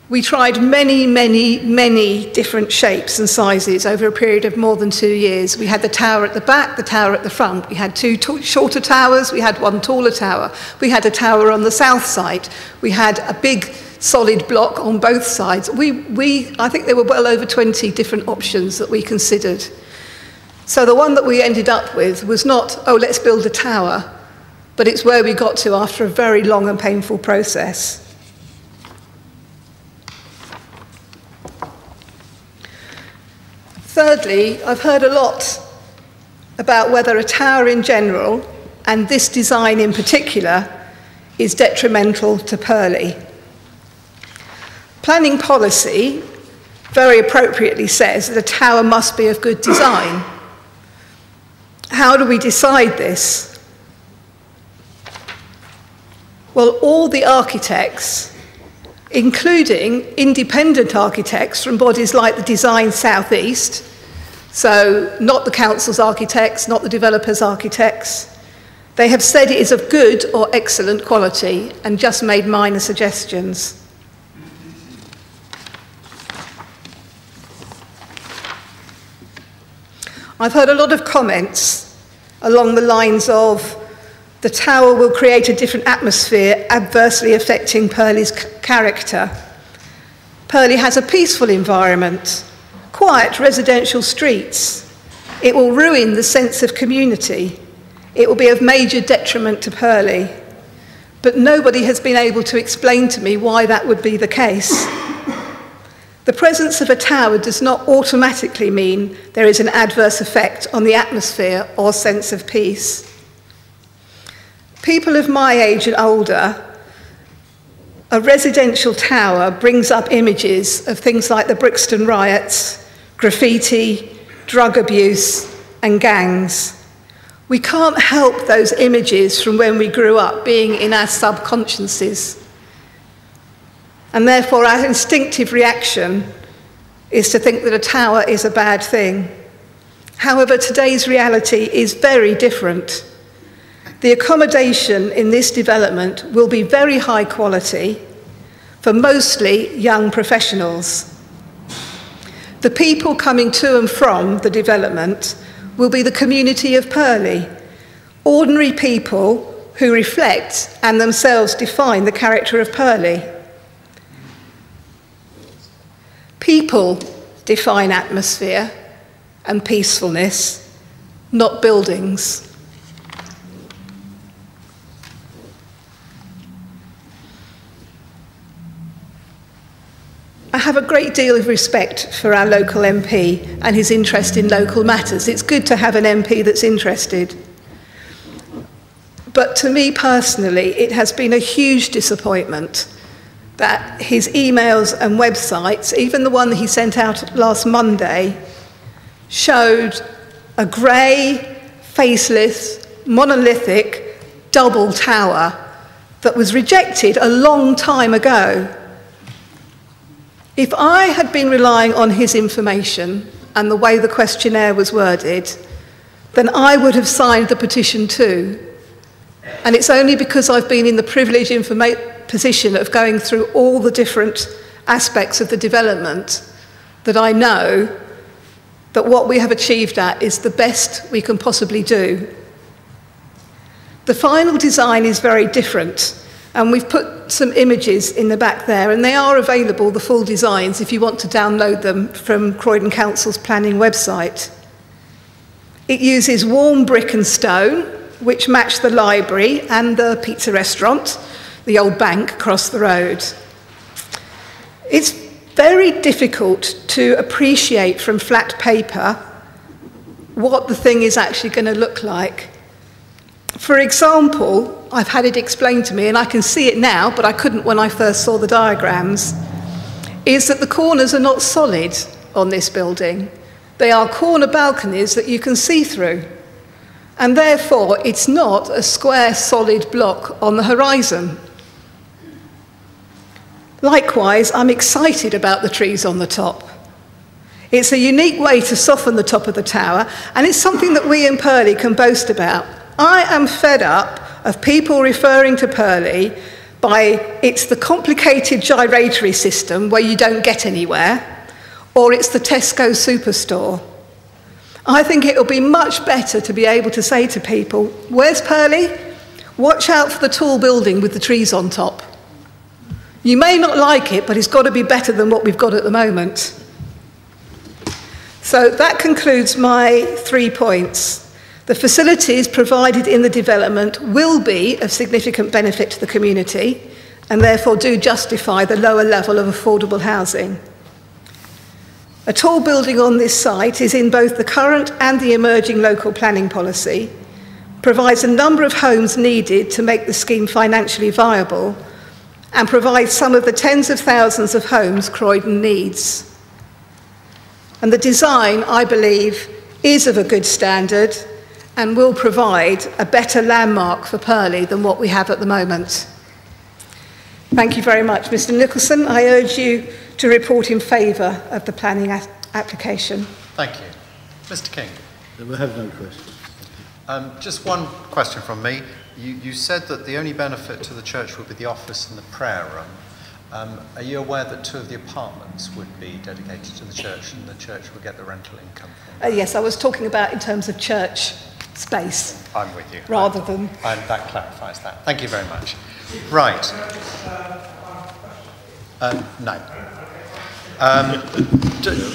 We tried many different shapes and sizes over a period of more than 2 years. We had the tower at the back, the tower at the front. We had two shorter towers, we had one taller tower. We had a tower on the south side. We had a big solid block on both sides. I think there were well over 20 different options that we considered. So the one that we ended up with was not, oh, let's build a tower, but it's where we got to after a very long and painful process. Thirdly, I've heard a lot about whether a tower in general, and this design in particular, is detrimental to Purley. Planning policy very appropriately says that a tower must be of good design. How do we decide this? Well, all the architects, including independent architects from bodies like the Design South East, so not the council's architects, not the developer's architects, they have said it is of good or excellent quality and just made minor suggestions. I've heard a lot of comments along the lines of the tower will create a different atmosphere adversely affecting Purley's character. Purley has a peaceful environment, quiet residential streets. It will ruin the sense of community. It will be of major detriment to Purley. But nobody has been able to explain to me why that would be the case. The presence of a tower does not automatically mean there is an adverse effect on the atmosphere or sense of peace. People of my age and older, a residential tower brings up images of things like the Brixton riots, graffiti, drug abuse, and gangs. We can't help those images from when we grew up being in our subconsciouses. And therefore, our instinctive reaction is to think that a tower is a bad thing. However, today's reality is very different. The accommodation in this development will be very high quality for mostly young professionals. The people coming to and from the development will be the community of Purley, ordinary people who reflect and themselves define the character of Purley. People define atmosphere and peacefulness, not buildings. I have a great deal of respect for our local MP and his interest in local matters. It's good to have an MP that's interested. But to me personally, it has been a huge disappointment that his emails and websites, even the one that he sent out last Monday, showed a grey, faceless, monolithic, double tower that was rejected a long time ago. If I had been relying on his information and the way the questionnaire was worded, then I would have signed the petition too. And it's only because I've been in the privileged position of going through all the different aspects of the development that I know that what we have achieved at is the best we can possibly do. The final design is very different, and we've put some images in the back there, and they are available, the full designs, if you want to download them from Croydon Council's planning website. It uses warm brick and stone, which match the library and the pizza restaurant, the old bank across the road. It's very difficult to appreciate from flat paper what the thing is actually going to look like. For example, I've had it explained to me, and I can see it now, but I couldn't when I first saw the diagrams, is that the corners are not solid on this building. They are corner balconies that you can see through. And therefore, it's not a square solid block on the horizon. Likewise, I'm excited about the trees on the top. It's a unique way to soften the top of the tower, and it's something that we in Purley can boast about. I am fed up of people referring to Purley by it's the complicated gyratory system where you don't get anywhere, or it's the Tesco superstore. I think it'll be much better to be able to say to people, where's Purley? Watch out for the tall building with the trees on top. You may not like it, but it's got to be better than what we've got at the moment. So that concludes my 3 points. The facilities provided in the development will be of significant benefit to the community and therefore do justify the lower level of affordable housing. A tall building on this site is in both the current and the emerging local planning policy, provides a number of homes needed to make the scheme financially viable, and provides some of the tens of thousands of homes Croydon needs. And the design, I believe, is of a good standard and will provide a better landmark for Purley than what we have at the moment. Thank you very much. Mr. Nicholson, I urge you to report in favour of the planning application. Thank you. Mr. King. We have no questions. Just one question from me. You said that the only benefit to the church would be the office and the prayer room. Are you aware that 2 of the apartments would be dedicated to the church and the church would get the rental income from? Yes, I was talking about in terms of church space. I'm with you. Rather than... that clarifies that. Thank you very much. Right. No.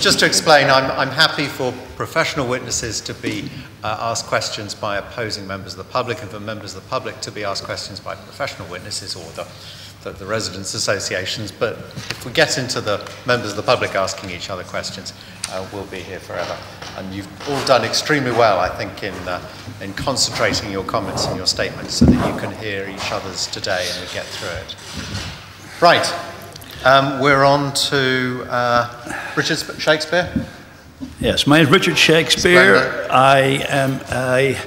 Just to explain, I'm happy for professional witnesses to be asked questions by opposing members of the public and for members of the public to be asked questions by professional witnesses or the residents' associations. But if we get into the members of the public asking each other questions, we'll be here forever. And you've all done extremely well, I think, in concentrating your comments and your statements so that you can hear each other's today and we get through it. Right. We're on to Richard Shakespeare. Yes, my name is Richard Shakespeare. I've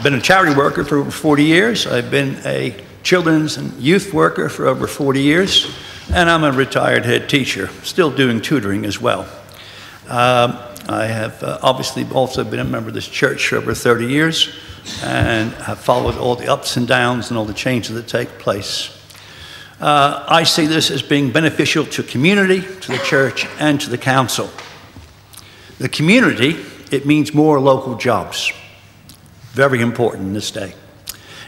been a charity worker for over 40 years. I've been a children's and youth worker for over 40 years. And I'm a retired head teacher, still doing tutoring as well. I have obviously also been a member of this church for over 30 years and have followed all the ups and downs and all the changes that take place. I see this as being beneficial to community, to the church, and to the council. The community, it means more local jobs. Very important in this day.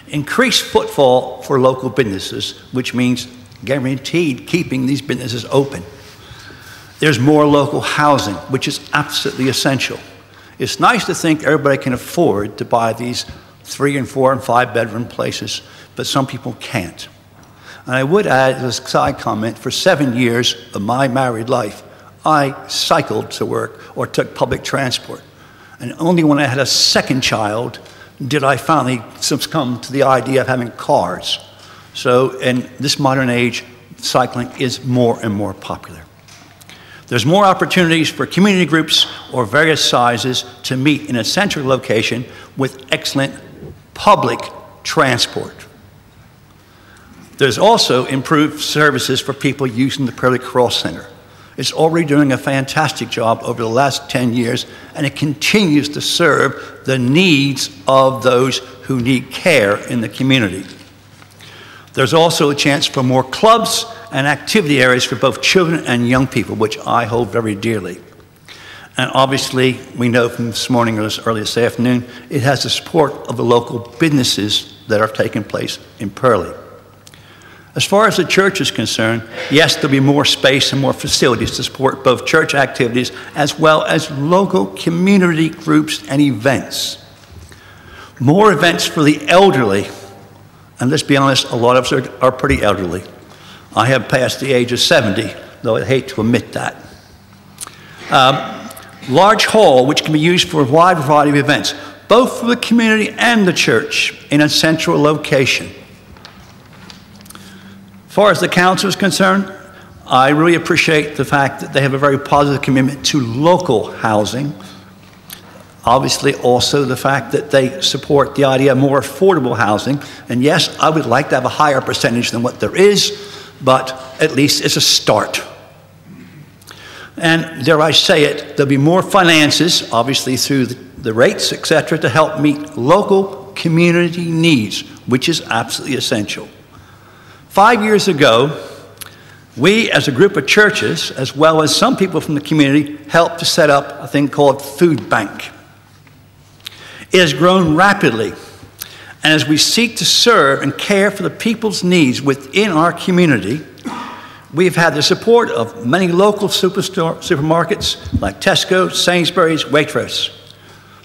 Increased footfall for local businesses, which means guaranteed keeping these businesses open. There's more local housing, which is absolutely essential. It's nice to think everybody can afford to buy these 3 and 4 and 5 bedroom places, but some people can't. And I would add as a side comment, for 7 years of my married life, I cycled to work or took public transport. And only when I had a second child did I finally succumb to the idea of having cars. So in this modern age, cycling is more and more popular. There's more opportunities for community groups or various sizes to meet in a central location with excellent public transport. There's also improved services for people using the Purley Cross Center. It's already doing a fantastic job over the last 10 years, and it continues to serve the needs of those who need care in the community. There's also a chance for more clubs and activity areas for both children and young people, which I hold very dearly. And obviously, we know from this morning or early this afternoon, it has the support of the local businesses that are taking place in Purley. As far as the church is concerned, yes, there'll be more space and more facilities to support both church activities as well as local community groups and events. More events for the elderly, and let's be honest, a lot of us are pretty elderly. I have passed the age of 70, though I hate to admit that. Large hall, which can be used for a wide variety of events, both for the community and the church in a central location. As far as the council is concerned, I really appreciate the fact that they have a very positive commitment to local housing. Obviously, also the fact that they support the idea of more affordable housing. And yes, I would like to have a higher percentage than what there is, but at least it's a start. And dare I say it, there'll be more finances, obviously through the rates, etc., to help meet local community needs, which is absolutely essential. 5 years ago, we as a group of churches, as well as some people from the community, helped to set up a thing called Food Bank. It has grown rapidly, and as we seek to serve and care for the people's needs within our community, we've had the support of many local supermarkets like Tesco, Sainsbury's, Waitrose.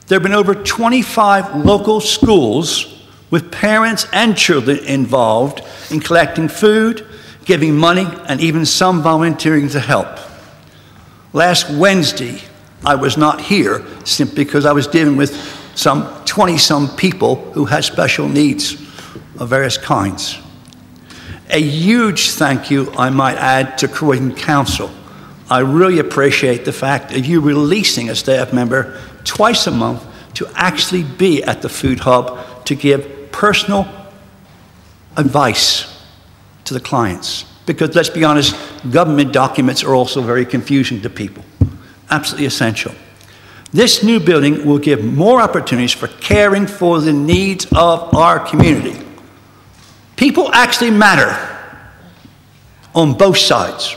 There have been over 25 local schools with parents and children involved in collecting food, giving money, and even some volunteering to help. Last Wednesday, I was not here simply because I was dealing with some 20-some people who had special needs of various kinds. A huge thank you, I might add, to Croydon Council. I really appreciate the fact that you releasing a staff member twice a month to actually be at the food hub to give personal advice to the clients. Because let's be honest, government documents are also very confusing to people. Absolutely essential. This new building will give more opportunities for caring for the needs of our community. People actually matter on both sides.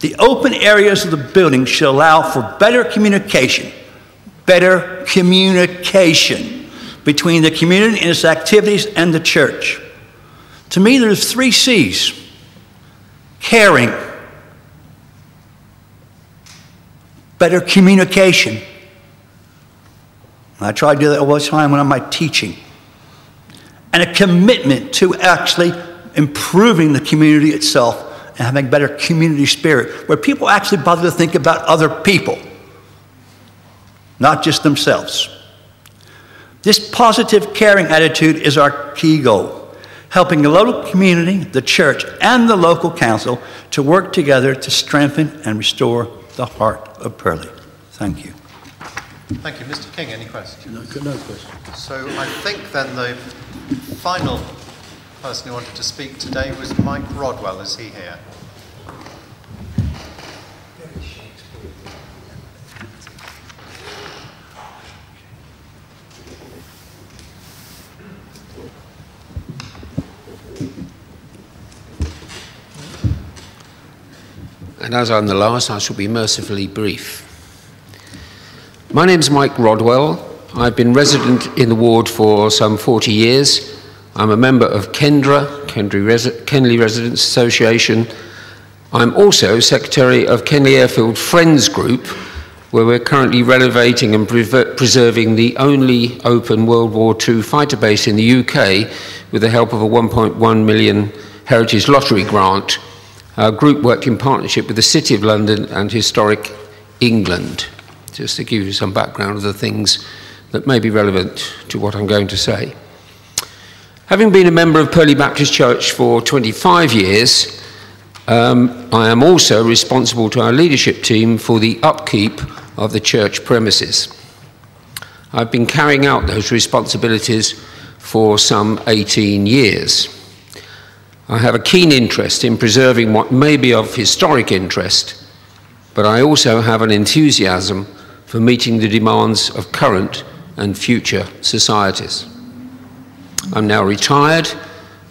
The open areas of the building should allow for better communication between the community and its activities and the church. To me, there's 3 C's. Caring, better communication. I try to do that all the time when I'm teaching. And a commitment to actually improving the community itself and having better community spirit, where people actually bother to think about other people, not just themselves. This positive, caring attitude is our key goal, helping the local community, the church, and the local council to work together to strengthen and restore the heart of Purley. Thank you. Thank you. Mr. King, any questions? No questions. So I think then the final person who wanted to speak today was Mike Rodwell. Is he here? And as I'm the last, I shall be mercifully brief. My name's Mike Rodwell. I've been resident in the ward for some 40 years. I'm a member of Kenley Residents Association. I'm also Secretary of Kenley Airfield Friends Group, where we're currently renovating and preserving the only open World War II fighter base in the UK with the help of a 1.1 million Heritage Lottery grant. Our group worked in partnership with the City of London and Historic England, just to give you some background of the things that may be relevant to what I'm going to say. Having been a member of Purley Baptist Church for 25 years, I am also responsible to our leadership team for the upkeep of the church premises. I've been carrying out those responsibilities for some 18 years. I have a keen interest in preserving what may be of historic interest, but I also have an enthusiasm for meeting the demands of current and future societies. I'm now retired,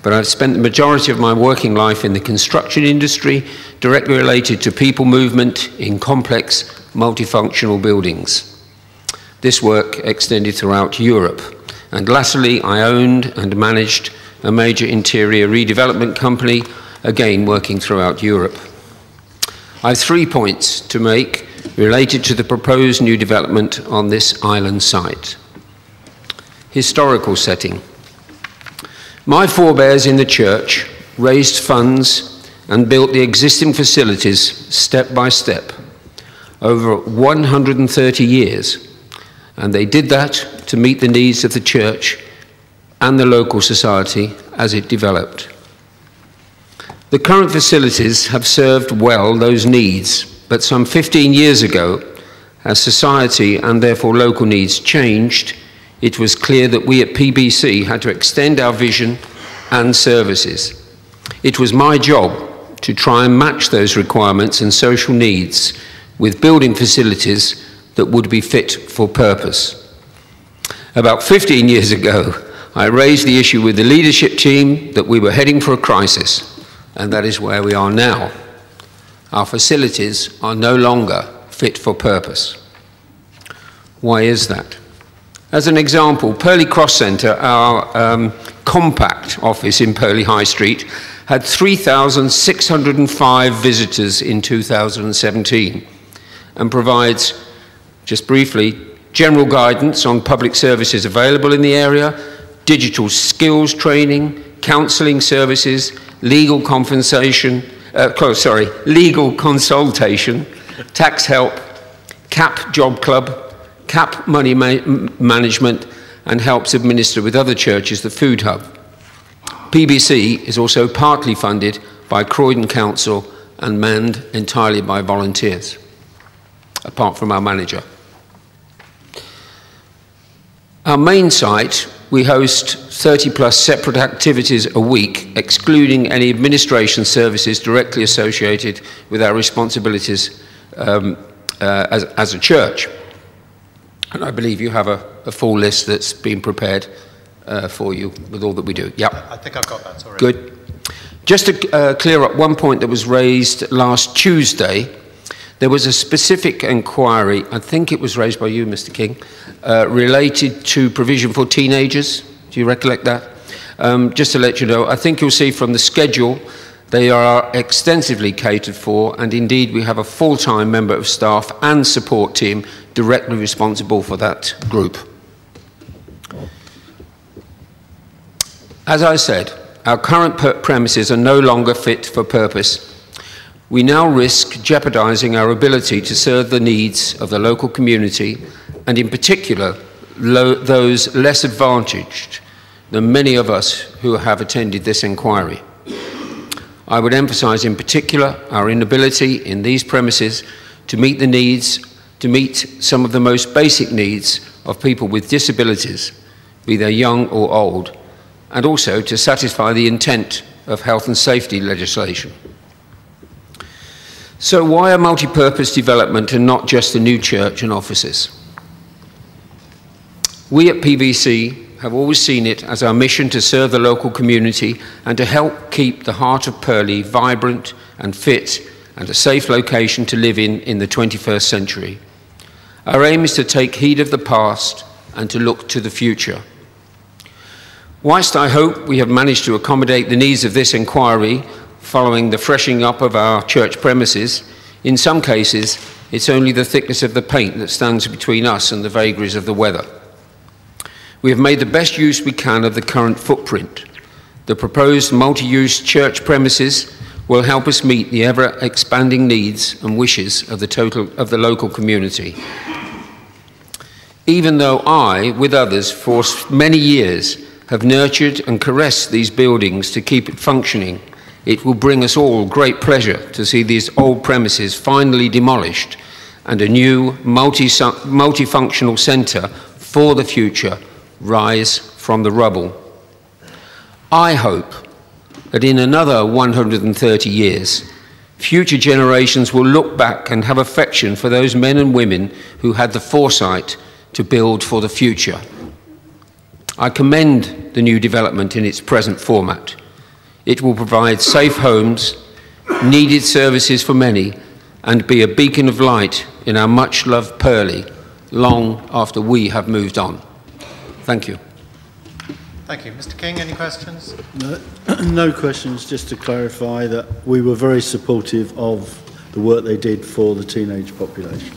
but I've spent the majority of my working life in the construction industry, directly related to people movement in complex, multifunctional buildings. This work extended throughout Europe, and latterly I owned and managed a major interior redevelopment company, again working throughout Europe. I have 3 points to make related to the proposed new development on this island site. Historical setting. My forebears in the church raised funds and built the existing facilities step by step over 130 years, and they did that to meet the needs of the church and the local society as it developed. The current facilities have served well those needs, but some 15 years ago, as society and therefore local needs changed, it was clear that we at PBC had to extend our vision and services. It was my job to try and match those requirements and social needs with building facilities that would be fit for purpose. About 15 years ago, I raised the issue with the leadership team that we were heading for a crisis, and that is where we are now. Our facilities are no longer fit for purpose. Why is that? As an example, Purley Cross Centre, our compact office in Purley High Street, had 3,605 visitors in 2017 and provides, just briefly, general guidance on public services available in the area, digital skills training, counselling services, legal consultation, tax help, CAP Job Club, CAP Money Management, and helps administer with other churches the Food Hub. PBC is also partly funded by Croydon Council and manned entirely by volunteers, apart from our manager. Our main site, we host 30+ separate activities a week, excluding any administration services directly associated with our responsibilities as a church. And I believe you have a full list that's been prepared for you with all that we do. Yeah. I think I've got that already. Good. Just to clear up one point that was raised last Tuesday, there was a specific inquiry, I think it was raised by you, Mr. King, related to provision for teenagers. Do you recollect that? Just to let you know, I think you'll see from the schedule they are extensively catered for, and indeed we have a full-time member of staff and support team directly responsible for that group. As I said, our current premises are no longer fit for purpose. We now risk jeopardising our ability to serve the needs of the local community, and in particular those less advantaged than many of us who have attended this inquiry. I would emphasise in particular our inability in these premises to meet the needs, to meet some of the most basic needs of people with disabilities, be they young or old, and also to satisfy the intent of health and safety legislation. So why a multi-purpose development and not just a new church and offices? We at PVC have always seen it as our mission to serve the local community and to help keep the heart of Purley vibrant and fit and a safe location to live in the 21st century. Our aim is to take heed of the past and to look to the future. Whilst I hope we have managed to accommodate the needs of this inquiry following the freshening up of our church premises, in some cases it's only the thickness of the paint that stands between us and the vagaries of the weather. We have made the best use we can of the current footprint. The proposed multi-use church premises will help us meet the ever-expanding needs and wishes of the local community. Even though I, with others, for many years have nurtured and caressed these buildings to keep it functioning, it will bring us all great pleasure to see these old premises finally demolished and a new multifunctional centre for the future rise from the rubble. I hope that in another 130 years, future generations will look back and have affection for those men and women who had the foresight to build for the future. I commend the new development in its present format. It will provide safe homes, needed services for many, and be a beacon of light in our much-loved Purley long after we have moved on. Thank you. Thank you. Mr. King, any questions? No questions, just to clarify that we were very supportive of the work they did for the teenage population.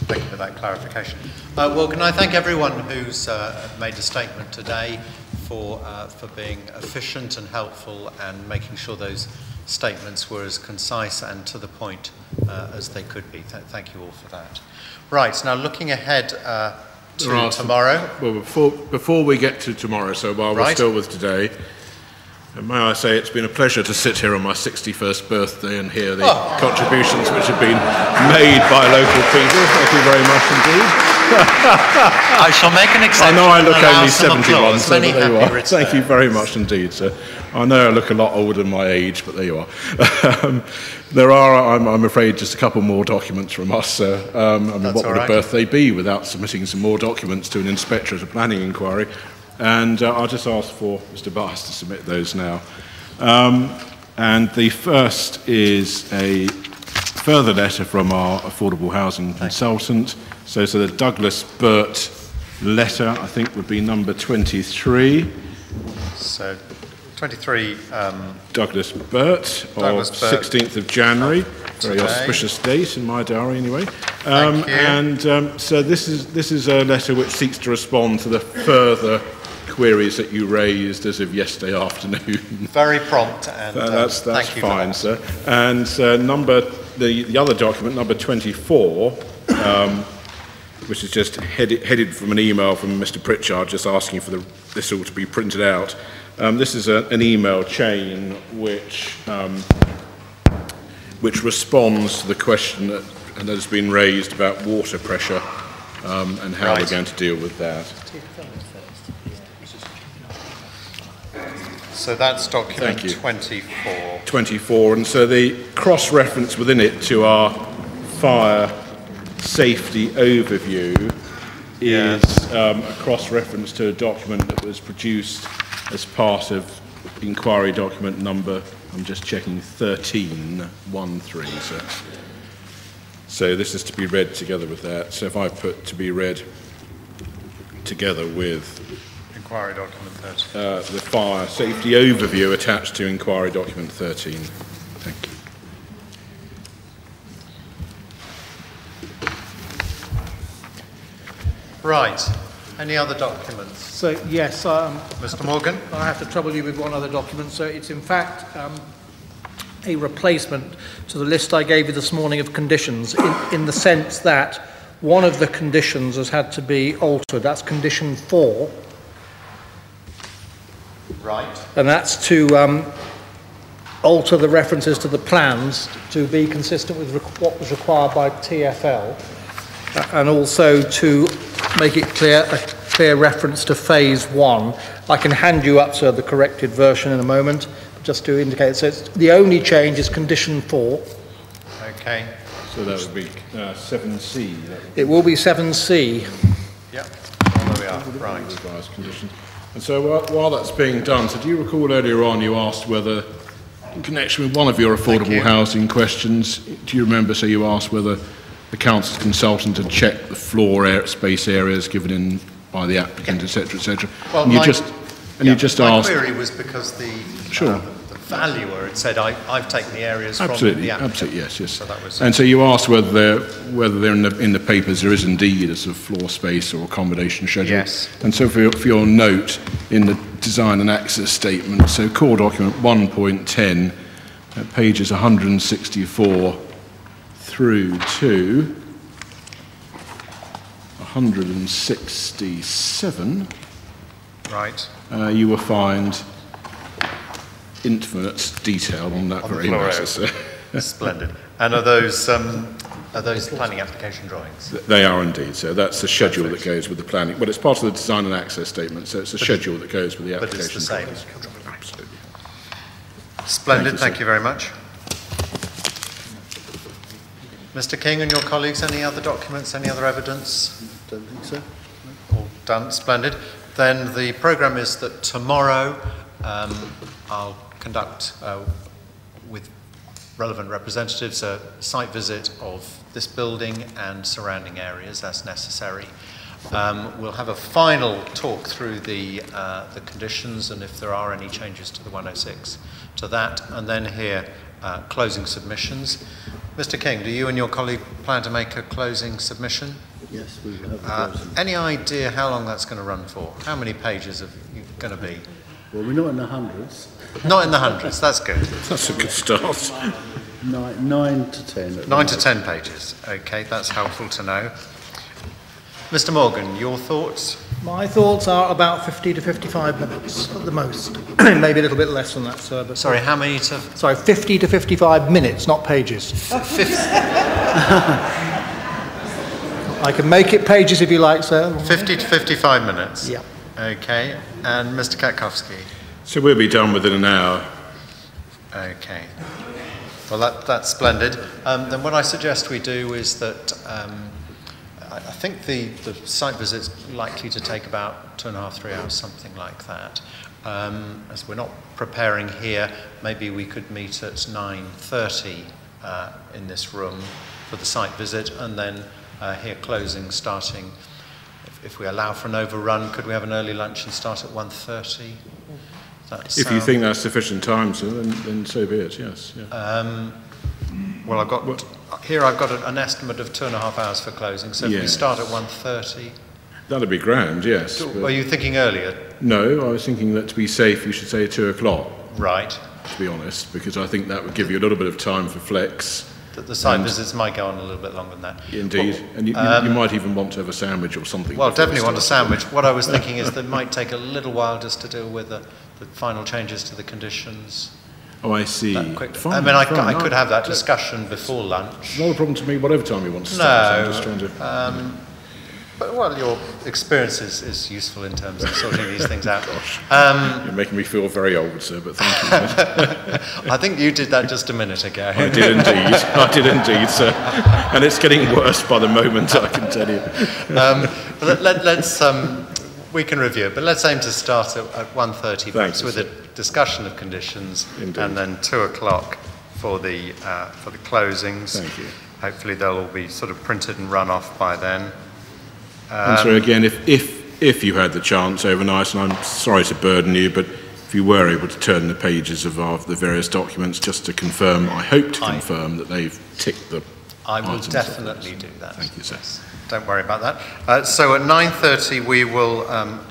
Thank you for that clarification. Well, can I thank everyone who's made a statement today for being efficient and helpful and making sure those statements were as concise and to the point as they could be. Thank you all for that. Right, now looking ahead to tomorrow. Well, before we get to tomorrow, so while we're still with today, may I say it's been a pleasure to sit here on my 61st birthday and hear the contributions which have been made by local people. Thank you very much indeed. I shall make an exception. I know I look only 71, applause. so there you are. Thank you very much indeed, sir. I know I look a lot older than my age, but there you are. There are, I'm afraid, just a couple more documents from us, sir. I mean, what would a birthday be without submitting some more documents to an inspector at a planning inquiry? And I'll just ask for Mr. Bass to submit those now. And the first is a further letter from our affordable housing consultant. So the Douglas Burt letter, I think, would be number 23. So 23. Douglas Burt, Douglas of Burt. 16th of January. Very Today. auspicious date in my diary, anyway. Thank you. And so this is a letter which seeks to respond to the further queries that you raised as of yesterday afternoon. Very prompt, and that's thank you for fine, that. sir. And the other document, number 24, which is just headed from an email from Mr. Pritchard, just asking for this all to be printed out. This is an email chain which responds to the question that has been raised about water pressure and how we're going to deal with that. So that's document Thank you. 24. 24, and so the cross-reference within it to our fire safety overview is a cross-reference to a document that was produced as part of inquiry document number, I'm just checking, 1313. So this is to be read together with that. So if I put to be read together with Inquiry document 13. the fire safety overview attached to inquiry document 13. Thank you. Right. Any other documents? So, yes. Mr. Morgan? I have to trouble you with one other document. So it's in fact a replacement to the list I gave you this morning of conditions in the sense that one of the conditions has had to be altered. That's condition 4. Right. And that's to alter the references to the plans to be consistent with what was required by TfL, and also to make it clear, a clear reference to phase 1. I can hand you up, sir, the corrected version in a moment, just to indicate. So the only change is condition 4. Okay. So that would be 7C. It will be 7C. Yep. There we are. Right. Revised conditions. And so while that's being done, so do you recall earlier on you asked whether, in connection with one of your affordable housing questions, do you remember, so you asked whether the council's consultant had checked the floor space areas given in by the applicant, etc., etc. Well, and you just my asked. query was because the valuer had said, I've taken the areas Absolutely, from the applicant. absolutely, yes. So that was, and so you asked whether there in the papers there is indeed a sort of floor space or accommodation schedule. Yes. And so for your note in the design and access statement, so core document 1.10, pages 164 through to 167. Right. You will find infinite detail on that very matter, sir. Splendid. And are those planning application drawings? They are indeed. So that's the schedule that goes with the planning. Well, it's part of the design and access statement, so it's the schedule that goes with the application. But it's the same. drawings. Absolutely. Splendid. Thank you very much. Mr. King and your colleagues, any other documents, any other evidence? Don't think so. All done. Splendid. Then the programme is that tomorrow I'll conduct with relevant representatives a site visit of this building and surrounding areas as necessary. We'll have a final talk through the conditions and if there are any changes to the 106 to that, and then hear closing submissions. Mr. King, do you and your colleague plan to make a closing submission? Yes, we will have a closing. Any idea how long that's going to run for? How many pages are you going to be? Well, we're not in the hundreds. Not in the hundreds, that's good. That's a good start. 9 to 10. 9 to 10 pages. Okay, that's helpful to know. Mr. Morgan, your thoughts? My thoughts are about 50 to 55 minutes at the most. Maybe a little bit less than that, sir. But sorry, how many to... Sorry, 50 to 55 minutes, not pages. I can make it pages if you like, sir. 50 to 55 minutes? Yeah. Okay, and Mr. Katkowski? So we'll be done within an hour. Okay. Well, that's splendid. Then what I suggest we do is that I think the site visit's likely to take about 2.5, 3 hours, something like that. As we're not preparing here, maybe we could meet at 9:30 in this room for the site visit, and then hear closing starting. If we allow for an overrun, could we have an early lunch and start at 1:30? If you think that's sufficient time, sir, then so be it, yes. Yeah. Well, I've got an estimate of 2.5 hours for closing, so if we start at 1:30... That'd be grand, yes. Were you thinking earlier? No, I was thinking that to be safe, we should say 2 o'clock. Right. To be honest, because I think that would give you a little bit of time for flex. The site visits might go on a little bit longer than that. Indeed, well, and you might even want to have a sandwich or something. Well, definitely want a sandwich. What I was thinking is that it might take a little while just to deal with the final changes to the conditions. Oh, I see. Fine, I mean, I could have that discussion before lunch. Not a problem to me, whatever time you want to start. I'm just trying to... But, well, your experience is useful in terms of sorting these things out. You're making me feel very old, sir, but thank you. I think you did that just a minute ago. I did indeed, sir. And it's getting worse by the moment, I can tell you. We can review it, but let's aim to start at 1:30 Thanks, with a discussion of conditions, indeed. And then 2 o'clock for the closings. Thank you. Hopefully they'll all be sort of printed and run off by then. And so again, if you had the chance overnight, and I'm sorry to burden you, but if you were able to turn the pages of the various documents just to confirm, I hope to confirm that they've ticked the I will definitely do that. Thank you, sir. Don't worry about that. So at 9:30 we will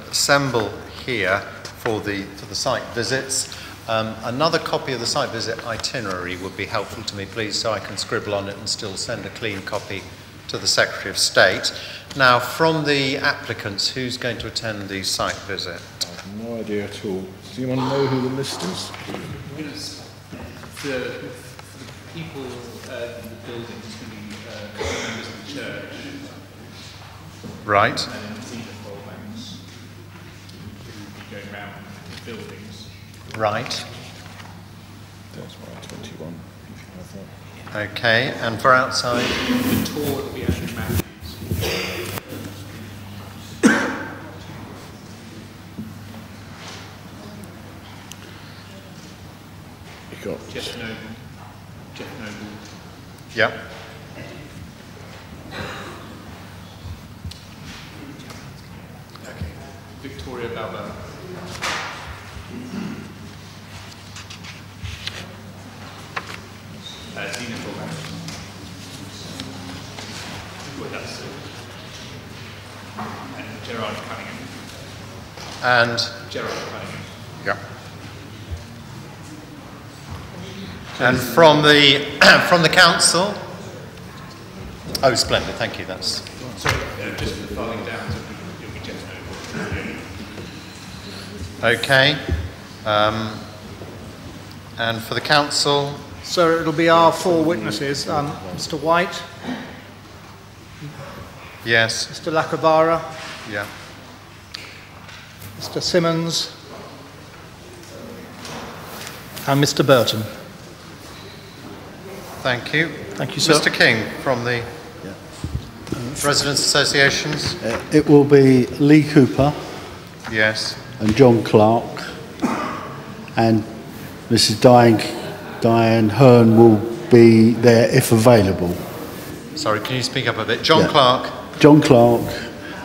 assemble here for the site visits. Another copy of the site visit itinerary would be helpful to me, please, so I can scribble on it and still send a clean copy to the Secretary of State. Now, from the applicants, who's going to attend the site visit? I have no idea at all. Does anyone know who the list is? For the people in the building, it's going to be members of the church. Right. And then senior programs who will be going around the buildings. Right. That's right, 21. If you have that. Okay, and for outside? The tour will be Andrew Matthews. You got Jeff Noble. Yep. Victoria Balbo. Zena Torban. Well, that's it. And Gerard Cunningham. And? Gerard Cunningham. Yep. And from the council? Oh, splendid, thank you. That's... Sorry, just falling down, so it'll be Jeff Noble. Okay. And for the council? So it'll be our 4 witnesses. Mr. White. Yes. Mr. Lacavara. Yeah. Mr. Simmons. And Mr. Burton. Thank you. Thank you, sir. Mr. King, from the Residents Associations? It will be Lee Cooper. Yes. And John Clark. And Mrs. Diane Hearn will be there if available. Sorry, can you speak up a bit? John Clark. John Clark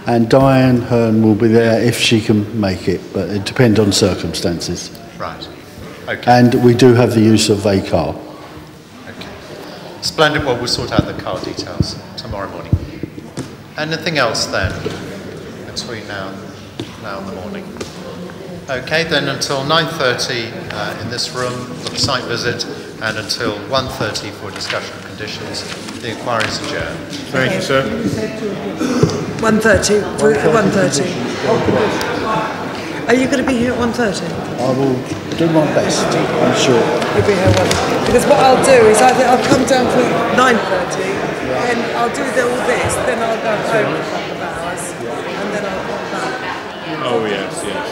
and Diane Hearn will be there if she can make it, but it depends on circumstances. Right. Okay. And we do have the use of a car. Splendid. Well, we'll sort out the car details tomorrow morning. Anything else then between now and the morning? Okay, then until 9:30 in this room for the site visit, and until 1:30 for discussion of conditions. The inquiry is adjourned. Thank you, sir. 1:30. 1:30. Are you going to be here at 1:30? I will do my best, I'm sure. You'll be here because what I'll do is I'll come down for 9:30 and I'll do all this, then I'll go home for a couple of hours and then I'll come back. Oh, yes, yes.